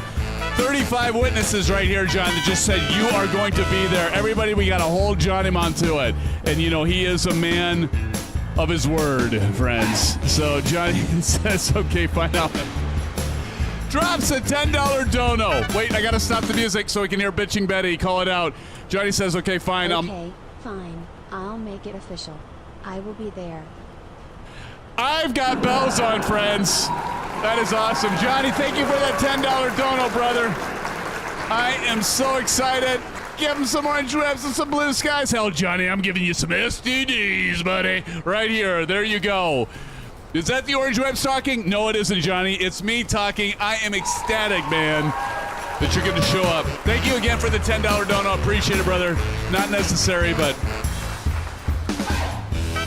35 witnesses right here, John, that just said you are going to be there. Everybody, we got to hold Johnny onto it. And, you know, he is a man of his word, friends. So Johnny says, okay, fine. Now drops a $10 dono. Wait, I got to stop the music so we can hear Bitching Betty. Call it out. Johnny says, okay, fine. Okay, fine. I'll make it official. I will be there. I've got bells on, friends. That is awesome. Johnny, thank you for that $10 dono, brother. I am so excited. Give him some orange webs and some blue skies. Hell, Johnny, I'm giving you some STDs, buddy. Right here. There you go. Is that the orange webs talking? No, it isn't, Johnny. It's me talking. I am ecstatic, man, that you're going to show up. Thank you again for the $10 dono. Appreciate it, brother. Not necessary, but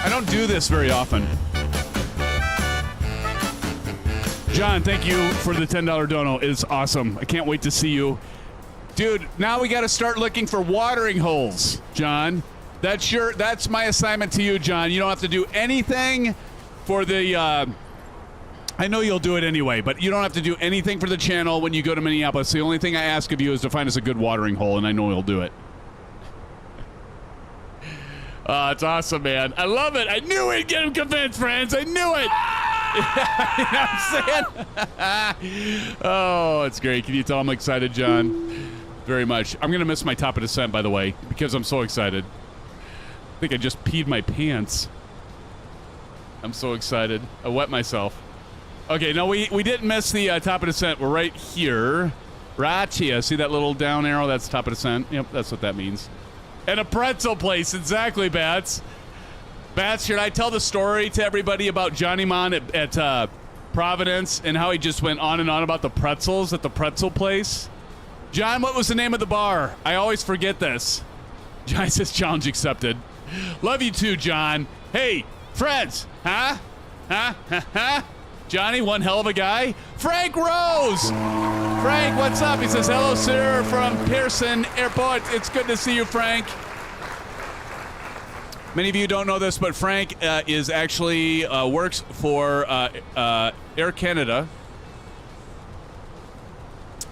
I don't do this very often. John, thank you for the $10 dono. It's awesome. I can't wait to see you. Dude, now we got to start looking for watering holes, John. That's my assignment to you, John. You don't have to do anything for the, I know you'll do it anyway, but you don't have to do anything for the channel when you go to Minneapolis. The only thing I ask of you is to find us a good watering hole, and I know you'll do it. It's awesome, man. I love it. I knew we'd get him convinced, friends. I knew it. You know what I'm saying? Oh, it's great. Can you tell I'm excited, John? Very much. I'm going to miss my top of descent, by the way, because I'm so excited. I think I just peed my pants. I'm so excited. I wet myself. Okay, no, we didn't miss the top of descent. We're right here. Right here. See that little down arrow? That's top of descent. Yep, that's what that means. And a pretzel place. Exactly, Bats. Bats, should I tell the story to everybody about Johnny Mon at Providence and how he just went on and on about the pretzels at the pretzel place? John, what was the name of the bar? I always forget this. John says challenge accepted. Love you too, John. Hey, friends. Huh? Johnny, one hell of a guy. Frank Rose. Frank, what's up? He says, hello, sir, from Pearson Airport. It's good to see you, Frank. Many of you don't know this, but Frank is actually works for Air Canada.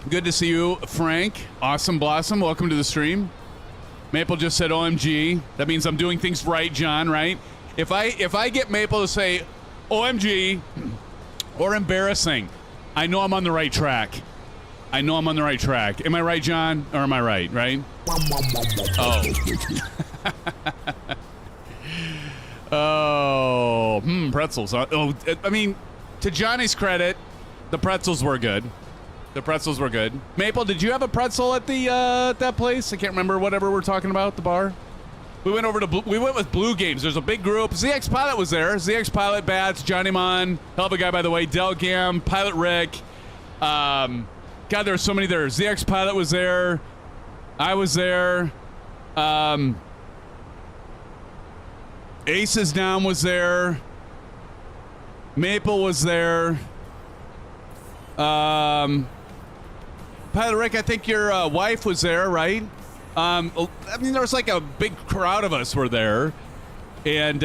Good to see you, Frank. Awesome Blossom. Welcome to the stream. Maple just said OMG. That means I'm doing things right, John, right? If I get Maple to say OMG or embarrassing, I know I'm on the right track. I know I'm on the right track. Am I right, John? Or am I right? Right? Oh. Pretzels. Oh, I mean, to Johnny's credit, the pretzels were good. The pretzels were good. Maple, did you have a pretzel at the that place? I can't remember whatever we're talking about, the bar. We went over to we went with Blue Games. There's a big group. ZX Pilot was there. ZX Pilot, Bats, Johnny Mon, hell of a guy, by the way. Del Gam, Pilot Rick. God, there were so many there. ZX Pilot was there. I was there. Aces Down was there. Maple was there. Pilot Rick, I think your wife was there, right? I mean, there was like a big crowd of us were there. And,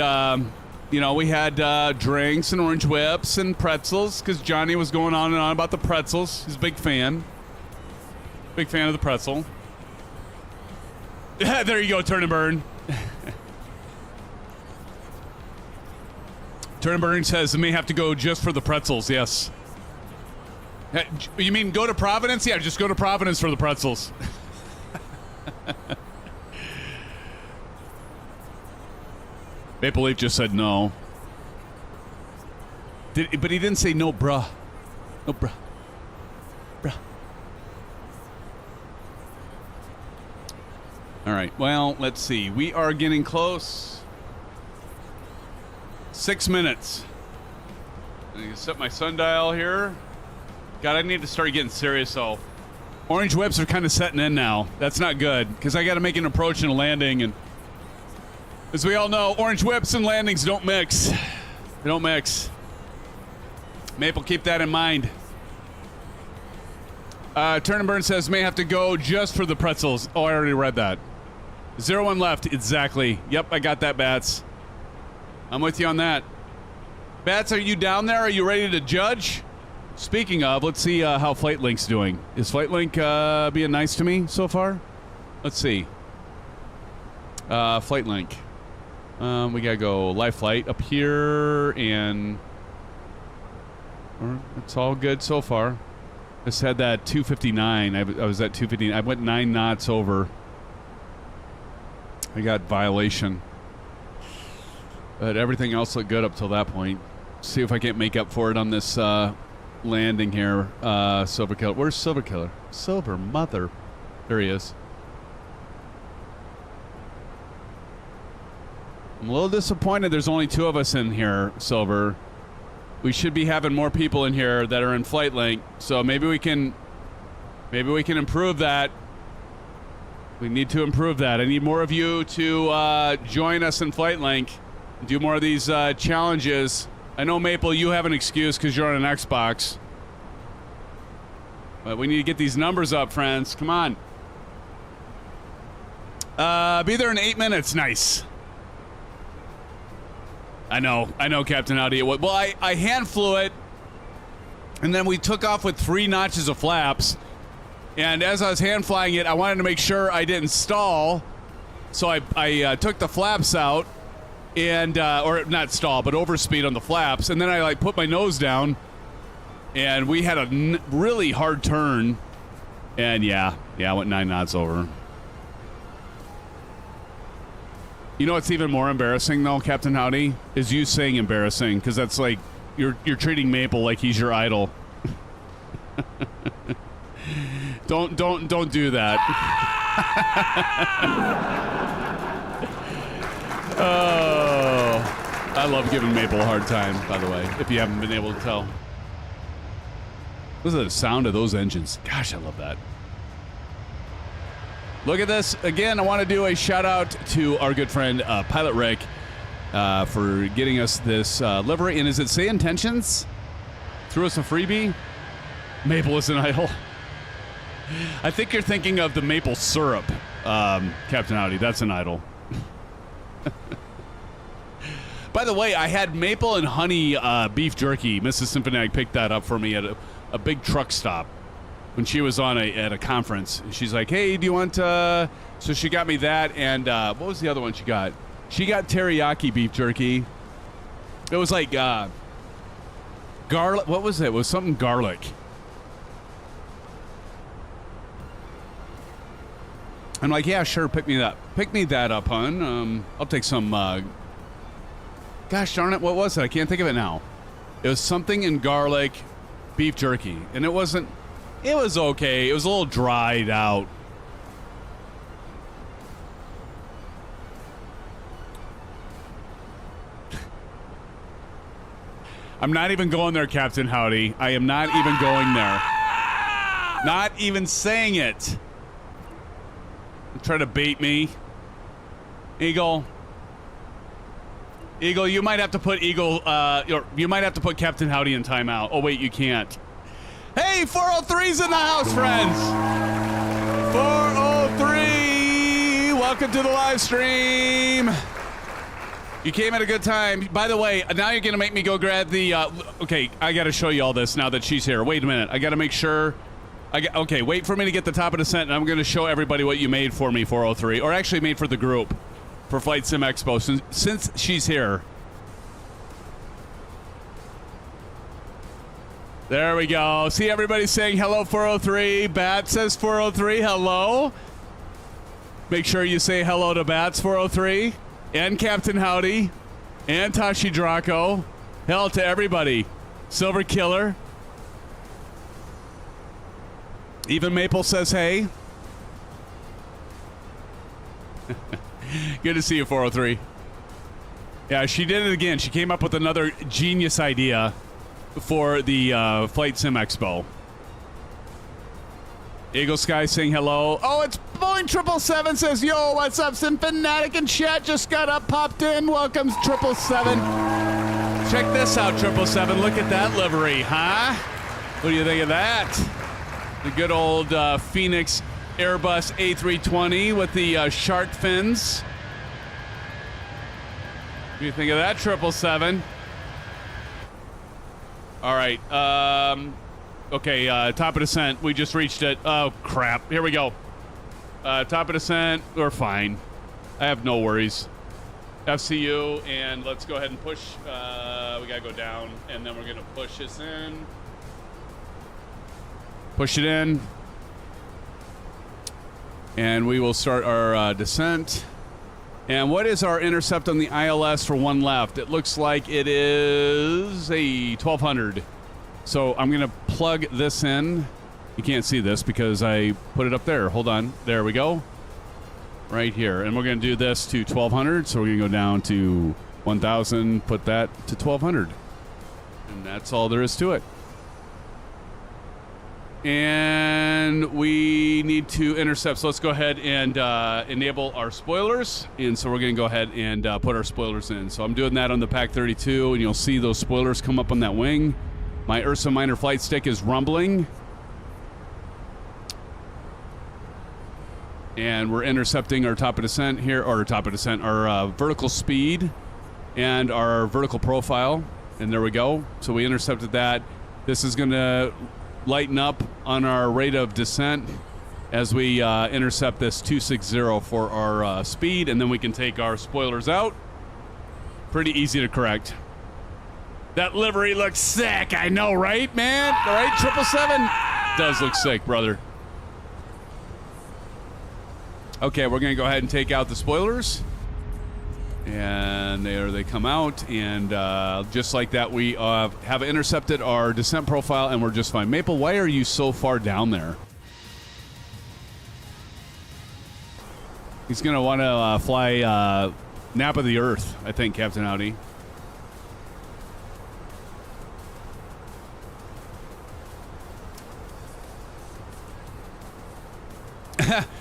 you know, we had drinks and orange whips and pretzels because Johnny was going on and on about the pretzels. He's a big fan. Big fan of the pretzel. There you go, Turn and Burn. Turn and Burn says, I may have to go just for the pretzels, yes. You mean go to Providence? Yeah, just go to Providence for the pretzels. Maple Leaf just said no. But he didn't say no, bruh. No, bruh. Bruh. All right, well, let's see. We are getting close. 6 minutes. I can set my sundial here. God, I need to start getting serious, though. Orange whips are kind of setting in now. That's not good, because I got to make an approach and a landing, and as we all know, orange whips and landings don't mix. They don't mix. Maple, keep that in mind. Turn and Burn says, may have to go just for the pretzels. Oh, I already read that. 0-1 left, exactly. Yep, I got that, Bats. I'm with you on that. Bats, are you down there? Are you ready to judge? Speaking of, let's see how Flight Link's doing. Is Flight Link being nice to me so far? Let's see. Flight Link. We gotta go live flight up here, and it's all good so far. Just had that 259. I was at 259. I went 9 knots over. I got violation. But everything else looked good up till that point. See if I can't make up for it on this landing here. Silver Killer. Where's Silver Killer? Silver Mother. There he is. I'm a little disappointed there's only 2 of us in here, Silver. We should be having more people in here that are in Flight Link, so maybe we can improve that. We need to improve that. I need more of you to join us in Flight Link and do more of these challenges. I know, Maple, you have an excuse because you're on an Xbox. But we need to get these numbers up, friends. Come on. Be there in 8 minutes. Nice. I know, Captain Howdy. Well, I hand flew it, and then we took off with 3 notches of flaps. And as I was hand flying it, I wanted to make sure I didn't stall. So I took the flaps out. And, or not stall, but overspeed on the flaps. And then I, like, put my nose down. And we had a really hard turn. And, yeah, I went 9 knots over. You know what's even more embarrassing, though, Captain Howdy? Is you saying embarrassing. Because that's like, you're treating Maple like he's your idol. Don't do that. Oh, I love giving Maple a hard time, by the way, if you haven't been able to tell. Listen to the sound of those engines. Gosh, I love that. Look at this. Again, I want to do a shout out to our good friend, Pilot Rick, for getting us this livery. And is it Say Intentions? Threw us a freebie? Maple is an idol. I think you're thinking of the maple syrup, Captain Howdy. That's an idol. By the way, I had maple and honey beef jerky. Mrs. SimFanatic picked that up for me at a big truck stop when she was on at a conference. She's like, hey, do you want so she got me that, and what was the other one she got? She got teriyaki beef jerky. It was like garlic. What was it? It was something garlic. I'm like, yeah, sure, pick me that up, hon. I'll take some, gosh darn it, what was it? I can't think of it now. It was something in garlic beef jerky, and it was okay. It was a little dried out. I'm not even going there, Captain Howdy. I am not even going there. Not even saying it. Try to bait me. Eagle, you might have to put you might have to put Captain Howdy in timeout. Oh wait, you can't. Hey, 403's in the house, friends. 403, welcome to the live stream. You came at a good time. By the way, now you're gonna make me go grab the okay, I gotta show you all this now that she's here. Wait a minute, I gotta make sure. Okay, wait for me to get the top of the descent, and I'm going to show everybody what you made for me, 403, or actually made for the group for Flight Sim Expo, since she's here. There we go. See everybody saying hello, 403. Bat says 403, hello. Make sure you say hello to Bats, 403, and Captain Howdy, and Tashi Draco. Hell to everybody. Silver Killer. Even Maple says hey. Good to see you, 403. Yeah, she did it again. She came up with another genius idea for the Flight Sim Expo. Eagle Sky saying hello. Oh, it's Boeing 777 says, yo, what's up? SimFanatic in chat just got up, popped in. Welcome, 777. Check this out, 777. Look at that livery, huh? What do you think of that? The good old Fenix Airbus A320 with the shark fins. What do you think of that, 777? All right. Okay, top of descent. We just reached it. Oh, crap. Here we go. Top of descent. We're fine. I have no worries. FCU, and let's go ahead and push. We got to go down, and then we're going to push this in. Push it in, and we will start our descent. And what is our intercept on the ILS for one left? It looks like it is a 1200. So I'm going to plug this in. You can't see this because I put it up there. Hold on. There we go. Right here. And we're going to do this to 1200. So we're going to go down to 1000, put that to 1200. And that's all there is to it. And we need to intercept. So let's go ahead and enable our spoilers. And so we're going to go ahead and put our spoilers in. So I'm doing that on the Pack 32, and you'll see those spoilers come up on that wing. My Ursa Minor Flight Stick is rumbling. And we're intercepting our top of descent here, or top of descent, our vertical speed and our vertical profile. And there we go. So we intercepted that. This is going to lighten up on our rate of descent as we intercept this 260 for our speed, and then we can take our spoilers out. Pretty easy to correct. That livery looks sick. I know, right, man? All right, 777 does look sick, brother. Okay, we're going to go ahead and take out the spoilers. And there they come out, and just like that, we have intercepted our descent profile, and we're just fine. Maple, why are you so far down there? He's going to want to fly Nap of the Earth, I think, Captain Audi.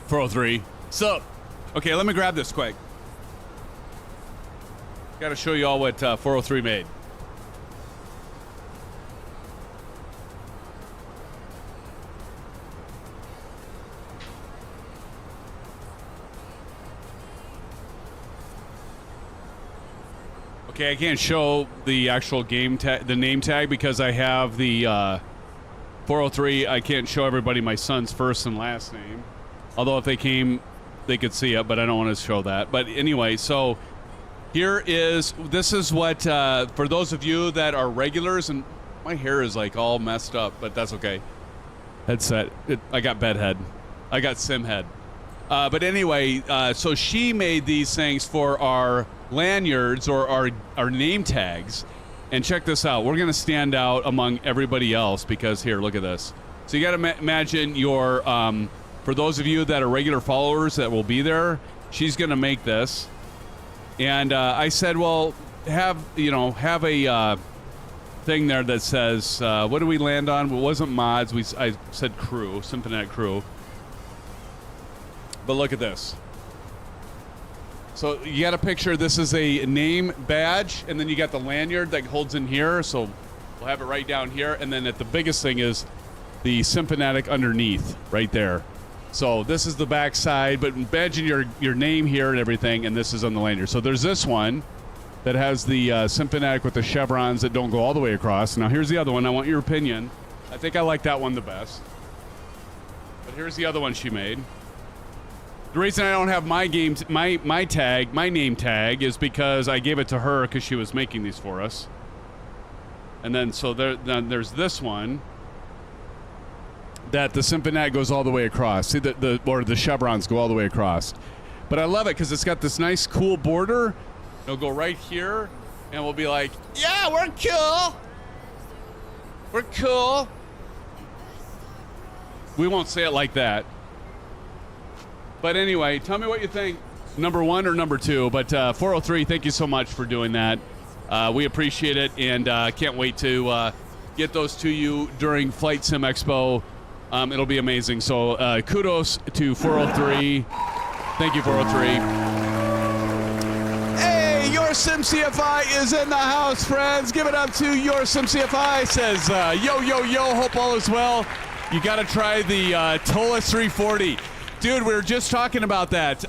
.403. So, okay, let me grab this quick. Got to show you all what 403 made. Okay, I can't show the actual game tag, the name tag, because I have the 403. I can't show everybody my son's first and last name. Although if they came, they could see it, but I don't want to show that. But anyway, so this is what, for those of you that are regulars, and my hair is like all messed up, but that's okay. Headset. I got bed head. I got sim head. But anyway, so she made these things for our lanyards or our name tags. And check this out. We're going to stand out among everybody else because here, look at this. So you got to imagine your, for those of you that are regular followers that will be there, she's going to make this. And I said, well, have a thing there that says, what do we land on? Well, it wasn't mods. I said crew, SimFanatic crew. But look at this. So you got a picture. This is a name badge, and then you got the lanyard that holds in here. So we'll have it right down here. And then the biggest thing is the SimFanatic underneath right there. So this is the back side, but imagine your name here and everything, and this is on the lanyard. So there's this one that has the SimFanatic with the chevrons that don't go all the way across. Now here's the other one. I want your opinion. I think I like that one the best. But here's the other one she made. The reason I don't have my name tag is because I gave it to her because she was making these for us. And then then there's this one that the SimFanatic goes all the way across. See, the chevrons go all the way across. But I love it because it's got this nice, cool border. It'll go right here, and we'll be like, yeah, we're cool. We're cool. We won't say it like that. But anyway, tell me what you think. Number one or number two. But 403, thank you so much for doing that. We appreciate it, and can't wait to get those to you during Flight Sim Expo. It'll be amazing. So kudos to 403. Thank you, 403. Hey, your Sim CFI is in the house, friends. Give it up to your Sim CFI. Says, yo, yo, yo, hope all is well. You got to try the Tolis 340. Dude, we were just talking about that.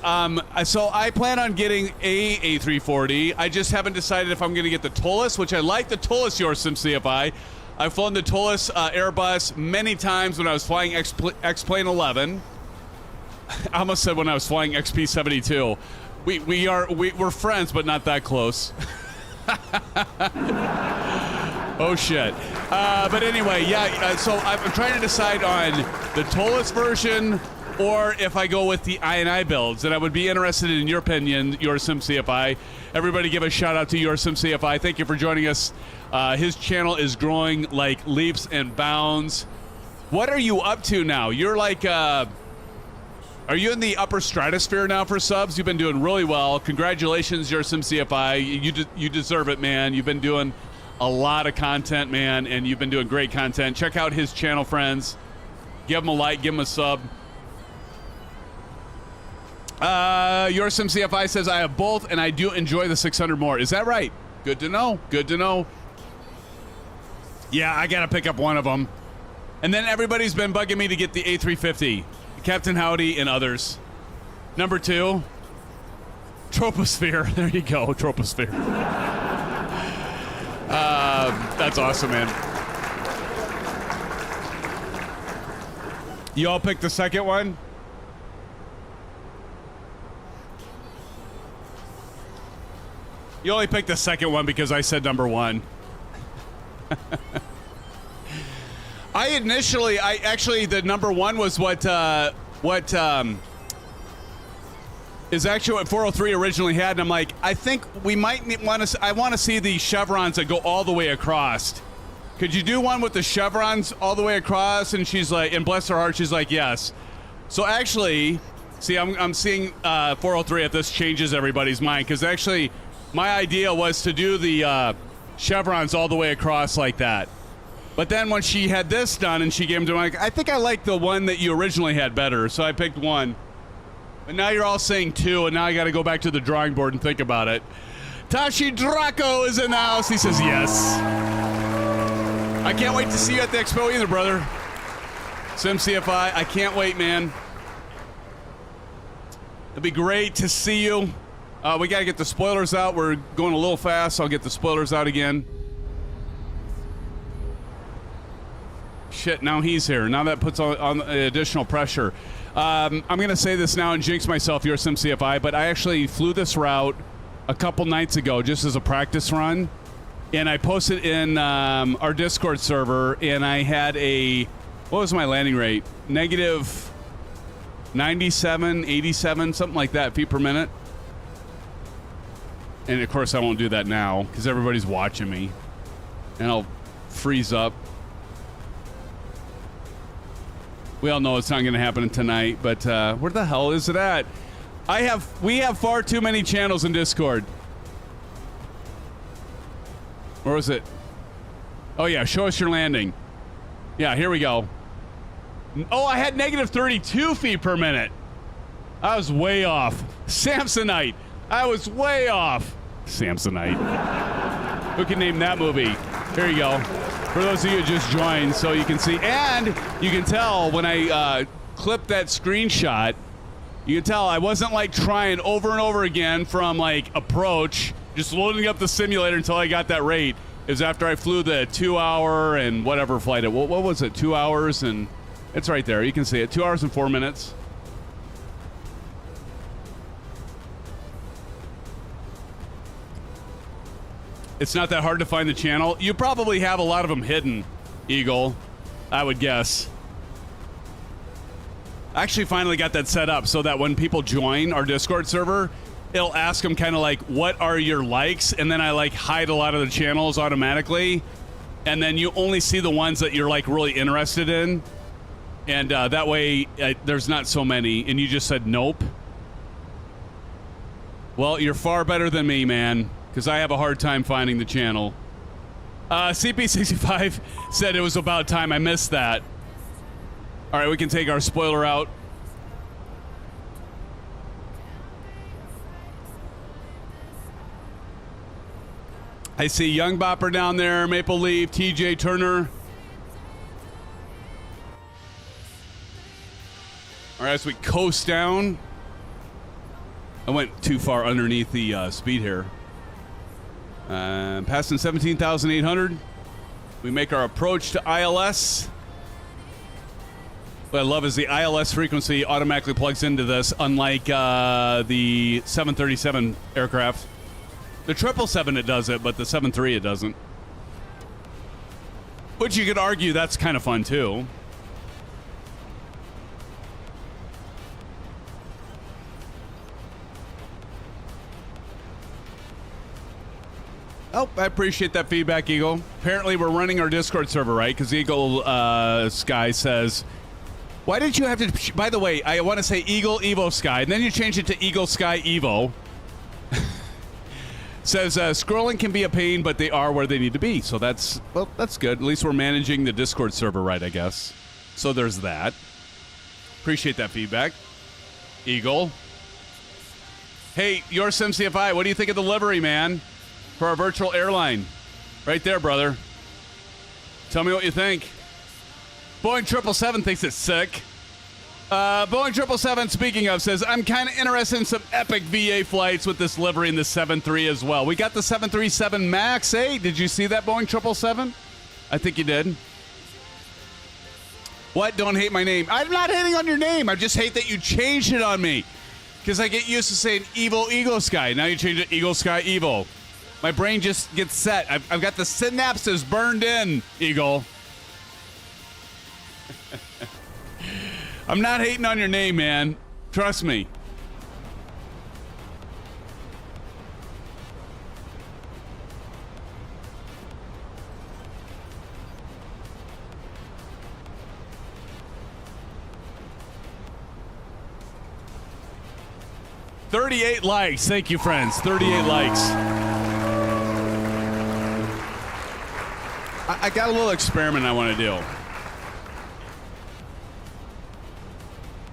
So I plan on getting a A340. I just haven't decided if I'm going to get the Tolis, which I like the Tolis, your Sim CFI. I've flown the Tolis Airbus many times when I was flying X-Plane 11. I almost said when I was flying XP-72. We're friends, but not that close. Oh, shit. But anyway, yeah, so I'm trying to decide on the Tolis version or if I go with the INI builds. And I would be interested in your opinion, your SimCFI. Everybody give a shout out to your SimCFI. Thank you for joining us. His channel is growing like leaps and bounds. What are you up to now? You're like, are you in the upper stratosphere now for subs? You've been doing really well. Congratulations, your SimCFI. You deserve it, man. You've been doing a lot of content, man, and you've been doing great content. Check out his channel, friends. Give him a like, give him a sub. Your SimCFI says, I have both, and I do enjoy the 600 more. Is that right? Good to know. Good to know. Yeah, I got to pick up one of them. And then everybody's been bugging me to get the A350. Captain Howdy and others. Number 2, Troposphere. There you go, Troposphere. That's awesome, man. You all picked the second one? You only picked the second one because I said number 1. Actually, the number 1 was what is actually what 403 originally had, and I'm like, I think we might want to. I want to see the chevrons that go all the way across. Could you do one with the chevrons all the way across? And she's like, and bless her heart, she's like, yes. So actually, see, I'm seeing 403 if this changes everybody's mind, because actually, my idea was to do the chevrons all the way across like that. But then when she had this done and she gave them to me, like, I think I like the one that you originally had better, so I picked 1. But now you're all saying 2, and now I got to go back to the drawing board and think about it. Tashi Draco is in the house. He says yes. I can't wait to see you at the expo either, brother. SimCFI, I can't wait, man. It'd be great to see you. We got to get the spoilers out. We're going a little fast. I'll get the spoilers out again. Shit, now he's here. Now that puts on additional pressure. I'm going to say this now and jinx myself, your SimCFI, but I actually flew this route a couple nights ago just as a practice run, and I posted in our Discord server, and I had what was my landing rate? Negative 97, 87, something like that feet per minute. And of course I won't do that now because everybody's watching me, and I'll freeze up. We all know it's not going to happen tonight, but where the hell is it at? We have far too many channels in Discord. Where was it? Oh yeah, show us your landing. Yeah, here we go. Oh, I had negative 32 feet per minute. I was way off. Samsonite. I was way off. Samsonite. Who can name that movie? Here you go. For those of you who just joined, so you can see, and you can tell when I clipped that screenshot, you can tell I wasn't like trying over and over again from like approach, just loading up the simulator until I got that rate. It was after I flew the 2 hour and whatever flight what was it, 2 hours, and it's right there. You can see it, 2 hours and 4 minutes. It's not that hard to find the channel. You probably have a lot of them hidden, Eagle, I would guess. I actually finally got that set up so that when people join our Discord server, it'll ask them kind of like, what are your likes? And then I like hide a lot of the channels automatically. And then you only see the ones that you're like really interested in. And that way there's not so many. And you just said nope. Well, you're far better than me, man, because I have a hard time finding the channel. CP65 said it was about time. I missed that. All right, we can take our spoiler out. I see Young Bopper down there, Maple Leaf, TJ Turner. All right, as we coast down. I went too far underneath the speed here. Passing 17,800. We make our approach to ILS. What I love is the ILS frequency automatically plugs into this, unlike the 737 aircraft. The 777 it does it, but the 73 it doesn't. Which you could argue that's kind of fun too. Oh, I appreciate that feedback, Eagle. Apparently, we're running our Discord server, right? Because Eagle Sky says, why did you have to... By the way, I want to say Eagle Evo Sky, and then you change it to Eagle Sky Evo. Says, scrolling can be a pain, but they are where they need to be. So that's, well, that's good. At least we're managing the Discord server right, I guess. So there's that. Appreciate that feedback. Eagle. Hey, your SimCFI, what do you think of the livery, man? For our virtual airline. Right there, brother. Tell me what you think. Boeing 777 thinks it's sick. Boeing 777, speaking of, says, I'm kind of interested in some epic VA flights with this livery in the 737 as well. We got the 737 MAX 8. Did you see that, Boeing 777? I think you did. What? Don't hate my name. I'm not hating on your name. I just hate that you changed it on me. Because I get used to saying Evo Eagle Sky. Now you change it Eagle Sky Evo. My brain just gets set. I've got the synapses burned in, Eagle. I'm not hating on your name, man. Trust me. $38 likes. Thank you, friends. 38 likes. I got a little experiment I want to do.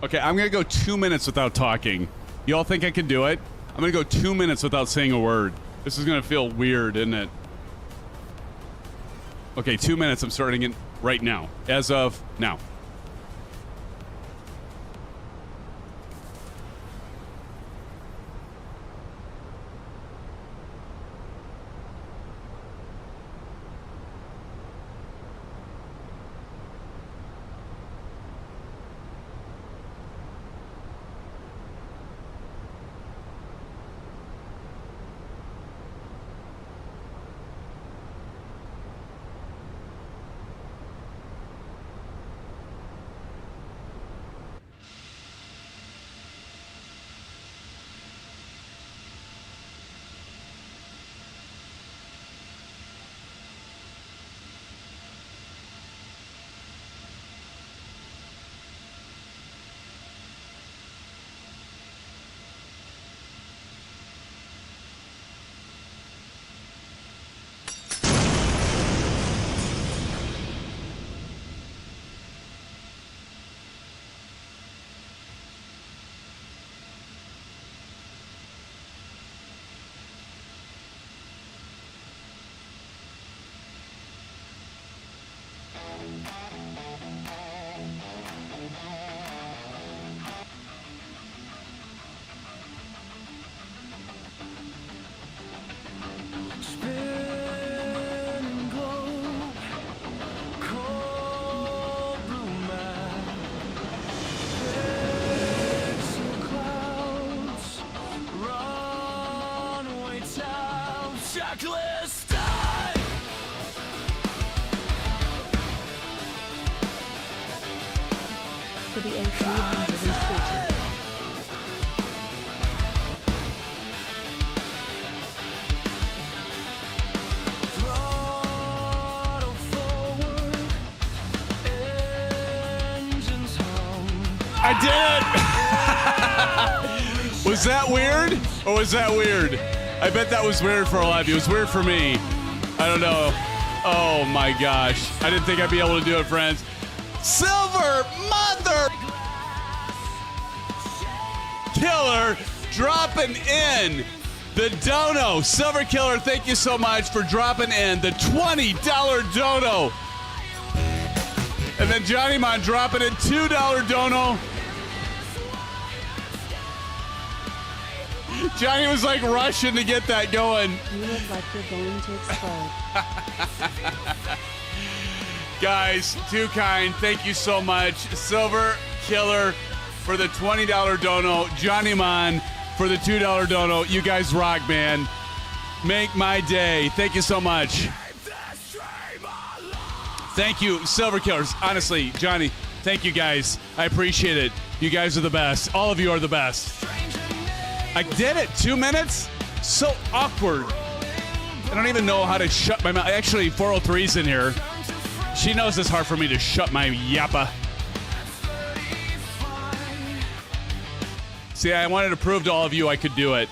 Okay, I'm going to go 2 minutes without talking. You all think I can do it? I'm going to go 2 minutes without saying a word. This is going to feel weird, isn't it? Okay, 2 minutes. I'm starting it right now. As of now. For the A320. I did it! Was that weird? Or was that weird? I bet that was weird for a lot of you. It was weird for me. I don't know. Oh my gosh. I didn't think I'd be able to do it, friends. Silver Mother Killer dropping in the dono. Silver Killer, thank you so much for dropping in the $20 dono. And then Johnny Mon dropping in $2 dono. Johnny was like rushing to get that going. You look like you're going to explode. Guys, too kind. Thank you so much. Silver Killer for the $20 dono. Johnny Mon for the $2 dono. You guys rock, man. Make my day. Thank you so much. Thank you, Silver Killers. Honestly, Johnny, thank you guys. I appreciate it. You guys are the best. All of you are the best. I did it. 2 minutes? So awkward. I don't even know how to shut my mouth. Actually, 403's in here. She knows it's hard for me to shut my yappa. See, I wanted to prove to all of you I could do it.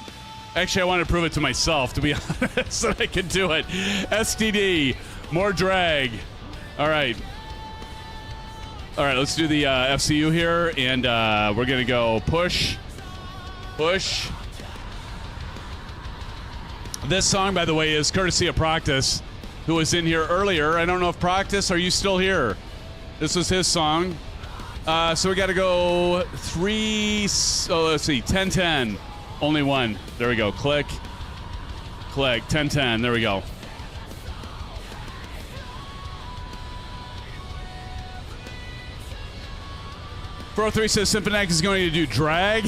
Actually, I wanted to prove it to myself, to be honest, that I could do it. STD, more drag. All right. All right, let's do the FCU here, and we're going to go push, push. This song, by the way, is courtesy of Proctus, who was in here earlier. I don't know if Proctus, are you still here? This was his song. So we got to go 3, so let's see, 10-10. Only one. There we go. Click. Click. 10-10. There we go. Pro 3 says SimFanatic is going to do drag.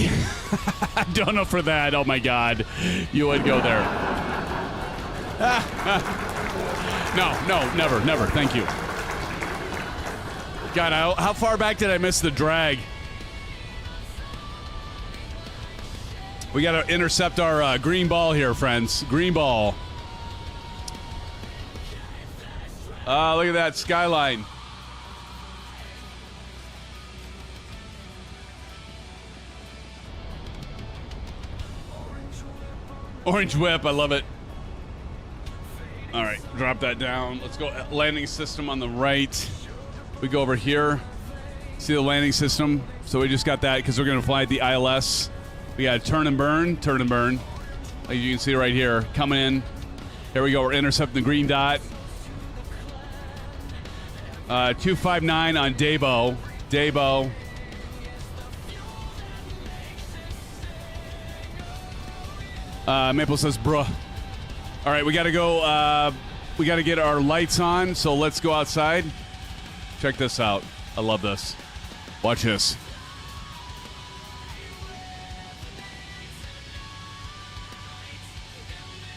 I don't know for that. Oh my God. You would go there. No, never. Thank you. God, how far back did I miss the drag? We got to intercept our green ball here, friends. Green ball. Look at that skyline. Orange whip, I love it. All right, drop that down. Let's go landing system on the right. We go over here. See the landing system? So we just got that because we're going to fly the ILS. We got turn and burn. Like you can see right here, coming in. Here we go, we're intercepting the green dot. 259 on Dabo. Maple says, bruh. All right, we got to go. We got to get our lights on, so let's go outside. Check this out. I love this. Watch this.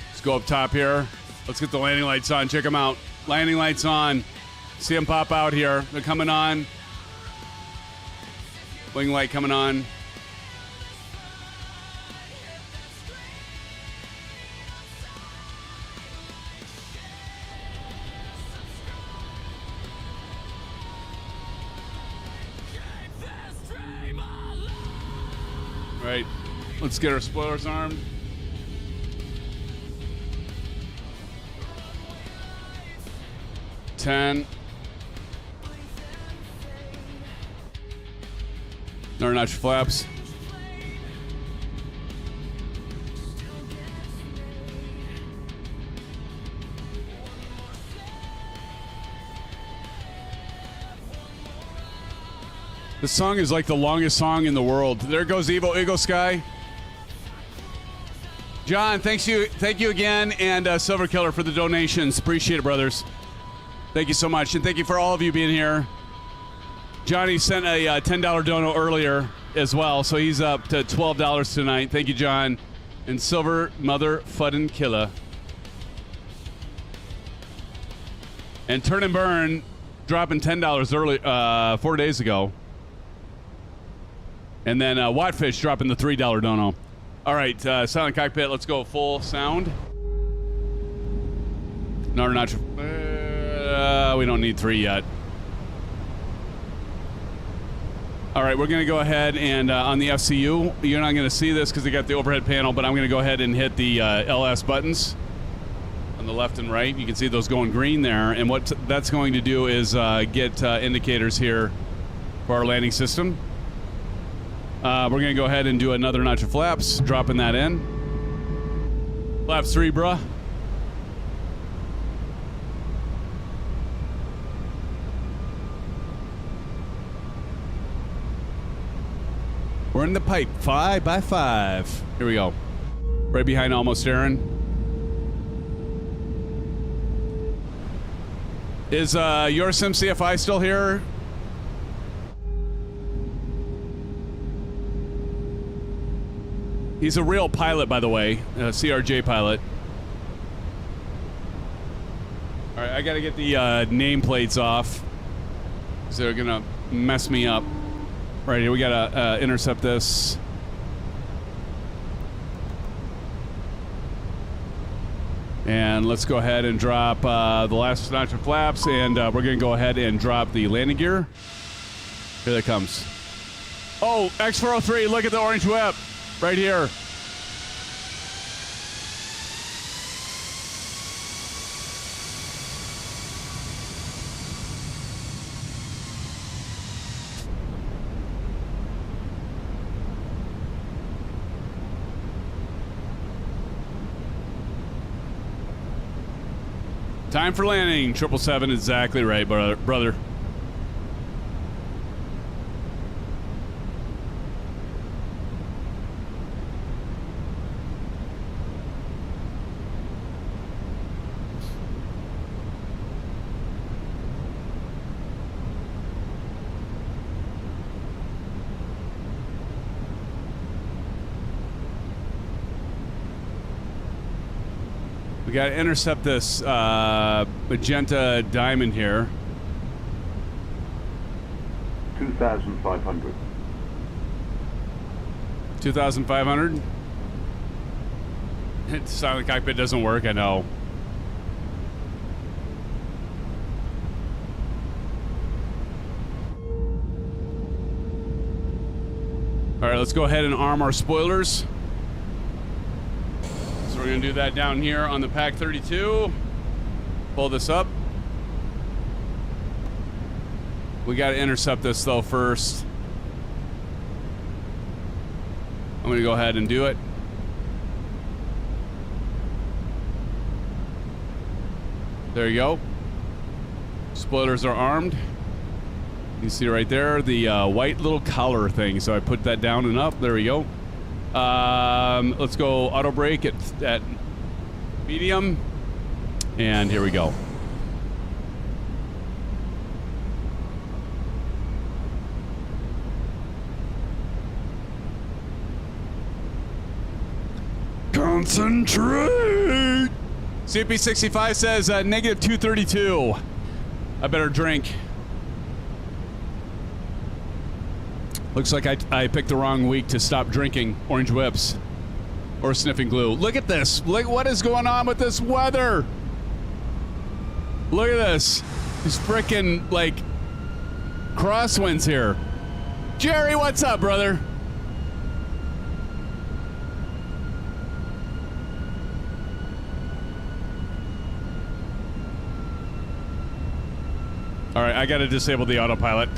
Let's go up top here. Let's get the landing lights on. Check them out. Landing lights on. See them pop out here. They're coming on. Wing light coming on. Right. Let's get our spoilers armed. Ten. Another notch flaps. This song is like the longest song in the world. There goes Evo Eagle Sky. John, thank you again, and Silver Killer for the donations. Appreciate it, brothers. Thank you so much, and thank you for all of you being here. Johnny sent a $10 dono earlier as well, so he's up to $12 tonight. Thank you, John. And Silver Mother Fuddin' Killer. And Turn and Burn dropping $10 early 4 days ago. And then Wattfish dropping the $3 dono. All right, Silent Cockpit, let's go full sound. No, we're not. We don't need 3 yet. All right, we're going to go ahead and on the FCU, you're not going to see this because they got the overhead panel, but I'm going to go ahead and hit the LS buttons on the left and right. You can see those going green there. And what that's going to do is get indicators here for our landing system. We're going to go ahead and do another notch of flaps, dropping that in. Flaps 3, bruh. We're in the pipe, 5 by 5. Here we go. Right behind Almost Aaron. Is your Sim CFI still here? He's a real pilot, by the way, a CRJ pilot. All right, I got to get the nameplates off, because they're going to mess me up. Right here, we got to intercept this. And let's go ahead and drop the last notch of flaps, and we're going to go ahead and drop the landing gear. Here that comes. Oh, X403, look at the orange whip right here. Time for landing. 777, exactly right, brother. We got to intercept this magenta diamond here. 2,500. 2,500? Silent cockpit doesn't work, I know. All right, let's go ahead and arm our spoilers. So we're going to do that down here on the Pack 32. Pull this up. We got to intercept this though first. I'm going to go ahead and do it. There you go. Spoilers are armed. You see right there the white little collar thing. So I put that down and up. There we go. Let's go auto brake at medium. And here we go. Concentrate! CP65 says negative 232. I better drink. Looks like I picked the wrong week to stop drinking orange whips or sniffing glue. Look at this. Look what is going on with this weather. Look at this. These frickin' like crosswinds here. Jerry, what's up, brother? All right, I got to disable the autopilot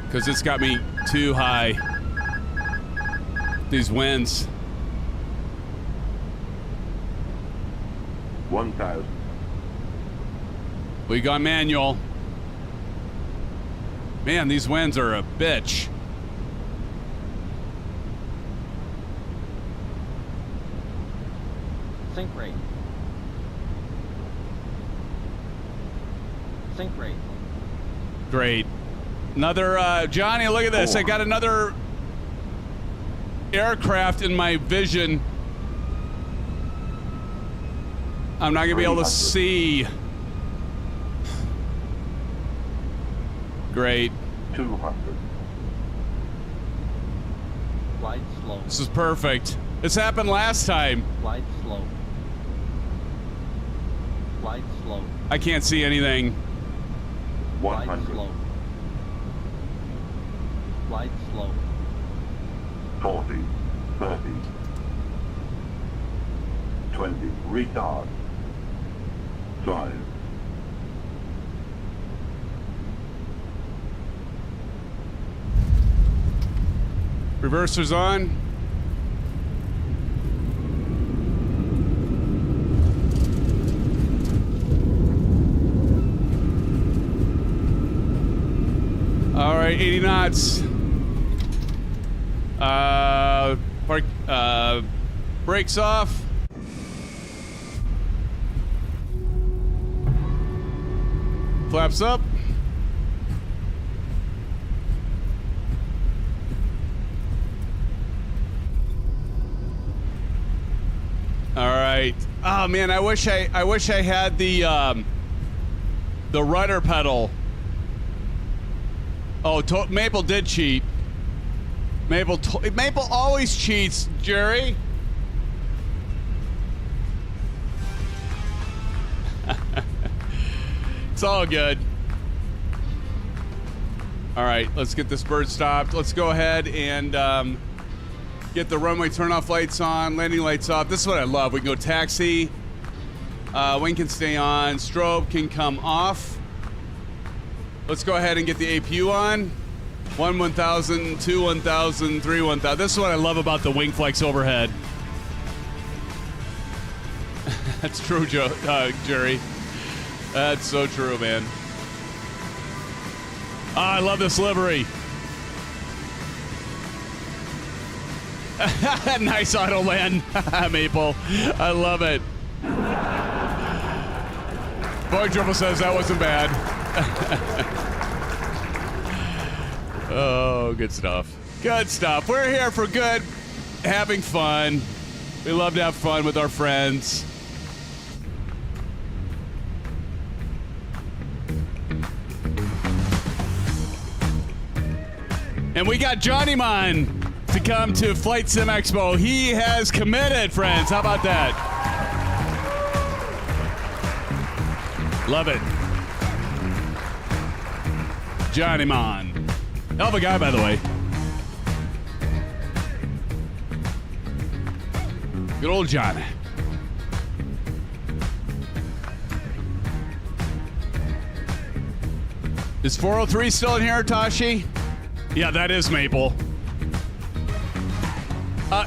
because it's got me too high. These winds. 1,000. We got manual. Man, these winds are a bitch. Sync rate. Sync rate. Great. Another, Johnny, look at this. I got another aircraft in my vision. I'm not going to be able to see. Great. 200. Glide slow. This is perfect. This happened last time. Glide slow. Glide slow. I can't see anything. 100. Glide slow. Glide slow. 40, 30, 20, retard. 5. Reversers on. All right, 80 knots. Brakes off. Flaps up. All right. Oh man, I wish I had the rudder pedal. Oh, Maple did cheat. Maple always cheats, Jerry. It's all good. All right, let's get this bird stopped. Let's go ahead and get the runway turn-off lights on, landing lights off. This is what I love. We can go taxi. Wing can stay on. Strobe can come off. Let's go ahead and get the APU on. 1,000, 2, 1,000, 3, 1,000. This is what I love about the WINGFLEX overhead. That's true, Jerry. That's so true, man. Oh, I love this livery. Nice auto land, Maple. I love it. Boy Triple says that wasn't bad. Oh, good stuff. Good stuff. We're here for good, having fun. We love to have fun with our friends. And we got Johnny Man to come to Flight Sim Expo. He has committed, friends. How about that? Love it. Johnny Man. Hell of a guy, by the way. Good old Johnny. Is 403 still in here, Tashi? Yeah, that is Maple.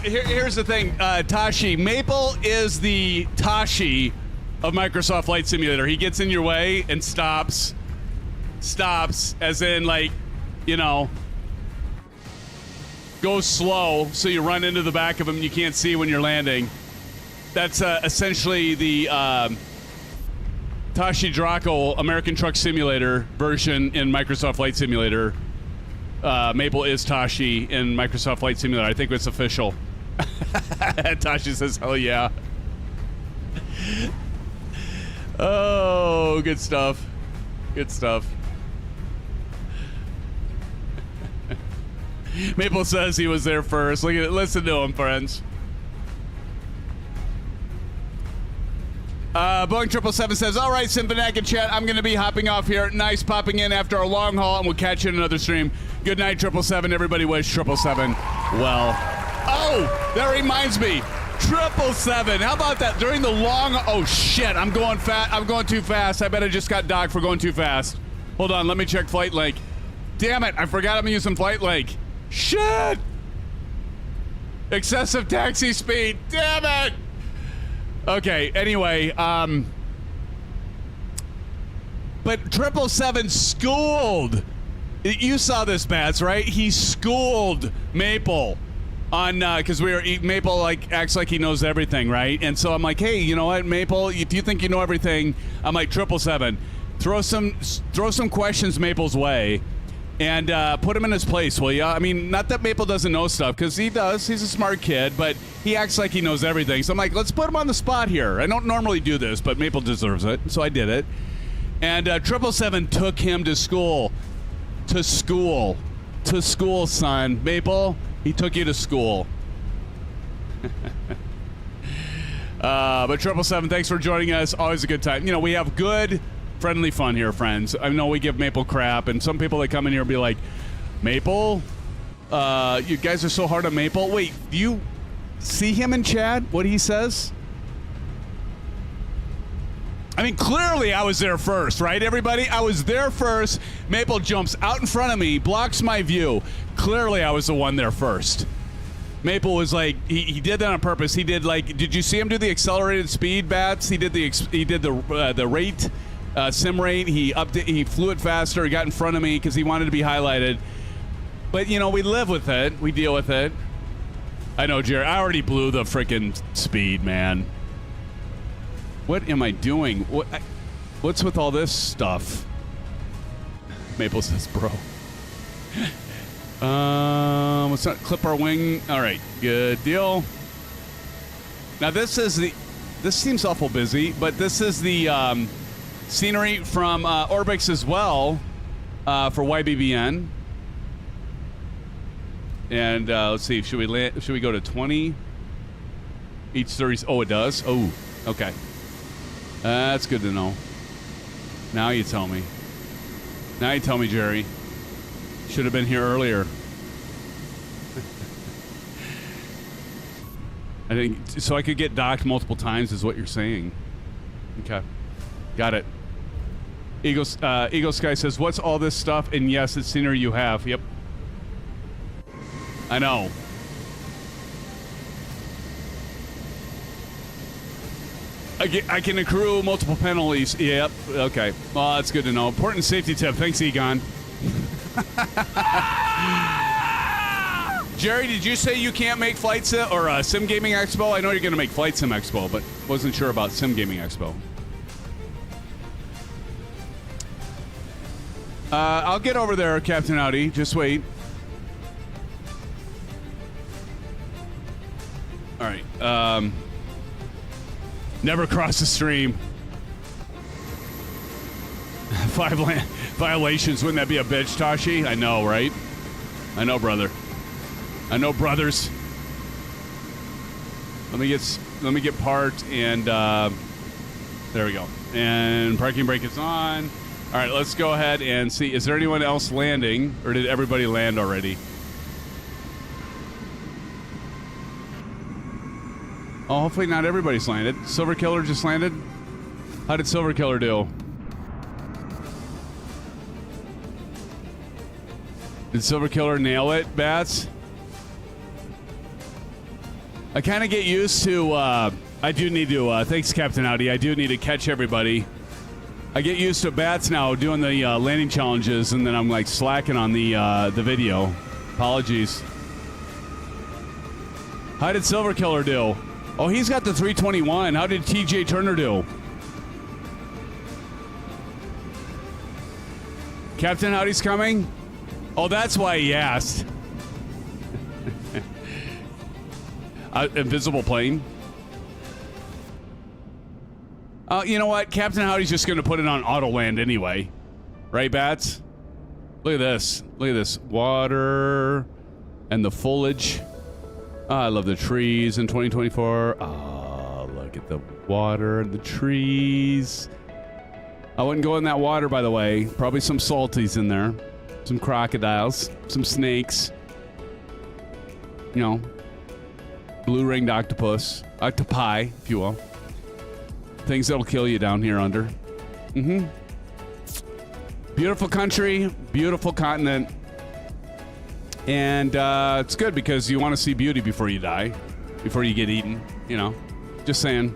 Here's the thing, Tashi. Maple is the Tashi of Microsoft Flight Simulator. He gets in your way and stops. Stops, as in, like, you know, goes slow, so you run into the back of him and you can't see when you're landing. That's essentially the Tashi Draco American Truck Simulator version in Microsoft Flight Simulator. Maple is Tashi in Microsoft Flight Simulator. I think it's official. Tashi says, hell yeah. Oh, good stuff. Good stuff. Maple says he was there first. Look at it. Listen to him, friends. Boeing 777 says, all right, SimFanatic in chat, I'm going to be hopping off here. Nice popping in after our long haul, and we'll catch you in another stream. Good night, 777. Everybody wish 777 well. Oh, that reminds me. 777. How about that? During the long... Oh, shit. I'm going too fast. I bet I just got docked for going too fast. Hold on. Let me check Flight Link. Damn it. I forgot I'm using Flight Link. Shit. Excessive taxi speed. Damn it. Okay, anyway, but 777 schooled. You saw this, Bats, right? He schooled Maple on, because Maple, like, acts like he knows everything, right? And so I'm like, hey, you know what, Maple, if you think you know everything, I'm like, 777, throw some questions Maple's way and put him in his place, will ya? I mean, not that Maple doesn't know stuff, because he does. He's a smart kid, but he acts like he knows everything. So I'm like, let's put him on the spot here. I don't normally do this, but Maple deserves it, so I did it. And 777 took him to school. To school, son. Maple, he took you to school. But 777, thanks for joining us. Always a good time. You know, we have good, friendly fun here, friends. I know we give Maple crap, and some people that come in here will be like, Maple? You guys are so hard on Maple. Wait, do you see him in chat? What he says? I mean, clearly I was there first, right, everybody? I was there first. Maple jumps out in front of me, blocks my view. Clearly I was the one there first. Maple was like, he did that on purpose. He did, like, did you see him do the accelerated speed, Bats? He did the rate, sim rate. He flew it faster. He got in front of me because he wanted to be highlighted. But, you know, we live with it. We deal with it. I know, Jared. I already blew the freaking speed, man. What am I doing? What's with all this stuff? Maple says, bro. Let's not clip our wing. All right, good deal. Now this seems awful busy, but this is the scenery from Orbx as well for YBBN. And let's see, should we go to 20? Each 30. Oh, it does. Oh, okay. That's good to know. Now you tell me. Now you tell me, Jerry. Should have been here earlier. I think so. I could get docked multiple times, is what you're saying. Okay, got it. Eagle Sky says, "What's all this stuff?" And yes, it's scenery you have. Yep, I know. I can accrue multiple penalties. Yep. Okay. Well, that's good to know. Important safety tip. Thanks, Egon. Jerry, did you say you can't make Flight Sim or Sim Gaming Expo? I know you're going to make Flight Sim Expo, but wasn't sure about Sim Gaming Expo. I'll get over there, Captain Audi. Just wait. All right. Never cross the stream. 5 violations. Wouldn't that be a bitch, Tashi? I know, right? I know, brother. I know, brothers. Let me get parked, and there we go. And parking brake is on. All right, let's go ahead and see. Is there anyone else landing, or did everybody land already? Oh, hopefully not everybody's landed. Silver Killer just landed. How did Silver Killer do? Did Silver Killer nail it, Bats? I kind of get used to, I do need to, thanks Captain Audi, I do need to catch everybody. I get used to Bats now doing the landing challenges, and then I'm like slacking on the video. Apologies. How did Silver Killer do? Oh, he's got the 321. How did TJ Turner do? Captain Audi's coming? Oh, that's why he asked. Invisible plane. You know what? Captain Howdy's just going to put it on auto land anyway. Right, Bats? Look at this. Look at this. Water and the foliage. Oh, I love the trees in 2024. Oh, look at the water and the trees. I wouldn't go in that water, by the way. Probably some salties in there. Some crocodiles. Some snakes. You know. Blue-ringed octopus. Octopi, if you will. Things that'll kill you down here under. Mm-hmm. Beautiful country. Beautiful continent. And it's good because you want to see beauty before you die. Before you get eaten. You know. Just saying.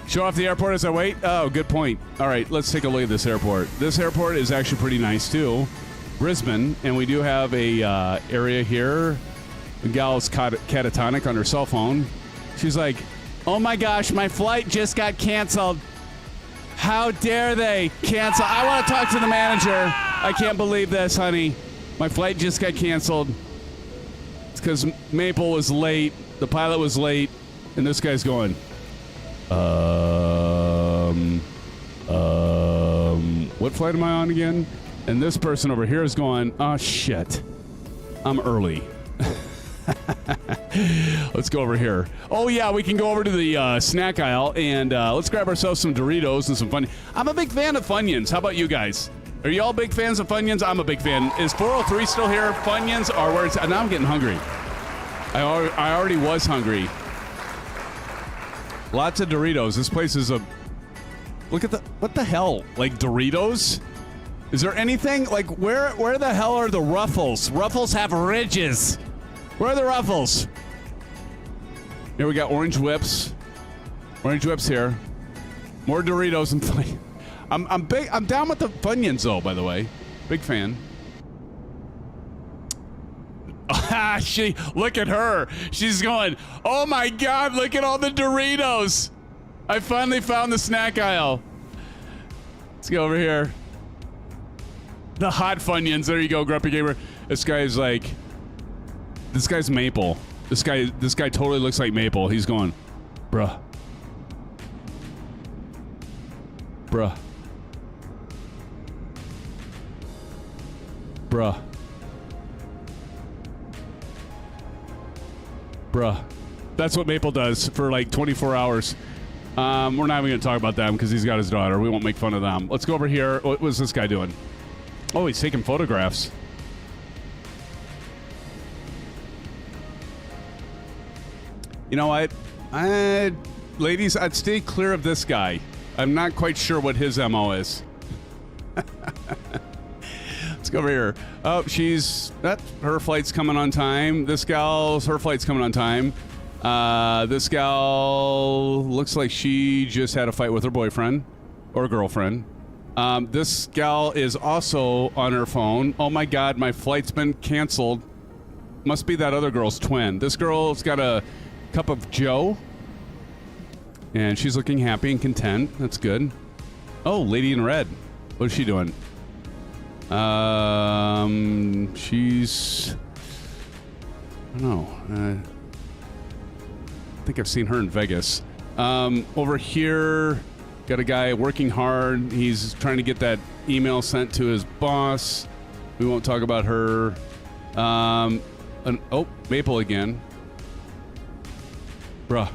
Show off the airport as I wait? Oh, good point. All right, let's take a look at this airport. This airport is actually pretty nice, too. Brisbane, and we do have a area here. The gal's catatonic on her cell phone. She's like, oh my gosh, my flight just got canceled. How dare they cancel? I want to talk to the manager. I can't believe this, honey. My flight just got canceled. It's because Maple was late, the pilot was late, and this guy's going, what flight am I on again? And this person over here is going, oh, shit. I'm early. Let's go over here. Oh, yeah, we can go over to the snack aisle, and let's grab ourselves some Doritos and some Funyuns. I'm a big fan of Funyuns. How about you guys? Are you all big fans of Funyuns? I'm a big fan. Is 403 still here? Funyuns are where it's... Now I'm getting hungry. I already was hungry. Lots of Doritos. This place is a... Look at the... What the hell? Like Doritos? Is there anything? Like, where the hell are the Ruffles? Ruffles have ridges. Where are the Ruffles? Here we got Orange Whips. Orange Whips here. More Doritos and Funyuns. I'm big. I'm down with the Funyuns though, by the way. Big fan. Look at her. She's going, oh my God, look at all the Doritos. I finally found the snack aisle. Let's go over here. The hot Funyuns. There you go, Grumpy Gamer. This guy's like, this guy's Maple. This guy totally looks like Maple. He's going, bruh. Bruh. Bruh. Bruh. That's what Maple does for like 24 hours. We're not even going to talk about them because he's got his daughter. We won't make fun of them. Let's go over here. What was this guy doing? Oh, he's taking photographs. You know what? Ladies, I'd stay clear of this guy. I'm not quite sure what his MO is. Let's go over here. Oh, her flight's coming on time. Her flight's coming on time. This gal looks like she just had a fight with her boyfriend or girlfriend. This gal is also on her phone. Oh my God, my flight's been canceled. Must be that other girl's twin. This girl's got a cup of Joe, and she's looking happy and content. That's good. Oh, lady in red. What is she doing? She's... I don't know. I think I've seen her in Vegas. Over here, got a guy working hard. He's trying to get that email sent to his boss. We won't talk about her. Maple again. Bruh.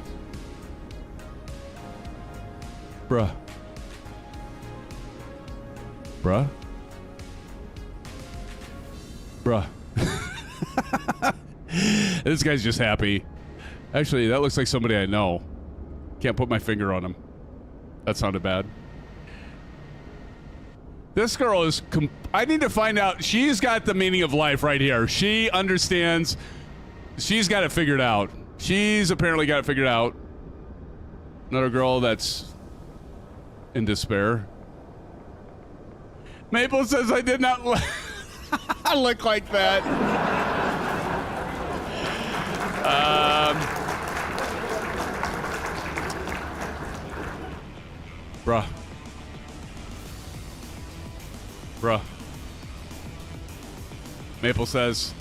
This guy's just happy. Actually, that looks like somebody I know. Can't put my finger on him. That sounded bad. This girl is... I need to find out. She's got the meaning of life right here. She understands. She's got it figured out. She's apparently got it figured out. Another girl that's in despair. Maple says I did not look like that. Bruh. Maple says,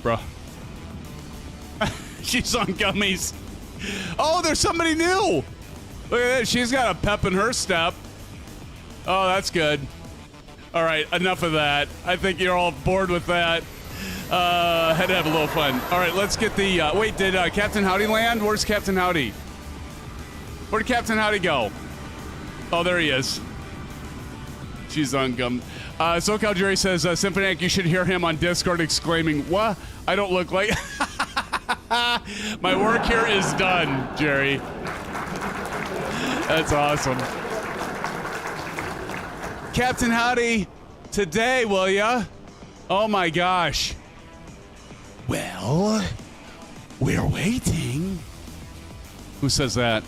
bruh. She's on gummies. Oh, there's somebody new. Look at that. She's got a pep in her step. Oh, that's good. All right, enough of that. I think you're all bored with that. Had to have a little fun. All right, let's get the... wait, did Captain Howdy land? Where's Captain Howdy? Where'd Captain Howdy go? Oh, there he is. She's on gum. SoCal Jerry says, SimFanatic, you should hear him on Discord exclaiming, what? I don't look like... My work here is done, Jerry. That's awesome. Captain Howdy, today, will ya? Oh my gosh. Well, we're waiting. Who says that?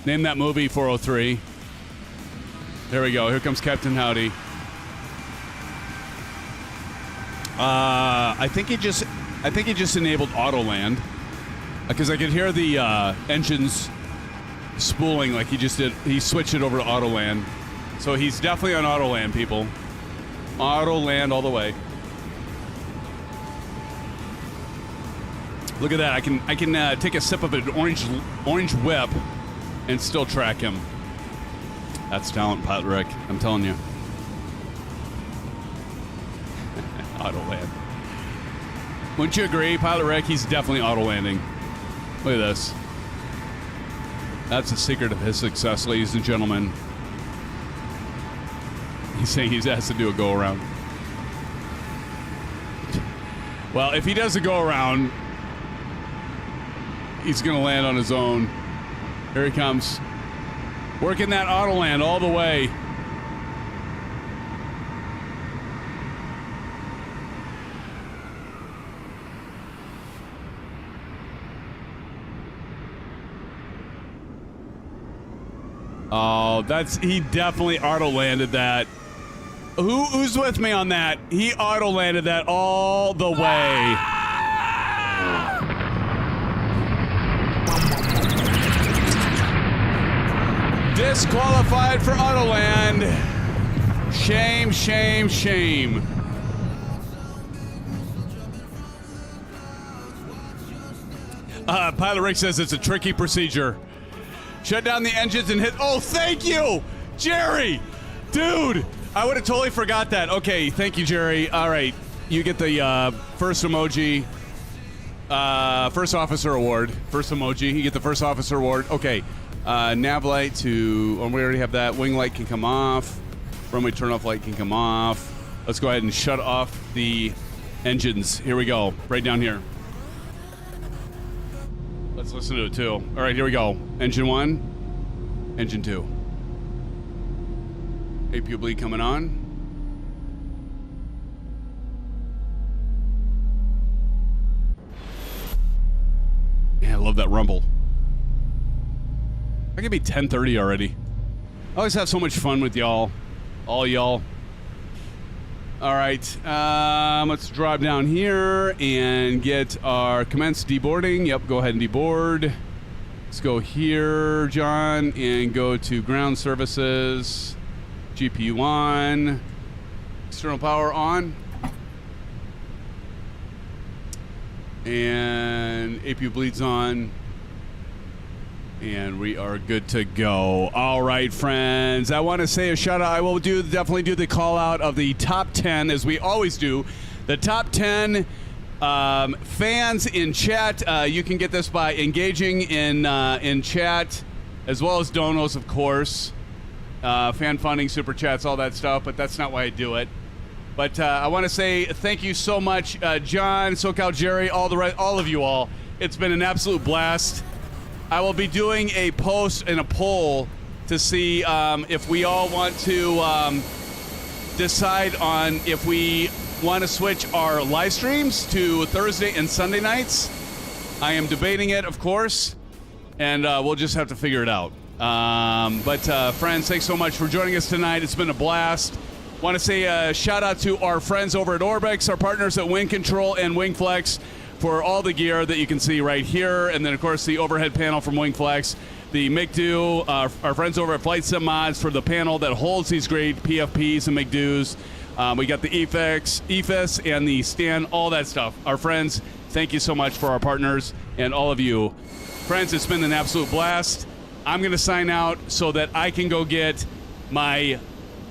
Name that movie, 403. There we go. Here comes Captain Howdy. I think it just enabled auto land, because I could hear the engines spooling like he just did. He switched it over to auto land. So he's definitely on auto land, people. Auto land all the way. Look at that. I can take a sip of an orange whip and still track him. That's talent, Pilot Rick. I'm telling you. Auto land. Wouldn't you agree, Pilot Rick? He's definitely auto landing. Look at this. That's the secret of his success, ladies and gentlemen. He's saying he's asked to do a go-around. Well, if he does a go-around, he's going to land on his own. Here he comes. Working that auto land all the way. Oh, he definitely auto-landed that. Who's with me on that? He auto-landed that all the way. Disqualified for auto-land. Shame, shame, shame. Pilot Rick says it's a tricky procedure. Shut down the engines and hit... Oh, thank you, Jerry. Dude, I would have totally forgot that. Okay, thank you, Jerry. All right, you get the first emoji. First officer award. First emoji. You get the first officer award. Okay. Nav light to, we already have that. Wing light can come off. Runway turn-off light can come off. Let's go ahead and shut off the engines. Here we go. Right down here. Let's listen to it too. All right, here we go. Engine 1, engine 2. APU bleed coming on. Man, I love that rumble. I could be 10:30 already. I always have so much fun with y'all. All y'all. All right, let's drop down here and get our commence deboarding. Yep, go ahead and deboard. Let's go here, John, and go to ground services. GPU on. External power on. And APU bleeds on. And we are good to go. All right, friends. I want to say a shout out. I will definitely do the call out of the top 10, as we always do. The top 10 fans in chat. You can get this by engaging in chat, as well as donos, of course. Fan funding, super chats, all that stuff. But that's not why I do it. But I want to say thank you so much, John, SoCal Jerry, all of you all. It's been an absolute blast. I will be doing a post and a poll to see if we all want to decide on if we want to switch our live streams to Thursday and Sunday nights. I am debating it, of course, and we'll just have to figure it out. But friends, thanks so much for joining us tonight. It's been a blast. Want to say a shout out to our friends over at Orbx, our partners at WINCTRL and WINGFLEX, for all the gear that you can see right here. And then, of course, the overhead panel from WINGFLEX, the MCDU, our friends over at Flight Sim Mods for the panel that holds these great PFPs and MCDUs. We got the EFIS and the stand, all that stuff. Our friends, thank you so much for our partners and all of you. Friends, it's been an absolute blast. I'm going to sign out so that I can go get my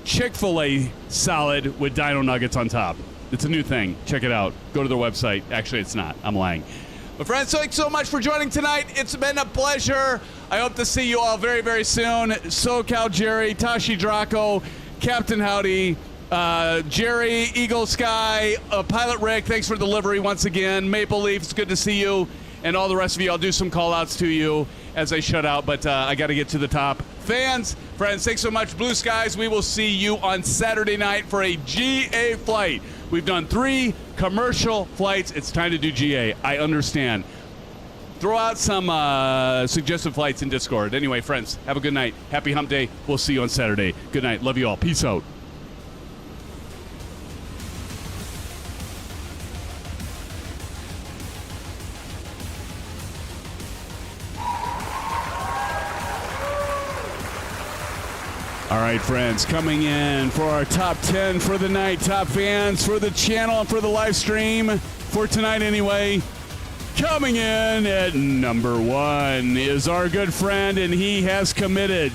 Chick-fil-A salad with dino nuggets on top. It's a new thing. Check it out. Go to their website. Actually, it's not. I'm lying. But friends, thanks so much for joining tonight. It's been a pleasure. I hope to see you all very, very soon. SoCal Jerry, Tashi Draco, Captain Howdy, Jerry, Eagle Sky, Pilot Rick, thanks for the delivery once again. Maple Leaf, it's good to see you. And all the rest of you, I'll do some call-outs to you as I shut out, but I got to get to the top. Fans, friends, thanks so much. Blue Skies, we will see you on Saturday night for a GA flight. We've done 3 commercial flights. It's time to do GA. I understand. Throw out some suggested flights in Discord. Anyway, friends, have a good night. Happy hump day. We'll see you on Saturday. Good night. Love you all. Peace out. All right, friends, coming in for our top 10 for the night, top fans for the channel and for the live stream for tonight anyway. Coming in at number 1 is our good friend, and he has committed.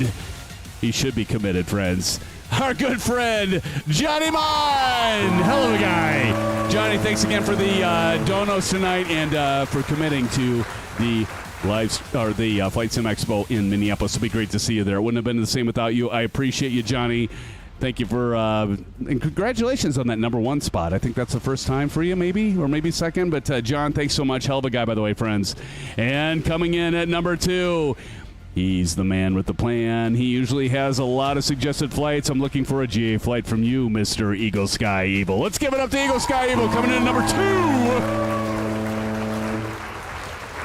He should be committed, friends. Our good friend, Johnny Mine. Hell of a guy. Johnny, thanks again for the donos tonight and for committing to the the Flight Sim Expo in Minneapolis. It'll be great to see you there. It wouldn't have been the same without you. I appreciate you, Johnny. Thank you for and congratulations on that number 1 spot. I think that's the first time for you, maybe, or maybe second. But John, thanks so much. Hell of a guy, by the way, friends. And coming in at number 2, he's the man with the plan. He usually has a lot of suggested flights. I'm looking for a GA flight from you, Mr. Eagle Sky Evil. Let's give it up to Eagle Sky Evil coming in at number 2.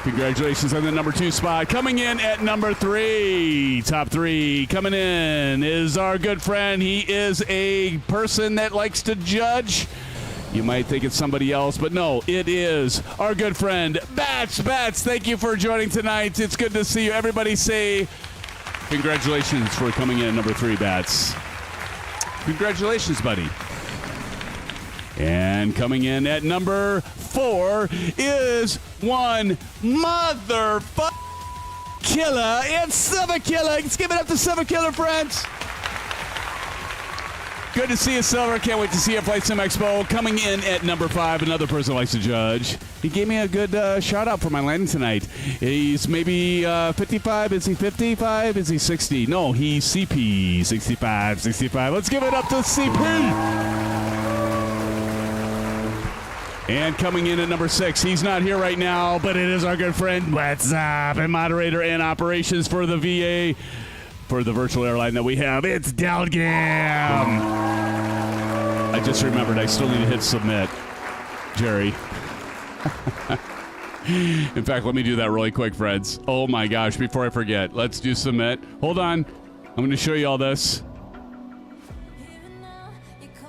Congratulations on the number 2 spot. Coming in at number 3, top 3, coming in is our good friend. He is a person that likes to judge. You might think it's somebody else, but no, it is our good friend, Bats. Bats, thank you for joining tonight. It's good to see you. Everybody say congratulations for coming in at number 3, Bats. Kongratulations, buddy. And coming in at number 4 is one motherfucker killer. It's Silver Killer. Let's give it up to Silver Killer, friends. Good to see you, Silver. Can't wait to see you at Flight Sim Expo. Coming in at number 5, another person likes to judge. He gave me a good shout-out for my landing tonight. He's maybe 55. Is he 55? Is he 60? No, he's CP 65. Let's give it up to CP. And coming in at number 6, he's not here right now, but it is our good friend, what's up, and moderator and operations for the VA, for the virtual airline that we have. It's Dalgam. I just remembered I still need to hit submit, Jerry. In fact, let me do that really quick, friends. Oh my gosh, before I forget, let's do submit. Hold on. I'm going to show you all this.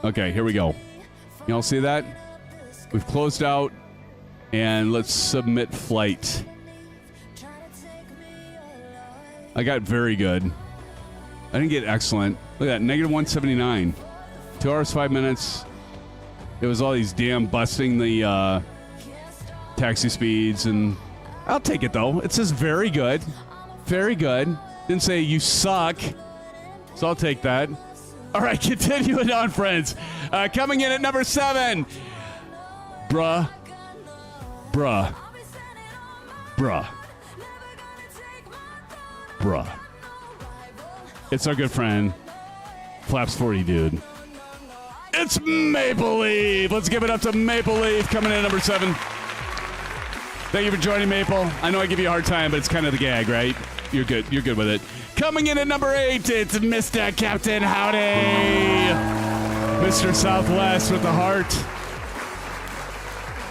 Okay, here we go. Y'all see that? We've closed out, and let's submit flight. I got very good. I didn't get excellent. Look at that, negative 179. 2 hours, 5 minutes. It was all these damn busting the taxi speeds, and I'll take it, though. It says very good. Very good. Didn't say you suck, so I'll take that. All right, continuing on, friends. Coming in at number 7. Bruh. It's our good friend, Flaps 40 dude. It's Maple Leaf. Let's give it up to Maple Leaf coming in at number 7. Thank you for joining, Maple. I know I give you a hard time, but it's kind of the gag, right? You're good. You're good with it. Coming in at number 8, it's Mr. Captain Howdy. Mr. Southwest with the heart.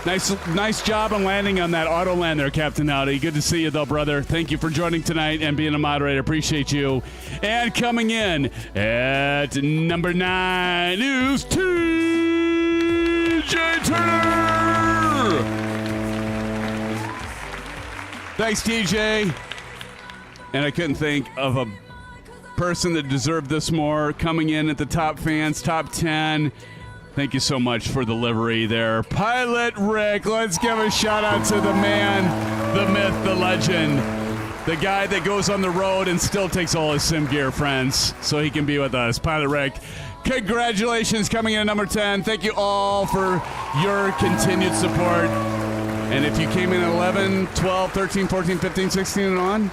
Nice job on landing on that auto land there, Captain Howdy. Good to see you, though, brother. Thank you for joining tonight and being a moderator. Appreciate you. And coming in at number 9 is TJ Turner. Thanks, TJ. And I couldn't think of a person that deserved this more. Coming in at the top fans, top 10. Thank you so much for the livery there. Pilot Rick, let's give a shout out to the man, the myth, the legend, the guy that goes on the road and still takes all his sim gear, friends, so he can be with us. Pilot Rick, congratulations, coming in at number 10. Thank you all for your continued support. And if you came in at 11, 12, 13, 14, 15, 16, and on,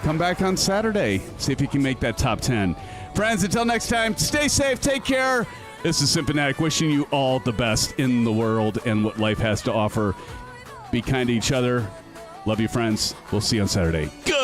come back on Saturday. See if you can make that top 10. Friends, until next time, stay safe, take care. This is SimFanatic wishing you all the best in the world and what life has to offer. Be kind to each other. Love you, friends. We'll see you on Saturday. Go!